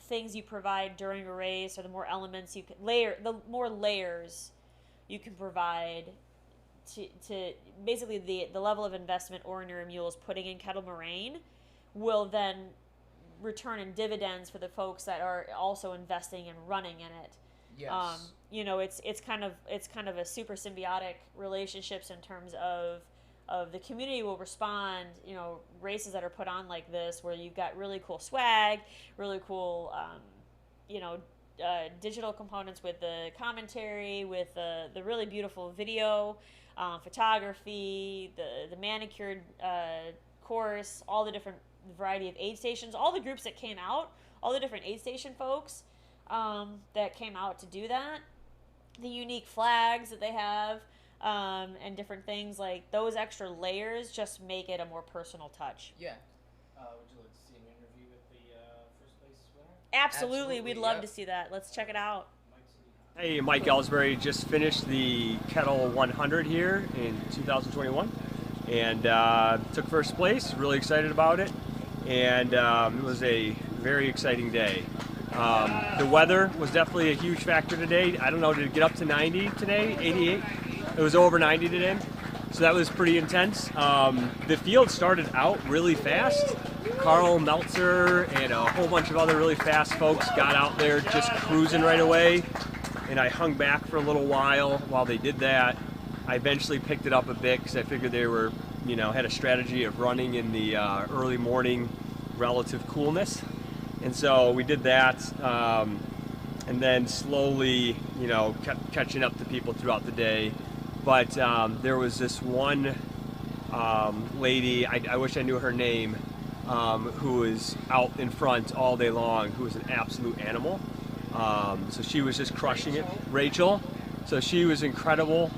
things you provide during a race, or the more elements you can the more layers you can provide to basically the level of investment Ornery Mule is putting in Kettle Moraine will then return in dividends for the folks that are also investing and running in it. It's kind of a super symbiotic relationships in terms of the community will respond, races that are put on like this, where you've got really cool swag, really cool, digital components with the commentary, with the really beautiful video, photography, the manicured course, all the different variety of aid stations, all the groups that came out, all the different aid station folks that came out to do that, the unique flags that they have, and different things, like those extra layers just make it a more personal touch. Would you like to see an interview with the first place winner? Absolutely, we'd love to see that. Let's check it out. Hey, Mike Ellsbury just finished the Kettle 100 here in 2021 and took first place. Really excited about it, and it was a very exciting day. The weather was definitely a huge factor today. I don't know, did it get up to 90 today? 88? It was over 90 today, so that was pretty intense. The field started out really fast. Carl Meltzer and a whole bunch of other really fast folks got out there just cruising right away, and I hung back for a little while they did that. I eventually picked it up a bit because I figured they were, had a strategy of running in the early morning relative coolness. And so we did that, and then slowly, kept catching up to people throughout the day. But there was this one lady, I wish I knew her name, who was out in front all day long, who was an absolute animal. So she was just crushing it. Rachel. So she was incredible.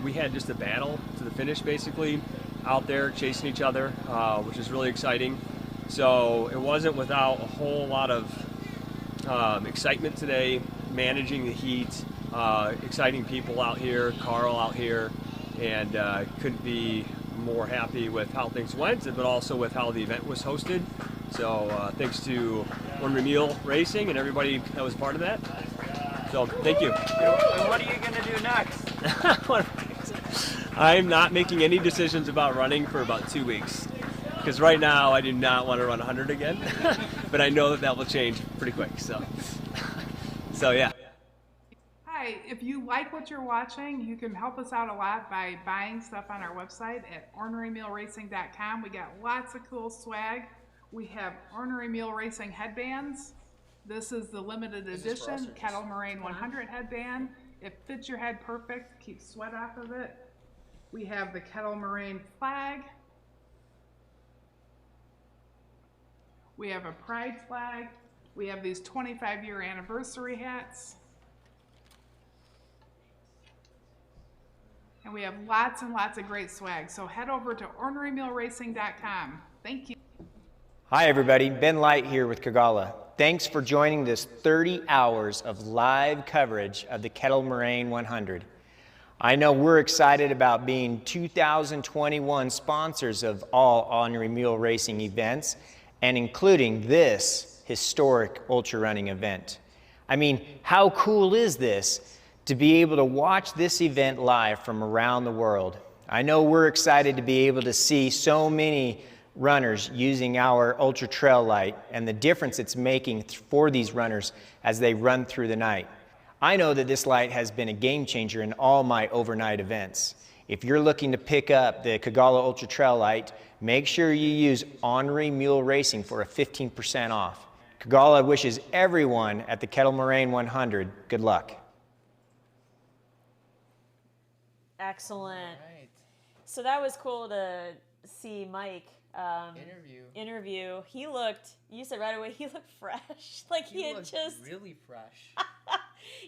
We had just a battle to the finish, basically, out there chasing each other, which is really exciting. So it wasn't without a whole lot of excitement today, managing the heat, exciting people out here, Carl out here, and couldn't be more happy with how things went, but also with how the event was hosted. So thanks to Ornery Mule Racing and everybody that was part of that. So thank you. And what are you going to do next? I'm not making any decisions about running for about 2 weeks. because right now I do not want to run 100 again, but I know that will change pretty quick. So yeah. Hi, if you like what you're watching, you can help us out a lot by buying stuff on our website at ornerymule.com. We got lots of cool swag. We have Ornery Mule Racing headbands. This is the limited edition Kettle Moraine 100 headband. It fits your head perfect, keeps sweat off of it. We have the Kettle Moraine flag. We have a pride flag. We have these 25-year anniversary hats. And we have lots and lots of great swag. So head over to ornerymulracing.com. Thank you. Hi everybody, Ben Light here with Kagala. Thanks for joining this 30 hours of live coverage of the Kettle Moraine 100. I know we're excited about being 2021 sponsors of all Ornery Mule Racing events and including this historic ultra running event. I mean, how cool is this to be able to watch this event live from around the world? I know we're excited to be able to see so many runners using our ultra trail light and the difference it's making for these runners as they run through the night. I know that this light has been a game changer in all my overnight events. If you're looking to pick up the Kagala Ultra Trail Light, make sure you use Ornery Mule Racing for a 15% off. Kagala wishes everyone at the Kettle Moraine 100 good luck. Excellent. Right. So that was cool to see Mike interview. He looked, you said right away, he looked fresh. Like he had just really fresh.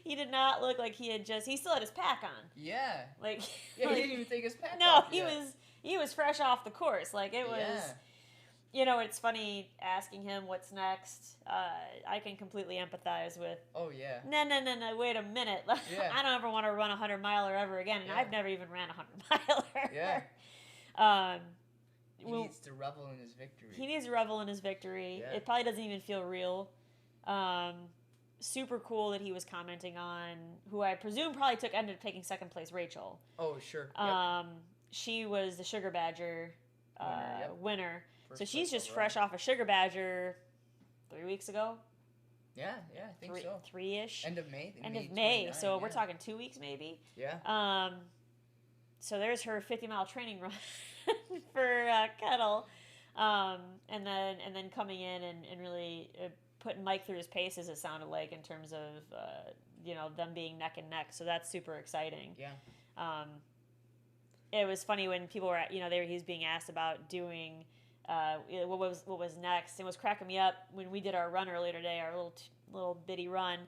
He did not look like he still had his pack on. Yeah. Like he didn't even take his pack off. No, he was fresh off the course. Like it was, you know, it's funny asking him what's next. I can completely empathize with. Oh yeah. No, wait a minute. I don't ever want to run a 100-miler ever again, and I've never even ran a 100-miler. Yeah. He needs to revel in his victory. He needs to revel in his victory. Yeah. It probably doesn't even feel real. Super cool that he was commenting on who I presume probably ended up taking second place, Rachel. Oh, sure. She was the Sugar Badger winner. So she's just fresh off a Sugar Badger 3 weeks ago. Yeah, I think so. 3-ish. End of May. End of May. So we're talking 2 weeks maybe. Yeah. So there's her 50-mile training run for Kettle, and then coming in and really putting Mike through his paces. It sounded like in terms of them being neck and neck. So that's super exciting. Yeah. It was funny when people were he was being asked about doing what was next. It was cracking me up when we did our run earlier today, our little bitty run.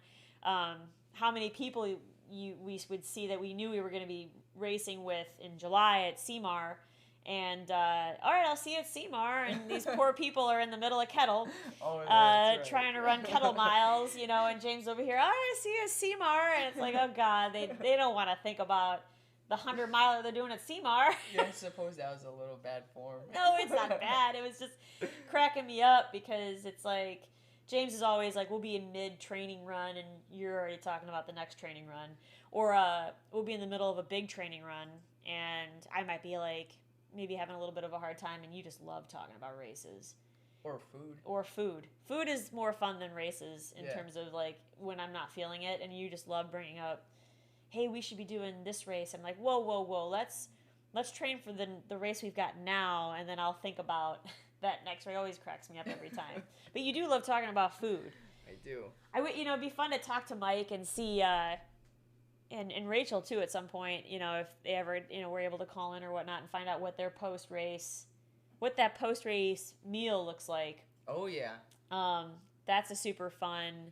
How many people we would see that we knew we were going to be racing with in July at CMAR, and all right, I'll see you at CMAR, and these poor people are in the middle of Kettle, trying to run Kettle miles, and James over here, all right, I'll see you at CMAR, and it's like, oh God, they don't want to think about the 100-miler they're doing at CMAR. Yeah, I suppose that was a little bad form. No, it's not bad. It was just cracking me up because it's like, James is always like, we'll be in mid-training run, and you're already talking about the next training run. Or we'll be in the middle of a big training run, and I might be like, maybe having a little bit of a hard time, and you just love talking about races. Or food. Or food. Food is more fun than races in terms of like when I'm not feeling it, and you just love bringing up, hey, we should be doing this race. I'm like, whoa, let's train for the race we've got now, and then I'll think about that next race. It always cracks me up every time. But you do love talking about food. I do. It'd be fun to talk to Mike and see, and Rachel too at some point, if they ever, were able to call in or whatnot and find out what that post-race meal looks like. Oh, yeah. That's a super fun,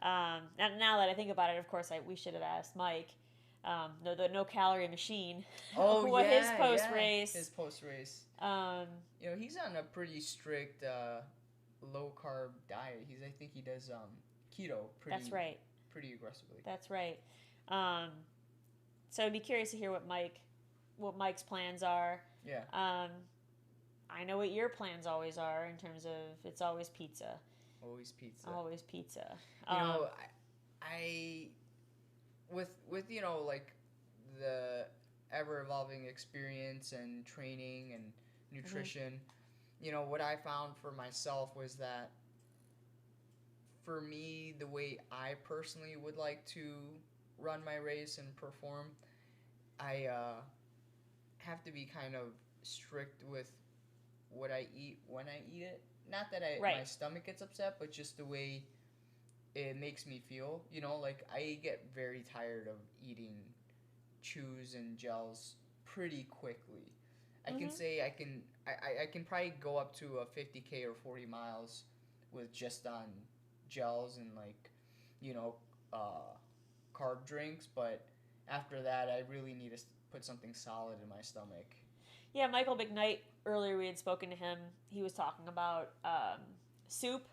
now that I think about it, of course, we should have asked Mike, the no-calorie machine. Oh, what his post-race. His post-race. He's on a pretty strict low-carb diet. I think he does keto That's right. Pretty aggressively. That's right. So I'd be curious to hear what Mike's plans are. Yeah. I know what your plans always are in terms of it's always pizza. Always pizza. Always pizza. I with like the ever evolving experience and training and nutrition, you know, what I found for myself was that for me, the way I personally would like to run my race and perform, I have to be kind of strict with what I eat when I eat it. Not that my stomach gets upset, but just the way it makes me feel. You know, like I get very tired of eating chews and gels pretty quickly. I can say I can probably go up to a 50K or 40 miles with just on gels and like, you know, carb drinks, but after that I really need to put something solid in my stomach. Yeah, Michael McKnight, earlier we had spoken to him. He was talking about soup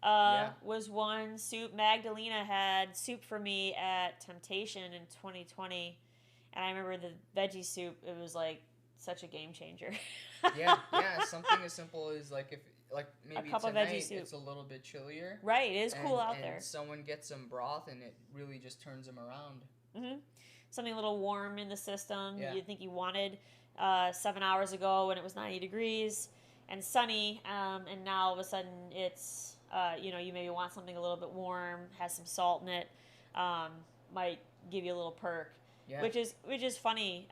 was one. Soup. Magdalena had soup for me at Temptation in 2020, and I remember the veggie soup. It was like such a game changer. yeah, something as simple as like if like maybe a cup tonight of veggie soup. It's a little bit chillier. Right, it is cool out and there. Someone gets some broth and it really just turns them around. Mm-hmm. Something a little warm in the system. Yeah. You think you wanted 7 hours ago when it was 90 degrees and sunny, and now all of a sudden it's you know, you maybe want something a little bit warm, has some salt in it, might give you a little perk. Yeah. Which is funny.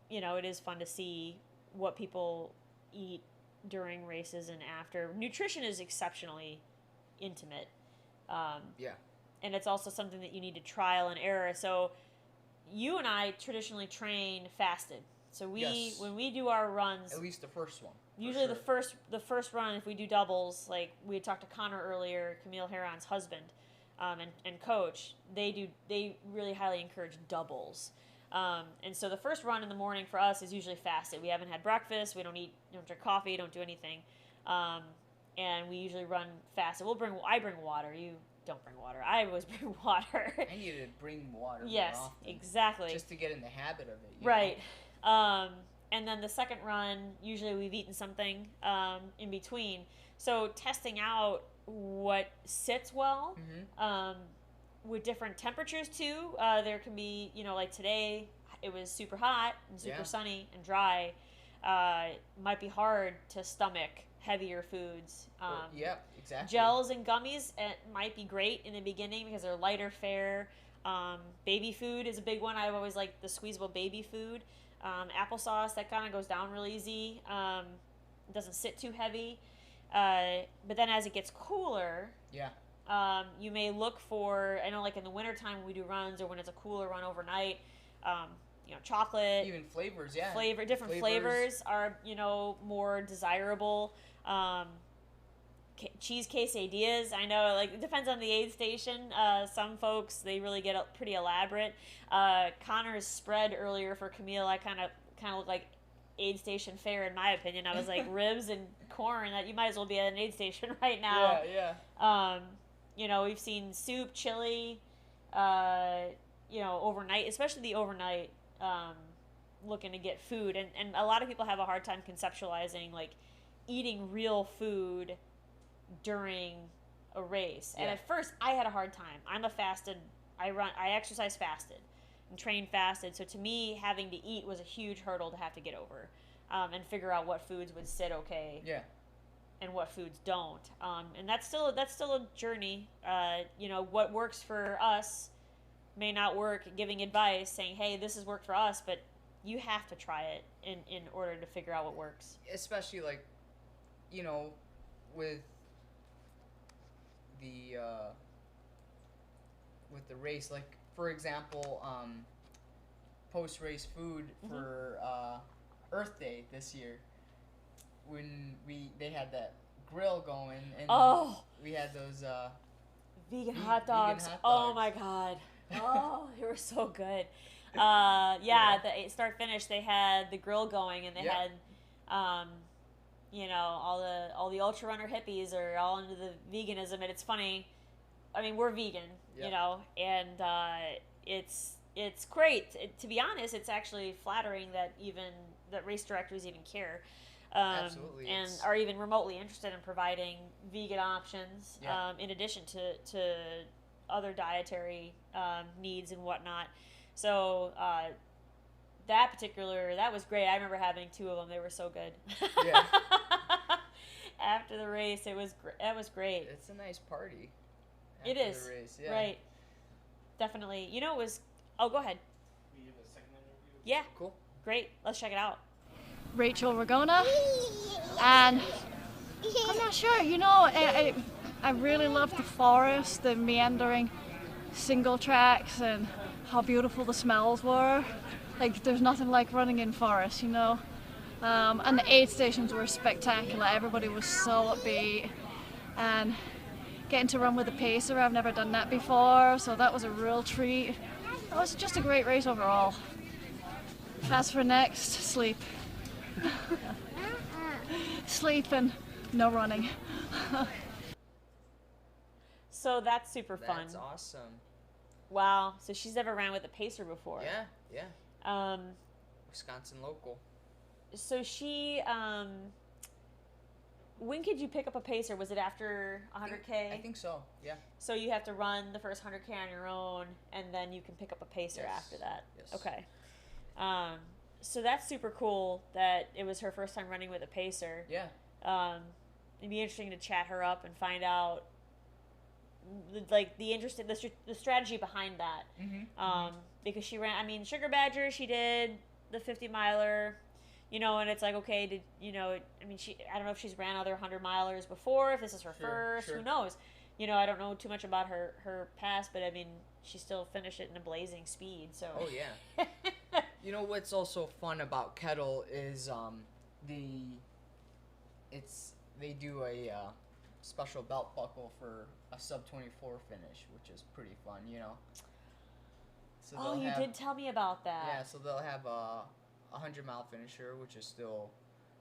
You know, it is fun to see what people eat during races and after. Nutrition is exceptionally intimate. Yeah. And it's also something that you need to trial and error. So you and I traditionally train fasted. So when we do our runs, at least the first one. Usually the first run, if we do doubles, like we had talked to Connor earlier, Camille Heron's husband, and coach, they really highly encourage doubles. And so the first run in the morning for us is usually fasted. We haven't had breakfast. We don't drink coffee. Don't do anything. And we usually run fasted. I bring water. You don't bring water. I always bring water. I need to bring water yes, more often. Exactly. Just to get in the habit of it. Right. And then the second run, usually we've eaten something in between. So testing out what sits well. Mm-hmm. With different temperatures too, there can be, you know, like today it was super hot and super sunny and dry. Might be hard to stomach heavier foods. Yeah, exactly. Gels and gummies might be great in the beginning because they're lighter fare. Baby food is a big one. I've always liked the squeezable baby food. Applesauce, that kind of goes down real easy. Doesn't sit too heavy. But then as it gets cooler... Yeah. You may look for, I know like in the wintertime when we do runs or when it's a cooler run overnight, you know, chocolate. Even flavors, yeah. Different flavors are, you know, more desirable. Cheese quesadillas, I know, like, it depends on the aid station. Some folks, they really get pretty elaborate. Connor's spread earlier for Camille, I kind of look like aid station fare in my opinion. I was like ribs and corn, that you might as well be at an aid station right now. Yeah. You know, we've seen soup, chili, you know, overnight, especially the overnight, looking to get food. And a lot of people have a hard time conceptualizing, like, eating real food during a race. And at first, I had a hard time. I'm a fasted, I exercise fasted and train fasted. So to me, having to eat was a huge hurdle to have to get over, and figure out what foods would sit okay. Yeah. And what foods don't, and that's still a journey. You know, what works for us may not work. Giving advice, saying, "Hey, this has worked for us," but you have to try it in order to figure out what works. Especially like, you know, with the race, like for example, post-race food for Earth Day this year. When they had that grill going and we had those vegan hot dogs. Oh my god. Oh, they were so good. The start finish they had the grill going and they had you know, all the ultra runner hippies are all into the veganism, and it's funny. I mean, we're vegan, you know, and it's great. To be honest, it's actually flattering that race directors even care. Absolutely. And are even remotely interested in providing vegan options, in addition to other dietary needs and whatnot. So that was great. I remember having 2 of them. They were so good. Yeah. After the race, that was great. It's a nice party. It after is. the race, yeah. Right. Definitely. You know, it was. Oh, go ahead. We have a second interview. Yeah. Cool. Great. Let's check it out. Rachel Ragona, and I'm not sure, you know, I really love the forest, the meandering single tracks, and how beautiful the smells were. Like, there's nothing like running in forest, you know. And the aid stations were spectacular. Everybody was so upbeat, and getting to run with a pacer, I've never done that before, so that was a real treat. It was just a great race overall. As for next, sleep. Sleep and no running. So that's super fun. That's awesome. Wow. So she's never ran with a pacer before. Yeah. Wisconsin local. So she, when could you pick up a pacer? Was it after 100K? I think so, yeah. So you have to run the first 100K on your own, and then you can pick up a pacer after that. Yes. Okay. So that's super cool that it was her first time running with a pacer. Yeah. It'd be interesting to chat her up and find out, like, the strategy behind that. Because she ran, I mean, Sugar Badger, she did the 50 miler, you know, and it's like, okay, I don't know if she's ran other 100 milers before, if this is her first, who knows? You know, I don't know too much about her past, but I mean, she still finished it in a blazing speed, so. Oh, yeah. You know what's also fun about Kettle is they do a special belt buckle for a sub-24 finish, which is pretty fun, you know. So you did tell me about that. Yeah, so they'll have a 100-mile finisher, which is still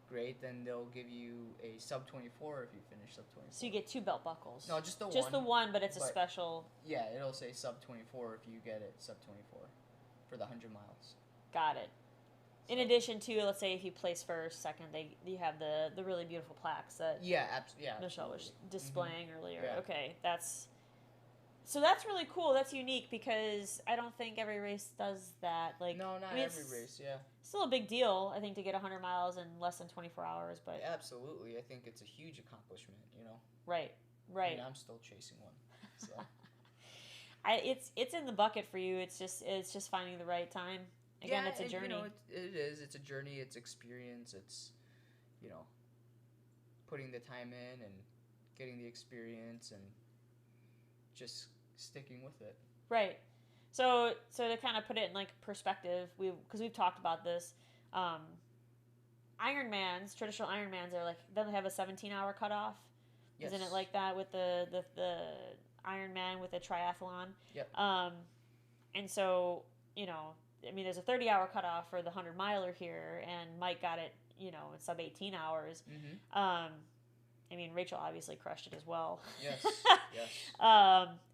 great. Then they'll give you a sub-24 if you finish sub-24. So you get 2 belt buckles. No, just the one. Just the one, but it's a special. Yeah, it'll say sub-24 if you get it sub-24 for the 100 miles. Got it. In addition to, let's say, if you place first, second, you have the really beautiful plaques that Michelle was displaying earlier. Yeah. Okay, that's really cool. That's unique because I don't think every race does that. Like, no, not every race. Yeah, still a big deal, I think, to get 100 miles in less than 24 hours. But absolutely, I think it's a huge accomplishment. You know. Right. I mean, I'm still chasing one. So. It's in the bucket for you. It's just finding the right time. Again, it's a journey. You know, it is. It's a journey. It's experience. It's, you know, putting the time in and getting the experience and just sticking with it. Right. So to kind of put it in like perspective, because we've talked about this, Ironmans, traditional Ironmans are like, don't they have a 17-hour cutoff? Yes. Isn't it like that with the Ironman with a triathlon? Yep. And so, you know, I mean, there's a 30-hour cutoff for the 100-miler here, and Mike got it, you know, in sub 18 hours. Mm-hmm. I mean, Rachel obviously crushed it as well. Yes, yes.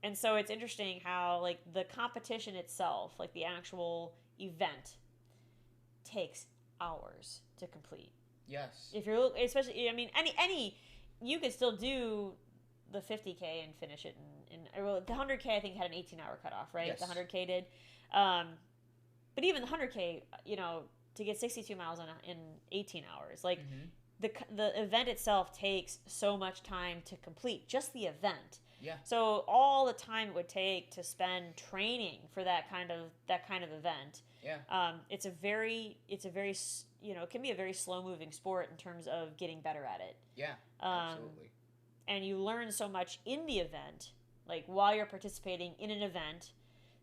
And so it's interesting how, like, the competition itself, like the actual event, takes hours to complete. Yes. If you're, especially, I mean, any, you could still do the 50K and finish it well, the 100K I think had an 18-hour cutoff, right? Yes. The 100K did. But even the 100K, you know, to get 62 miles in 18 hours, like, the event itself takes so much time to complete, just the event. Yeah. So all the time it would take to spend training for that kind of event. Yeah. It's a very, you know, it can be a very slow moving sport in terms of getting better at it. Yeah. Absolutely. And you learn so much in the event, like while you're participating in an event.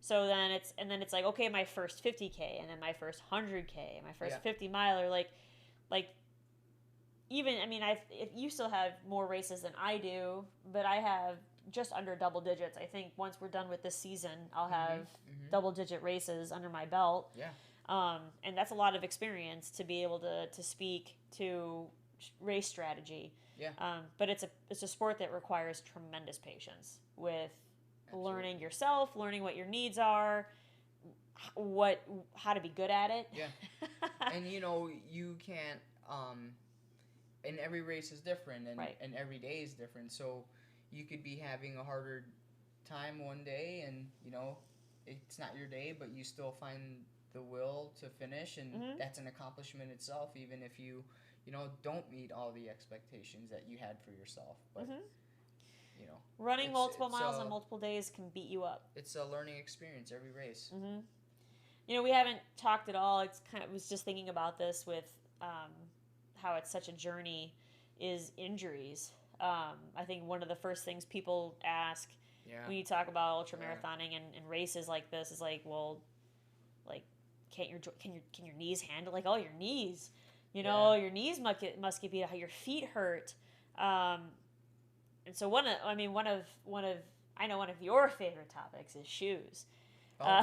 So then it's like, okay, my first 50K and then my first 100K and my first 50 miler, like even, I mean, you still have more races than I do, but I have just under double digits. I think once we're done with this season, I'll have double digit races under my belt. Yeah. And that's a lot of experience to be able to speak to race strategy. Yeah. But it's a sport that requires tremendous patience with learning yourself, learning what your needs are, how to be good at it. Yeah. And you know, you can't and every race is different and every day is different. So you could be having a harder time one day and, you know, it's not your day, but you still find the will to finish, and Mhm. that's an accomplishment itself, even if you don't meet all the expectations that you had for yourself. But Mhm. you know, Running multiple miles a, on multiple days can beat you up. It's a learning experience every race. Mm-hmm. You know, we haven't talked at all. It's was just thinking about this with how it's such a journey is injuries. I think one of the first things people ask when you talk about ultra marathoning and races like this is like, well, like can your knees handle like your knees? You know, your knees must get beat. How your feet hurt. And so one of your favorite topics is shoes. Oh.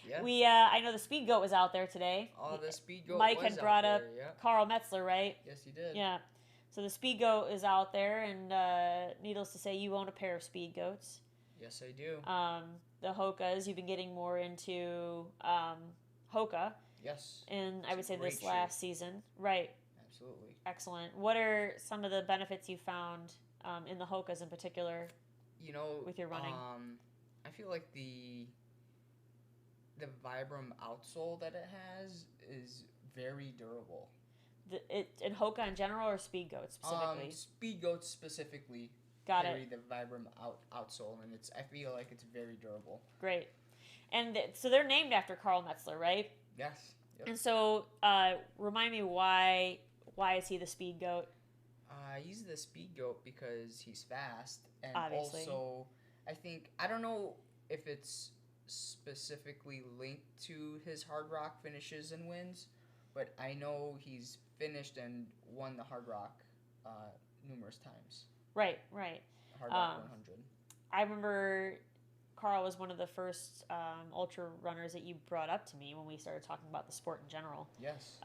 Yeah. I know the Speed Goat was out there today. Oh, the Speed Goat Mike was had brought out up there, yeah. Carl Metzler, right? Yes, he did. Yeah. So the Speed Goat is out there, and needless to say, you own a pair of Speed Goats. Yes, I do. The Hokas, you've been getting more into Hoka. Yes. And I would say great this shoe. last season. Right. Absolutely. Excellent. What are some of the benefits you found in the Hokas in particular? You know, with your running. I feel like the Vibram outsole that it has is very durable. In Hoka in general or Speed Goats specifically? Speed Goats specifically Got carry it. the Vibram outsole, and I feel like it's very durable. Great. And so they're named after Carl Metzler, right? Yes. Yep. And so remind me why is he the Speed Goat? He's the Speed Goat because he's fast, and Obviously. also I don't know if it's specifically linked to his Hard Rock finishes and wins, but I know he's finished and won the Hard Rock numerous times. Right. Hard Rock 100. I remember Carl was one of the first ultra runners that you brought up to me when we started talking about the sport in general. Yes.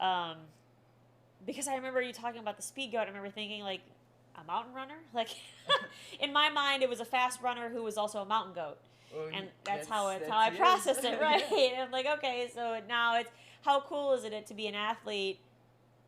Because I remember you talking about the Speed Goat. I remember thinking, like, a mountain runner? Like, in my mind, it was a fast runner who was also a mountain goat. Well, and that's how I it processed is. it, right? Yeah. And I'm like, okay, so now it's, how cool is it to be an athlete?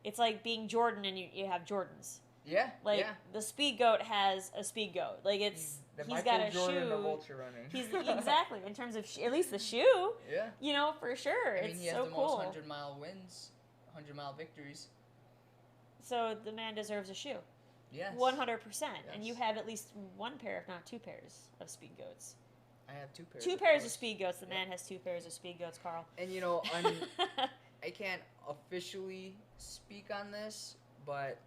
It's like being Jordan and you have Jordans. Yeah, Like, yeah. the Speed Goat has a Speed Goat. Like, he's got a Jordan shoe. of ultra running. He's exactly, in terms of at least the shoe. Yeah. You know, for sure. I mean, it's he has so the cool. most 100-mile wins, 100-mile victories. So the man deserves a shoe. Yes. 100%. And Yes. you have at least one pair, if not two pairs, of Speed Goats. I have two pairs. Two pairs of Speed Goats. The man has two pairs of Speed Goats, Carl. And I can't officially speak on this, but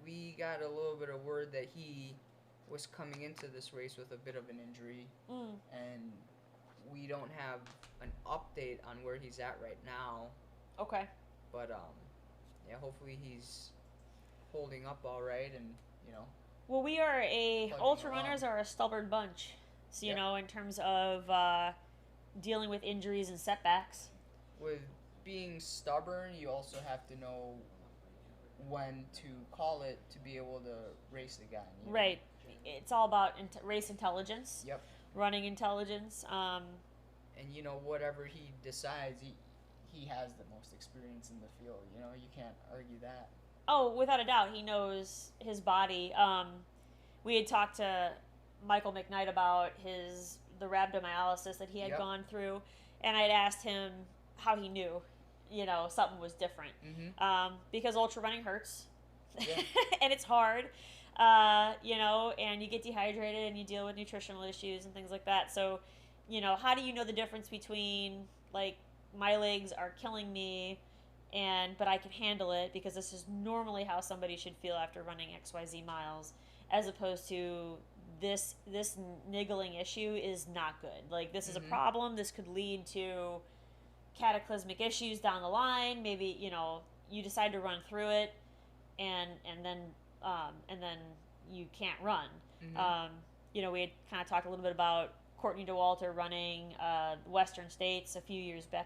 we got a little bit of word that he was coming into this race with a bit of an injury, and we don't have an update on where he's at right now. Okay. But yeah, hopefully he's holding up all right, and Well, we are Plugging ultra along. runners are a stubborn bunch. So, you Yep. know, in terms of dealing with injuries and setbacks. with being stubborn, you also have to know when to call it to be able to race again. you know? Right. It's all about race intelligence. Yep. Running intelligence. And whatever he decides, he has the most experience in the field. You can't argue that. Oh, without a doubt, he knows his body. We had talked to Michael McKnight about the rhabdomyolysis that he had Yep. gone through, and I'd asked him how he knew, something was different. Mm-hmm. Because ultra running hurts, Yeah. and it's hard, and you get dehydrated and you deal with nutritional issues and things like that. So, how do you know the difference between, like, my legs are killing me, but I can handle it because this is normally how somebody should feel after running XYZ miles, as opposed to this niggling issue is not good. Like, this is a problem. This could lead to cataclysmic issues down the line. Maybe, you decide to run through it and then you can't run. We had kind of talked a little bit about Courtney DeWalter running Western States a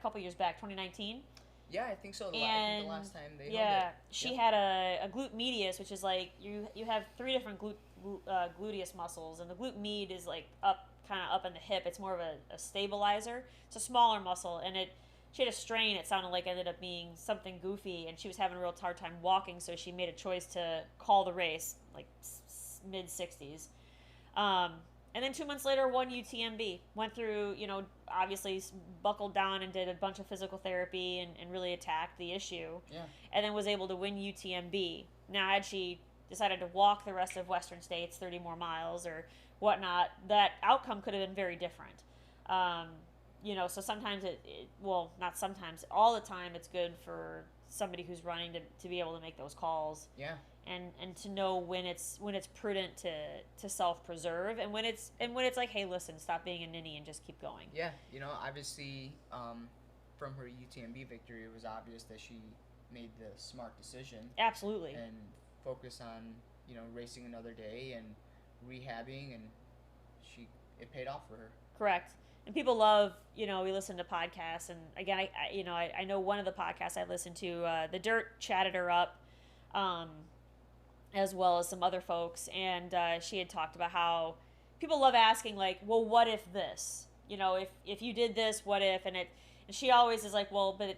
couple years back, 2019. Yeah, I think so. I think And the last time they yeah, held it. she Yep. had a glute medius, which is like you have three different gluteus muscles, and the glute med is like kind of up in the hip. It's more of a stabilizer. It's a smaller muscle, and she had a strain. It sounded like ended up being something goofy, and she was having a real hard time walking. So she made a choice to call the race, like mid-60s. And then 2 months later, won UTMB. Went through, you know, obviously buckled down and did a bunch of physical therapy and really attacked the issue. Yeah. And then was able to win UTMB. Now, had she decided to walk the rest of Western States 30 more miles or whatnot, that outcome could have been very different. You know, so sometimes well, not sometimes, all the time it's good for somebody who's running to be able to make those calls. Yeah. And to know when it's prudent to self-preserve and when it's like, hey, listen, stop being a ninny and just keep going. Yeah, you know, obviously, from her UTMB victory, it was obvious that she made the smart decision. Absolutely. And focus on, you know, racing another day and rehabbing, and it paid off for her. Correct. And people love, you know, we listen to podcasts, and again, I know one of the podcasts I listened to, The Dirt chatted her up, as well as some other folks, and she had talked about how people love asking, like, well, what if this? You know, if you did this, what if? And she always is like, well, but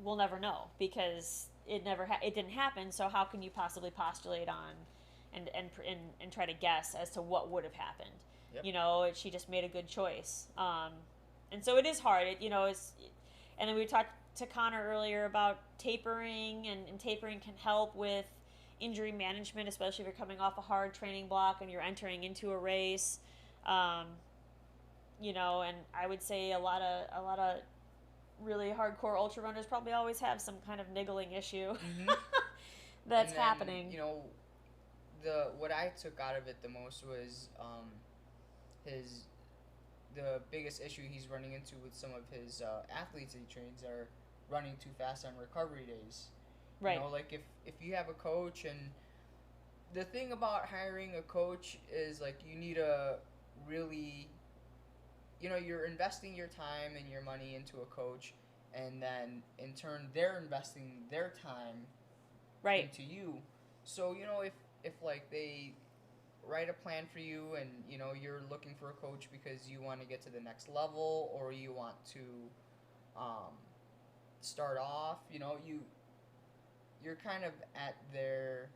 we'll never know because it didn't happen. So how can you possibly postulate on and try to guess as to what would have happened? Yep. You know, she just made a good choice. And so it is hard. And then we talked to Connor earlier about tapering, and tapering can help with injury management, especially if you're coming off a hard training block and you're entering into a race. You know, and I would say a lot of really hardcore ultra runners probably always have some kind of niggling issue that's happening. You know, what I took out of it the most was the biggest issue he's running into with some of his athletes that he trains are running too fast on recovery days. Right. You know, like if you have a coach, and the thing about hiring a coach is, like, you need a really, you know, you're investing your time and your money into a coach, and then in turn they're investing their time into you. So, you know, if like they write a plan for you, and, you know, you're looking for a coach because you want to get to the next level, or you want to start off, you know, you're kind of at their,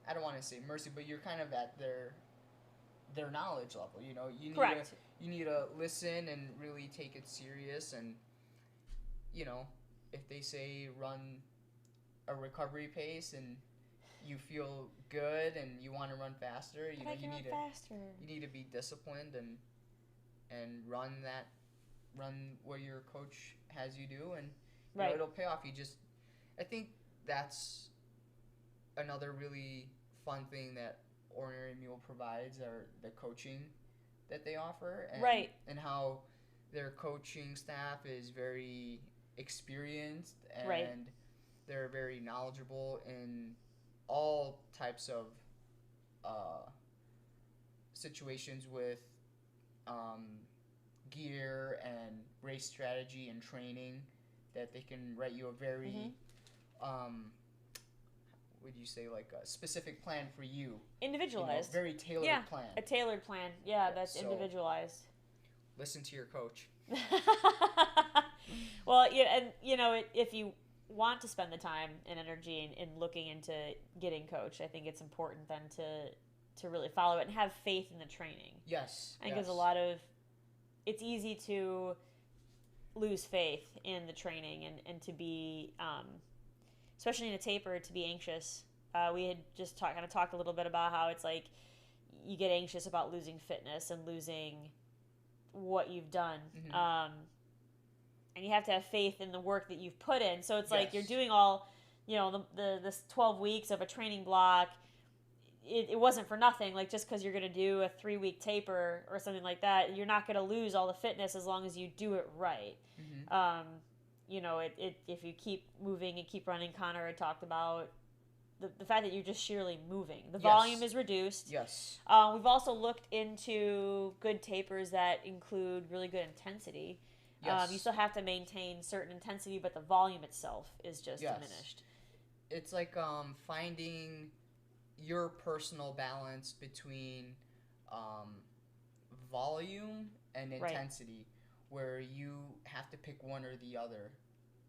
I don't want to say mercy, but you're kind of at their knowledge level. You know, you need to listen and really take it serious. And, you know, if they say run a recovery pace and you feel good and you want to run faster, you need to be disciplined and run what your coach has you do, and you know, it'll pay off. I think that's another really fun thing that Ornery Mule provides, are the coaching that they offer, and how their coaching staff is very experienced, and they're very knowledgeable in all types of situations with gear and race strategy and training, that they can write you a very would you say, like, a specific plan for you, individualized, you know, very tailored plan. A tailored plan, that's individualized. Listen to your coach. Well, yeah, and you know, if you want to spend the time and energy in looking into getting coached, I think it's important then to really follow it and have faith in the training. Yes. I think there's it's easy to lose faith in the training and to be, especially in a taper, to be anxious. We had just talked a little bit about how it's like you get anxious about losing fitness and losing what you've done. And you have to have faith in the work that you've put in. So it's like you're doing all, you know, this 12 weeks of a training block. It wasn't for nothing. Like, just because you're going to do a 3-week taper or something like that, you're not going to lose all the fitness as long as you do it right. You know, if you keep moving and keep running, Connor had talked about the fact that you're just sheerly moving. The volume is reduced. Yes. We've also looked into good tapers that include really good intensity. You still have to maintain certain intensity, but the volume itself is just diminished. It's like finding your personal balance between volume and intensity, where you have to pick one or the other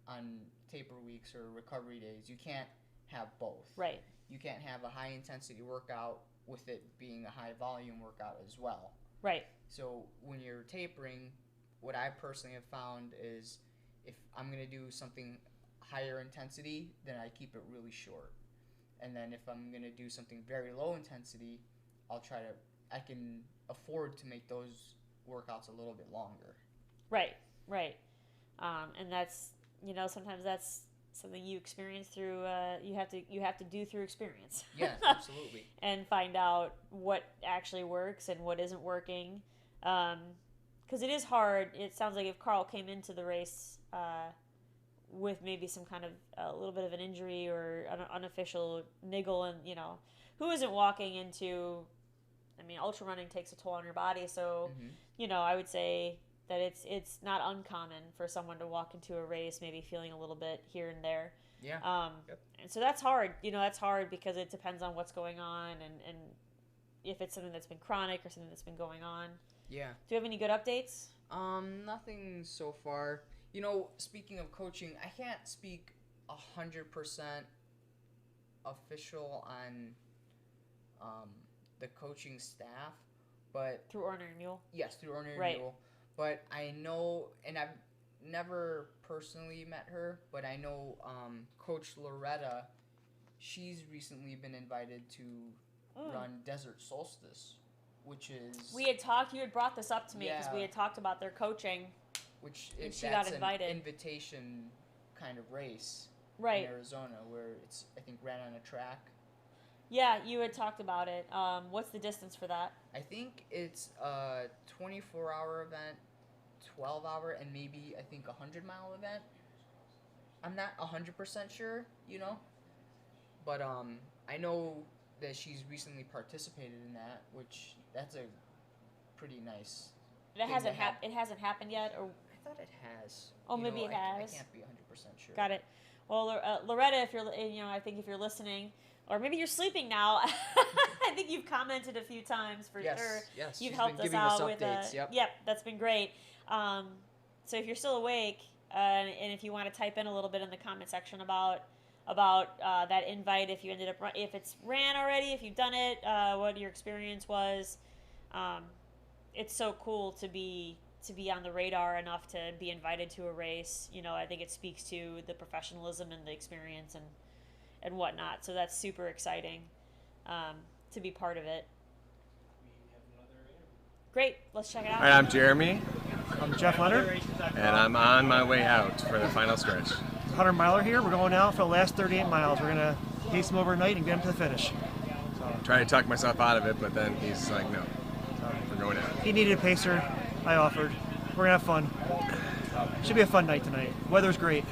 on taper weeks or recovery days. You can't have both. Right. You can't have a high intensity workout with it being a high volume workout as well. Right. So when you're tapering, what I personally have found is if I'm going to do something higher intensity, then I keep it really short. And then if I'm going to do something very low intensity, I can afford to make those workouts a little bit longer. Right. And that's, sometimes that's something you experience through, you have to do through experience. Yeah, absolutely. And find out what actually works and what isn't working. Because it is hard. It sounds like if Carl came into the race with maybe some kind of a little bit of an injury or an unofficial niggle, and who isn't walking into, ultra running takes a toll on your body, so I would say that it's not uncommon for someone to walk into a race maybe feeling a little bit here and there. Yeah. And so that's hard. That's hard because it depends on what's going on and if it's something that's been chronic or something that's been going on. Yeah. Do you have any good updates? Nothing so far. Speaking of coaching, I can't speak 100% official on the coaching staff, but through Ornery Mule. Yes, through Ornery right. Mule. But I know, and I've never personally met her, but I know Coach Loretta. She's recently been invited to run Desert Solstice, which is... We had talked, you had brought this up to me because we had talked about their coaching. And she that's got invited. An invitation kind of race in Arizona where it's, I think, ran on a track. Yeah, you had talked about it. What's the distance for that? I think it's a 24-hour event, 12-hour, and maybe, I think, a 100-mile event. I'm not 100% sure, But I know that she's recently participated in that, which that's a pretty nice It hasn't happened yet? Or I thought it has. Oh, maybe it has. I can't be 100% sure. Got it. Well, Loretta, if you're, I think if you're listening, or maybe you're sleeping now. I think you've commented a few times for sure. Yes, you've helped us out with updates. Yep, that's been great. So if you're still awake, and if you want to type in a little bit in the comment section about that invite, if you ended up if it's ran already, if you've done it, what your experience was. It's so cool to be on the radar enough to be invited to a race. I think it speaks to the professionalism and the experience and whatnot. So that's super exciting to be part of it. Great, let's check it out. All right, I'm Jeremy. I'm Jeff Hunter. And I'm on my way out for the final stretch. 100 miler here. We're going out for the last 38 miles. We're going to pace them overnight and get them to the finish. So, try to talk myself out of it, but then he's like, no, we're going out. He needed a pacer. I offered. We're going to have fun. Should be a fun night tonight. Weather's great.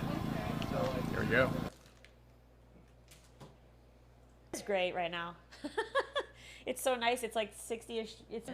Here we go. It's great right now. It's so nice. It's like 60-ish. It's